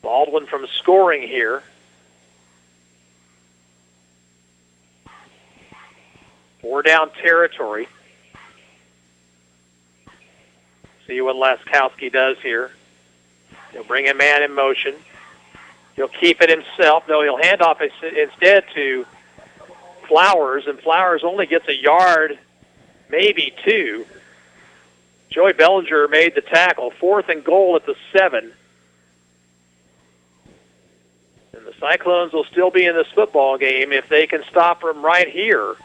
Baldwin from scoring here. 4 down territory. See what Laskowski does here. He'll bring a man in motion. He'll keep it himself. No, he'll hand off instead to Flowers, and Flowers only gets a yard, maybe 2. Joey Bellinger made the tackle. 4th and goal at the 7. And the Cyclones will still be in this football game if they can stop them right here.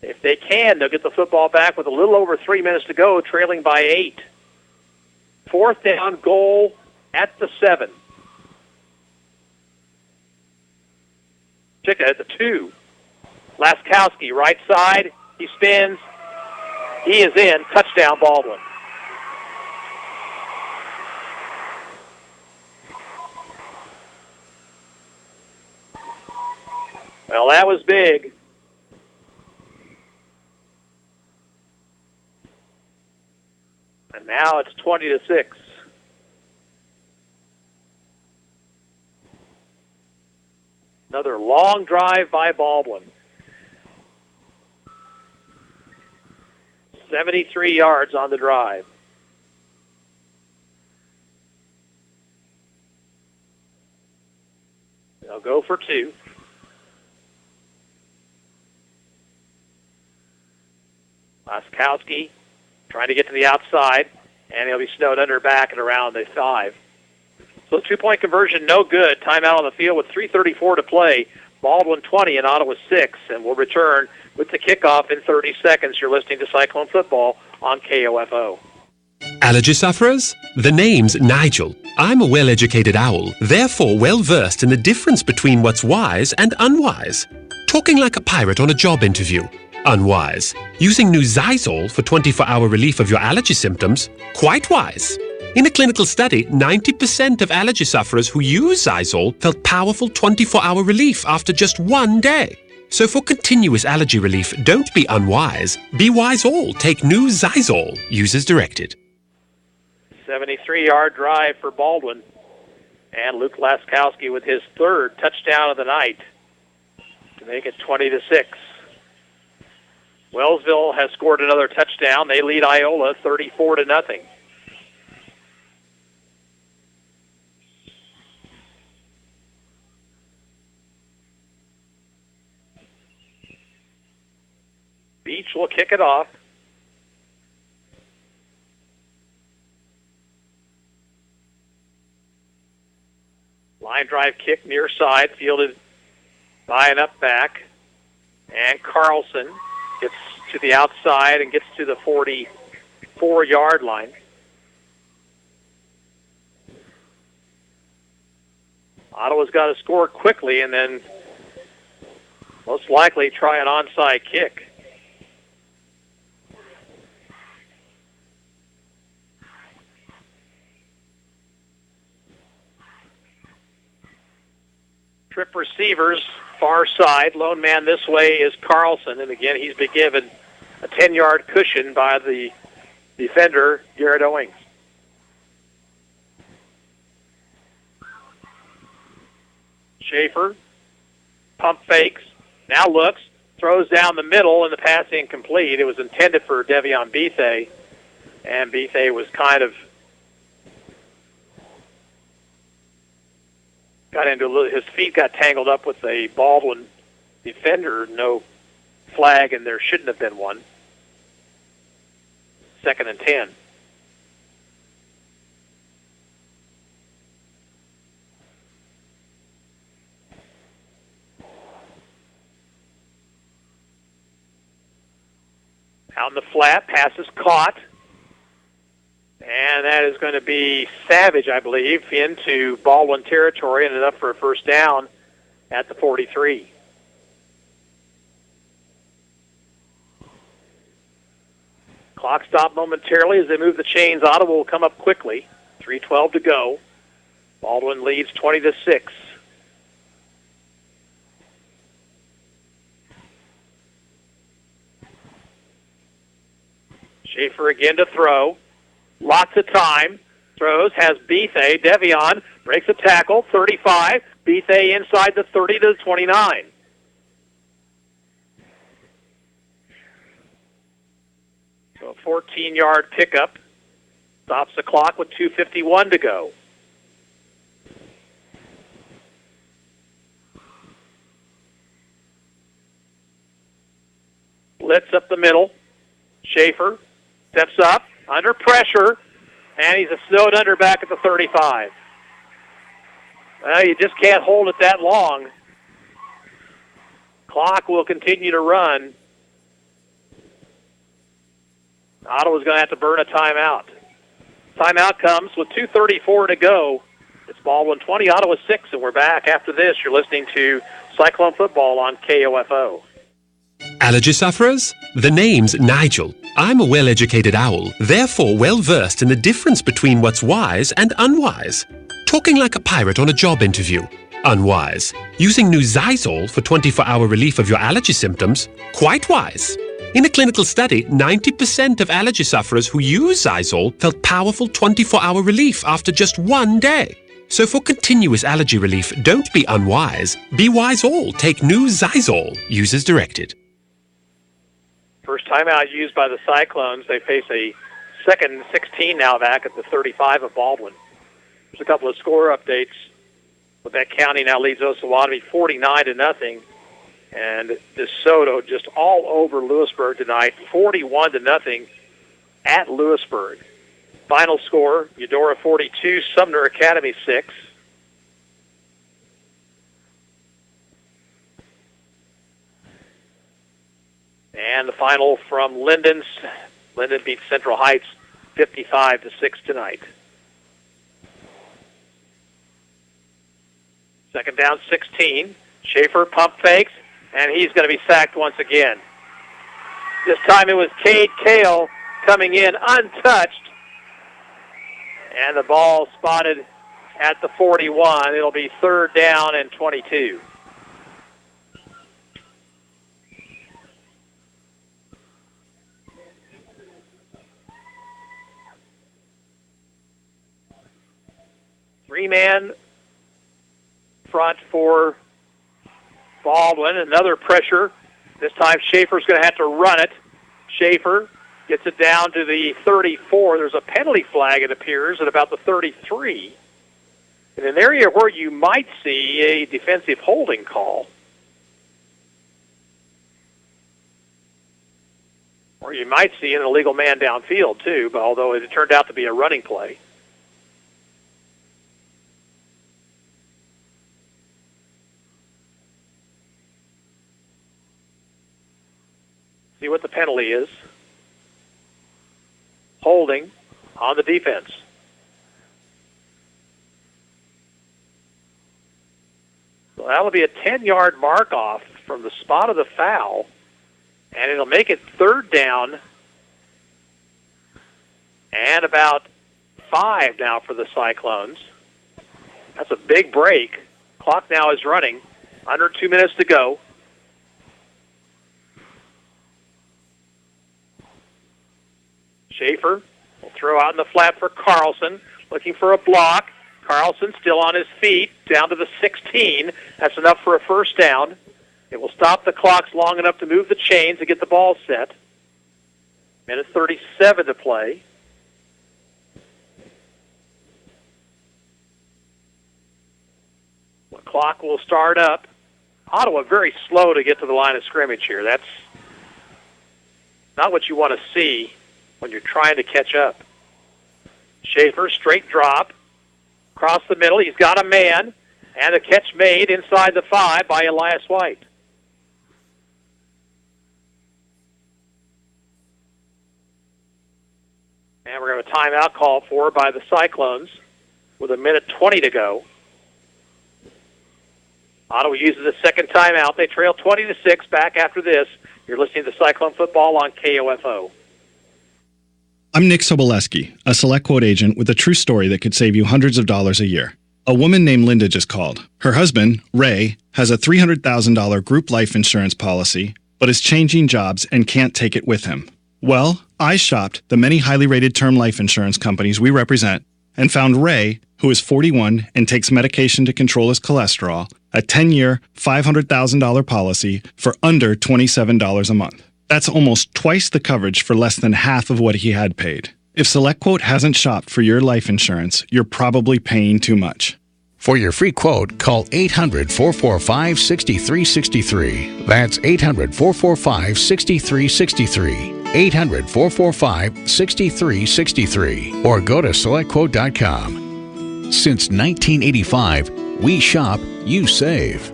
If they can, they'll get the football back with a little over 3 minutes to go, trailing by 8. 4th down, goal at the 7. Check it at the 2. Laskowski, right side. He spins. He is in. Touchdown, Baldwin. Well, that was big. And now it's 20-6. Another long drive by Baldwin. 73 yards on the drive. They'll go for 2. Laskowski trying to get to the outside, and he'll be snowed under back at around the 5. So 2-point conversion, no good. Timeout on the field with 3:34 to play. Baldwin 20 and Ottawa 6, and we'll return with the kickoff in 30 seconds. You're listening to Cyclone Football on KOFO. Allergy sufferers? The name's Nigel. I'm a well-educated owl, therefore well-versed in the difference between what's wise and unwise. Talking like a pirate on a job interview. Unwise. Using new Zysol for 24-hour relief of your allergy symptoms. Quite wise. In a clinical study, 90% of allergy sufferers who use Zysol felt powerful 24-hour relief after just 1 day. So for continuous allergy relief, don't be unwise. Be wise all. Take new Zysol. Use as directed. 73-yard drive for Baldwin. And Luke Laskowski with his 3rd touchdown of the night to make it 20-6. Wellsville has scored another touchdown. They lead Iola 34-0. Beach will kick it off. Line drive kick near side, fielded by an up back. And Carlson gets to the outside and gets to the 44-yard line. Ottawa's got to score quickly and then most likely try an onside kick. Trip receivers, far side. Lone man this way is Carlson. And again, he's been given a 10-yard cushion by the defender, Garrett Owings. Schaefer, pump fakes, now looks, throws down the middle, and the pass incomplete. It was intended for Devion Bethay, and Bethay was kind of his feet got tangled up with a Baldwin defender. No flag, and there shouldn't have been one. 2nd and 10. Out in the flat, pass is caught. And that is going to be Savage, I believe, into Baldwin territory, and enough for a first down at the 43. Clock stopped momentarily as they move the chains. Ottawa will come up quickly. 3:12 to go. Baldwin leads 20-6. Schaefer again to throw. Lots of time. Throws, has Bethay. Devion breaks a tackle. 35. Bethay inside the 30 to the 29. So a 14-yard pickup. Stops the clock with 2:51 to go. Blitz up the middle. Schaefer steps up, under pressure, and he's snowed under back at the 35. Well, you just can't hold it that long. Clock will continue to run. Ottawa's going to have to burn a timeout. Timeout comes with 2:34 to go. It's Baldwin 20, Ottawa 6, and we're back after this. You're listening to Cyclone Football on KOFO. Allergy sufferers? The name's Nigel. I'm a well-educated owl, therefore well-versed in the difference between what's wise and unwise. Talking like a pirate on a job interview. Unwise. Using new Zysol for 24-hour relief of your allergy symptoms. Quite wise. In a clinical study, 90% of allergy sufferers who use Zysol felt powerful 24-hour relief after just 1 day. So for continuous allergy relief, don't be unwise. Be wise all. Take new Zysol. Use as directed. First timeout used by the Cyclones. They face a 2nd and 16 now back at the 35 of Baldwin. There's a couple of score updates. Quebec County now leads Osawatomie 49-0. And DeSoto just all over Lewisburg tonight, 41-0 at Lewisburg. Final score, Eudora 42, Sumner Academy 6. And the final from Linden beats Central Heights 55-6 tonight. Second down, 16. Schaefer pump fakes, and he's going to be sacked once again. This time it was Cade Kale coming in untouched, and the ball spotted at the 41. It'll be 3rd down and 22. Three-man front for Baldwin. Another pressure. This time Schaefer's going to have to run it. Schaefer gets it down to the 34. There's a penalty flag, it appears, at about the 33. In an area where you might see a defensive holding call. Or you might see an illegal man downfield, too, but although it turned out to be a running play. See what the penalty is. Holding on the defense. So that'll be a 10-yard mark-off from the spot of the foul, and it'll make it 3rd down and about 5 now for the Cyclones. That's a big break. Clock now is running. Under 2 minutes to go. Schaefer will throw out in the flat for Carlson, looking for a block. Carlson still on his feet, down to the 16. That's enough for a first down. It will stop the clocks long enough to move the chains and get the ball set. Minute 37 to play. The clock will start up. Ottawa very slow to get to the line of scrimmage here. That's not what you want to see when you're trying to catch up. Schaefer, straight drop. Across the middle, he's got a man. And a catch made inside the 5 by Elias White. And we're going to have a timeout call for by the Cyclones with 1:20 to go. Ottawa uses a second timeout. They trail 20-6 back after this. You're listening to Cyclone Football on KOFO. I'm Nick Soboleski, a Select Quote agent with a true story that could save you hundreds of dollars a year. A woman named Linda just called. Her husband, Ray, has a $300,000 group life insurance policy, but is changing jobs and can't take it with him. Well, I shopped the many highly rated term life insurance companies we represent and found Ray, who is 41 and takes medication to control his cholesterol, a 10-year, $500,000 policy for under $27 a month. That's almost twice the coverage for less than half of what he had paid. If SelectQuote hasn't shopped for your life insurance, you're probably paying too much. For your free quote, call 800-445-6363. That's 800-445-6363. 800-445-6363. Or go to SelectQuote.com. Since 1985, we shop, you save.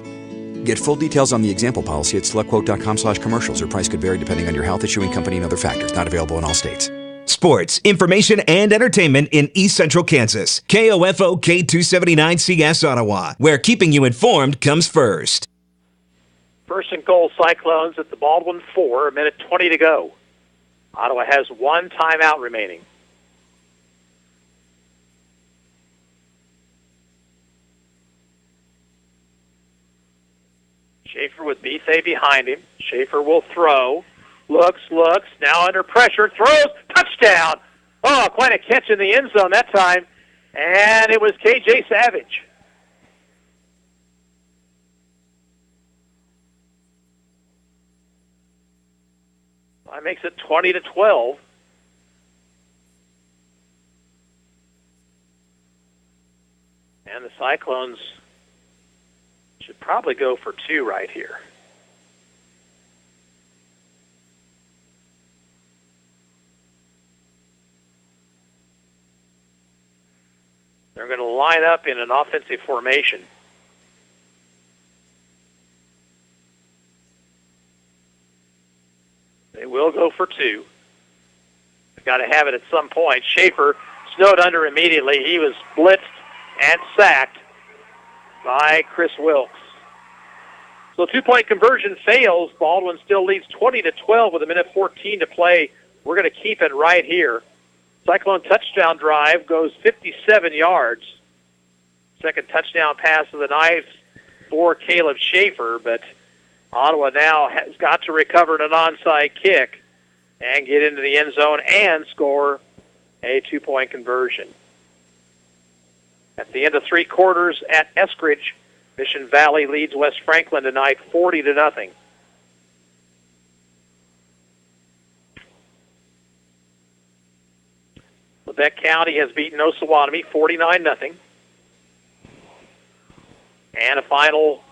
Get full details on the example policy at SelectQuote.com/commercials. Or price could vary depending on your health, issuing company, and other factors. Not available in all states. Sports, information, and entertainment in East Central Kansas. KOFO K279CS Ottawa, where keeping you informed comes first. First and goal, Cyclones at the Baldwin 4, 1:20 to go. Ottawa has one timeout remaining. Schaefer with Bethay behind him. Schaefer will throw. Looks, now under pressure, throws, touchdown! Oh, quite a catch in the end zone that time. And it was K.J. Savage. That makes it 20-12. And the Cyclones should probably go for 2 right here. They're going to line up in an offensive formation. They will go for 2. They've got to have it at some point. Schaefer snowed under immediately. He was blitzed and sacked by Chris Wilkes. So 2-point conversion fails. Baldwin still leads 20-12 with 1:14 to play. We're going to keep it right here. Cyclone touchdown drive goes 57 yards. Second touchdown pass of the night for Caleb Schaefer, but Ottawa now has got to recover an onside kick and get into the end zone and score a 2-point conversion. At the end of 3 quarters at Eskridge, Mission Valley leads West Franklin tonight 40-0. Lebec County has beaten Osawatomie 49-0. And a final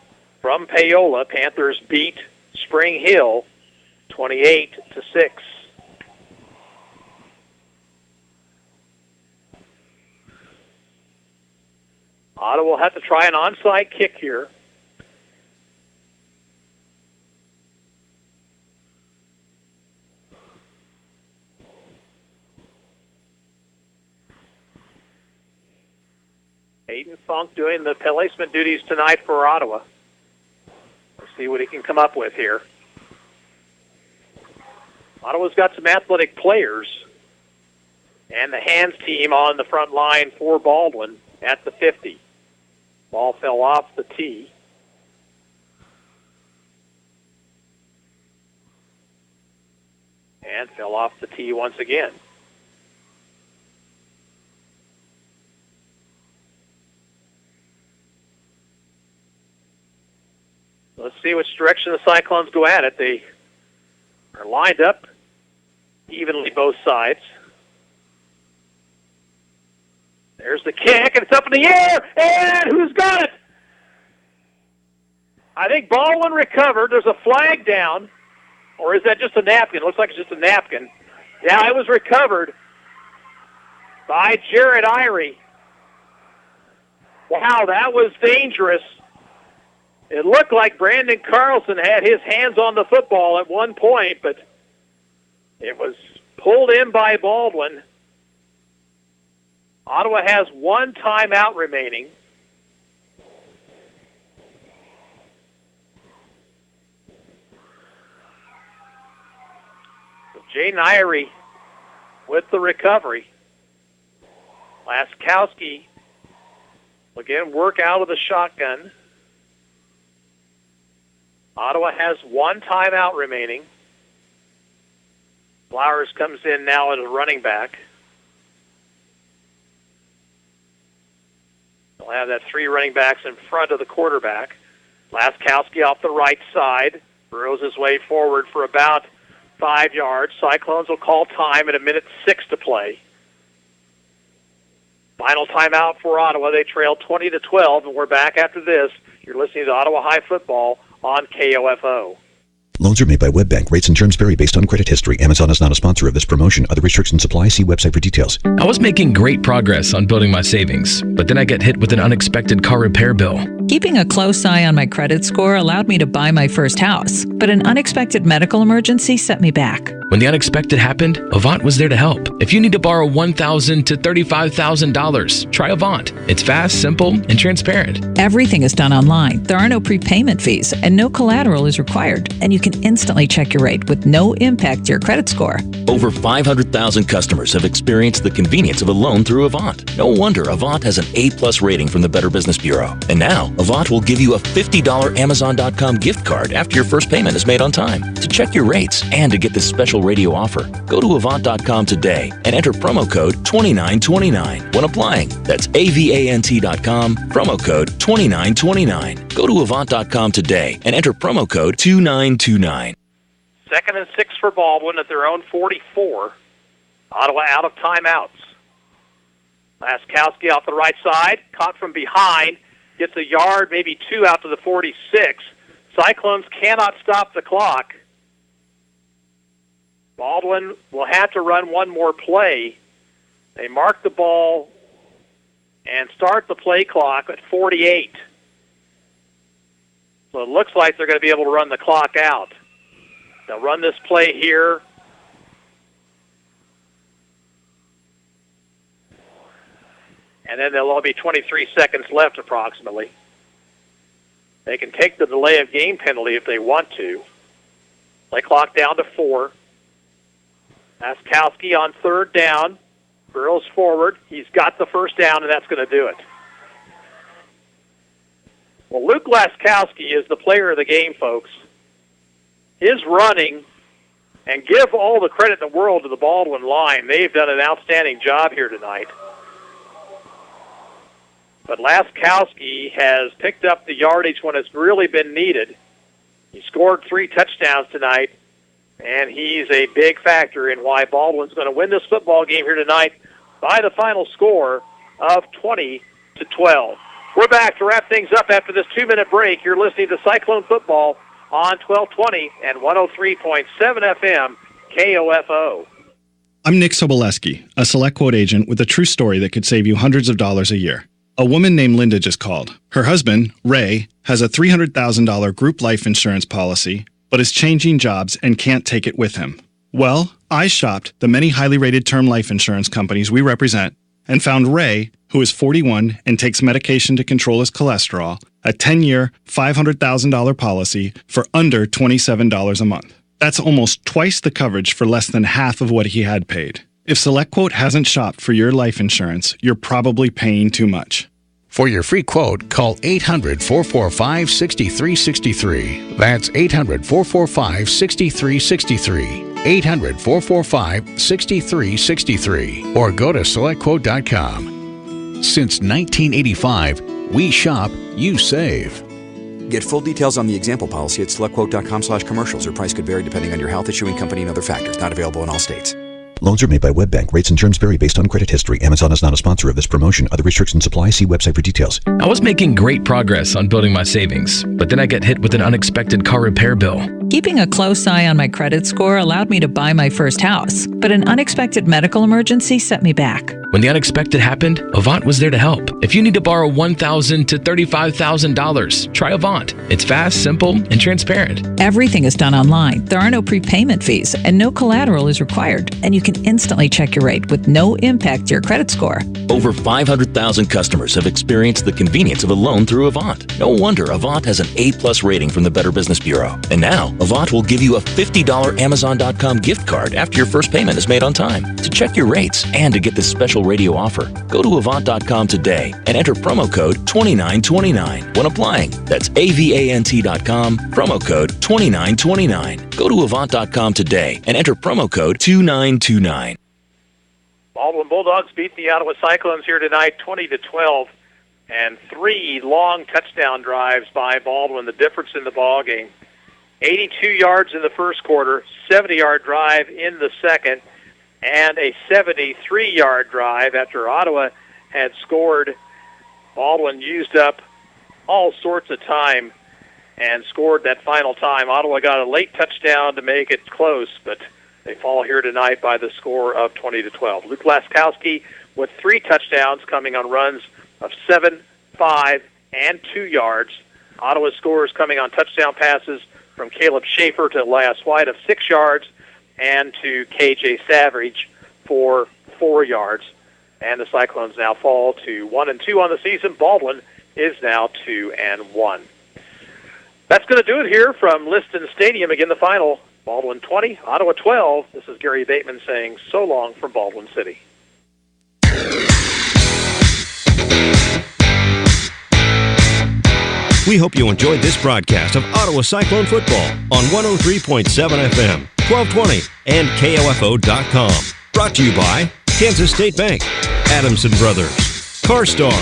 from Paola. Panthers beat Spring Hill 28-6. Ottawa will have to try an onside kick here. Aiden Funk doing the placement duties tonight for Ottawa. Let's see what he can come up with here. Ottawa's got some athletic players. And the hands team on the front line for Baldwin at the 50. Ball fell off the tee. And fell off the tee once again. Let's see which direction the Cyclones go at it. They are lined up evenly both sides. There's the kick, and it's up in the air, and who's got it? I think Baldwin recovered. There's a flag down, or is that just a napkin? It looks like it's just a napkin. Yeah, it was recovered by Jared Irie. Wow, that was dangerous. It looked like Brandon Carlson had his hands on the football at one point, but it was pulled in by Baldwin. Ottawa has one timeout remaining. Jaden Irie with the recovery. Laskowski will again work out of the shotgun. Ottawa has one timeout remaining. Flowers comes in now as a running back. They'll have that three running backs in front of the quarterback. Laskowski off the right side. Burrows his way forward for about 5 yards. Cyclones will call time at 1:06 to play. Final timeout for Ottawa. They trail 20-12, and we're back after this. You're listening to Ottawa High Football on KOFO. Loans are made by WebBank. Rates and terms vary based on credit history. Amazon is not a sponsor of this promotion. Other restrictions apply. See website for details. I was making great progress on building my savings, but then I get hit with an unexpected car repair bill. Keeping a close eye on my credit score allowed me to buy my first house, but an unexpected medical emergency set me back. When the unexpected happened, Avant was there to help. If you need to borrow $1,000 to $35,000, try Avant. It's fast, simple, and transparent. Everything is done online. There are no prepayment fees, and no collateral is required. And you can instantly check your rate with no impact to your credit score. Over 500,000 customers have experienced the convenience of a loan through Avant. No wonder Avant has an A+ rating from the Better Business Bureau. And now, Avant will give you a $50 Amazon.com gift card after your first payment is made on time. To check your rates and to get this special radio offer, go to Avant.com today and enter promo code 2929 when applying. That's AVANT.com, promo code 2929. Go to Avant.com today and enter promo code 2929. 2nd and 6 for Baldwin at their own 44. Ottawa out of timeouts. Laskowski off the right side, caught from behind, gets a yard, maybe two out to the 46. Cyclones cannot stop the clock. Baldwin will have to run one more play. They mark the ball and start the play clock at 48. So it looks like they're going to be able to run the clock out. They'll run this play here. And then there'll be 23 seconds left approximately. They can take the delay of game penalty if they want to. Play clock down to 4. Laskowski on 3rd down. Burrows forward. He's got the first down, and that's going to do it. Well, Luke Laskowski is the player of the game, folks. His running, and give all the credit in the world to the Baldwin line. They've done an outstanding job here tonight. But Laskowski has picked up the yardage when it's really been needed. He scored 3 touchdowns tonight, and he's a big factor in why Baldwin's going to win this football game here tonight by the final score of 20-12. We're back to wrap things up after this 2-minute break. You're listening to Cyclone Football on 1220 and 103.7 FM KOFO. I'm Nick Soboleski, a Select Quote agent with a true story that could save you hundreds of dollars a year. A woman named Linda just called. Her husband, Ray, has a $300,000 group life insurance policy, but is changing jobs and can't take it with him. Well, I shopped the many highly rated term life insurance companies we represent and found Ray, who is 41 and takes medication to control his cholesterol, a 10-year, $500,000 policy for under $27 a month. That's almost twice the coverage for less than half of what he had paid. If SelectQuote hasn't shopped for your life insurance, you're probably paying too much. For your free quote, call 800-445-6363. That's 800-445-6363. 800-445-6363. Or go to SelectQuote.com. Since 1985, we shop, you save. Get full details on the example policy at selectquote.com/commercials, or price could vary depending on your health, issuing company, and other factors. Not available in all states. Loans are made by WebBank. Rates and terms vary based on credit history. Amazon is not a sponsor of this promotion. Other restrictions apply. See website for details. I was making great progress on building my savings, but then I got hit with an unexpected car repair bill. Keeping a close eye on my credit score allowed me to buy my first house, but an unexpected medical emergency set me back. When the unexpected happened, Avant was there to help. If you need to borrow $1,000 to $35,000, try Avant. It's fast, simple, and transparent. Everything is done online. There are no prepayment fees, and no collateral is required. And you can instantly check your rate with no impact to your credit score. Over 500,000 customers have experienced the convenience of a loan through Avant. No wonder Avant has an A+ rating from the Better Business Bureau. And now, Avant will give you a $50 Amazon.com gift card after your first payment is made on time. To check your rates and to get this special radio offer, go to Avant.com today and enter promo code 2929 when applying. That's AVANT.com, promo code 2929. Go to Avant.com today and enter promo code 2929. Baldwin Bulldogs beat the Ottawa Cyclones here tonight 20-12, and 3 long touchdown drives by Baldwin, the difference in the ball game. 82 yards in the first quarter, 70-yard drive in the second, and a 73-yard drive after Ottawa had scored. Baldwin used up all sorts of time and scored that final time. Ottawa got a late touchdown to make it close, but they fall here tonight by the score of 20-12. Luke Laskowski with 3 touchdowns coming on runs of 7, 5, and 2 yards. Ottawa scores coming on touchdown passes from Caleb Schaefer to Elias White of 6 yards and to KJ Savage for 4 yards. And the Cyclones now fall to 1-2 on the season. Baldwin is now 2-1. That's going to do it here from Liston Stadium. Again, the final, Baldwin 20, Ottawa 12. This is Gary Bateman saying so long from Baldwin City. We hope you enjoyed this broadcast of Ottawa Cyclone football on 103.7 FM, 1220, and KOFO.com. Brought to you by Kansas State Bank, Adamson Brothers, CarStar,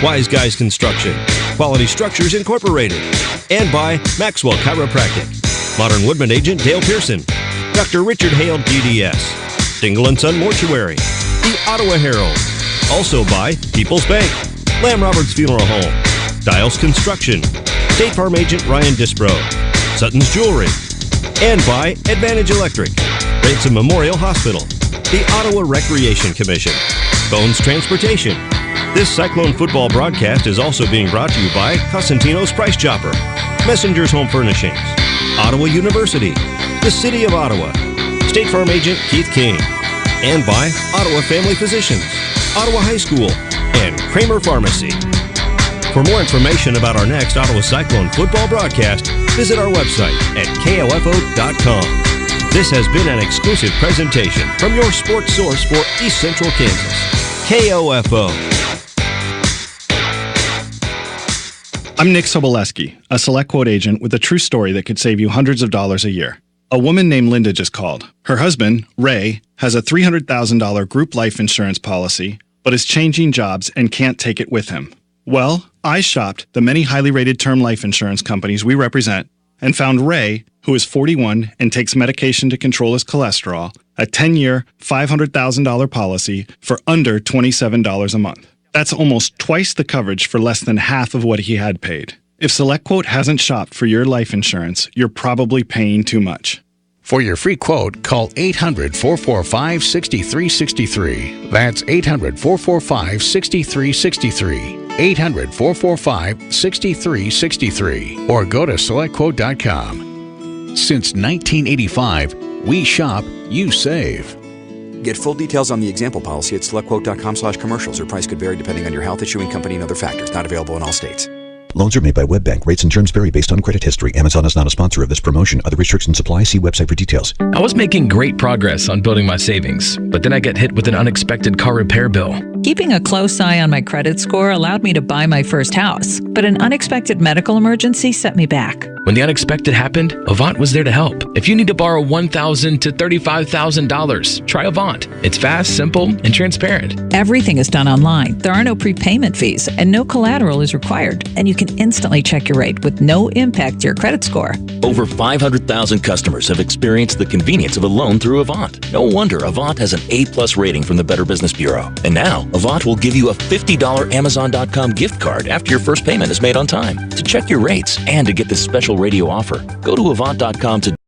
Wise Guys Construction, Quality Structures Incorporated, and by Maxwell Chiropractic, Modern Woodman Agent Dale Pearson, Dr. Richard Hale DDS, Dingle & Son Mortuary, the Ottawa Herald, also by People's Bank, Lamb Roberts Funeral Home, Dials Construction, State Farm Agent Ryan Dispro, Sutton's Jewelry, and by Advantage Electric, Ransom Memorial Hospital, the Ottawa Recreation Commission, Bones Transportation. This Cyclone football broadcast is also being brought to you by Cosentino's Price Chopper, Messenger's Home Furnishings, Ottawa University, the City of Ottawa, State Farm Agent Keith King, and by Ottawa Family Physicians, Ottawa High School, and Kramer Pharmacy. For more information about our next Ottawa Cyclone football broadcast, visit our website at KOFO.com. This has been an exclusive presentation from your sports source for East Central Kansas, KOFO. I'm Nick Soboleski, a Select Quote agent with a true story that could save you hundreds of dollars a year. A woman named Linda just called. Her husband, Ray, has a $300,000 group life insurance policy, but is changing jobs and can't take it with him. Well, I shopped the many highly rated term life insurance companies we represent and found Ray, who is 41 and takes medication to control his cholesterol, a 10-year, $500,000 policy for under $27 a month. That's almost twice the coverage for less than half of what he had paid. If SelectQuote hasn't shopped for your life insurance, you're probably paying too much. For your free quote, call 800-445-6363. That's 800-445-6363. 800-445-6363. Or go to SelectQuote.com. Since 1985, we shop, you save. Get full details on the example policy at selectquote.com/commercials, or price could vary depending on your health, issuing company, and other factors. Not available in all states. Loans are made by WebBank. Rates and terms vary based on credit history. Amazon is not a sponsor of this promotion. Other restrictions apply. See website for details. I was making great progress on building my savings, but then I got hit with an unexpected car repair bill. Keeping a close eye on my credit score allowed me to buy my first house, but an unexpected medical emergency set me back. When the unexpected happened, Avant was there to help. If you need to borrow $1,000 to $35,000, try Avant. It's fast, simple, and transparent. Everything is done online. There are no prepayment fees, and no collateral is required. And you can instantly check your rate with no impact to your credit score. Over 500,000 customers have experienced the convenience of a loan through Avant. No wonder Avant has an A+ rating from the Better Business Bureau. And now, Avant will give you a $50 Amazon.com gift card after your first payment is made on time. To check your rates and to get this special radio offer, go to Avant.com today.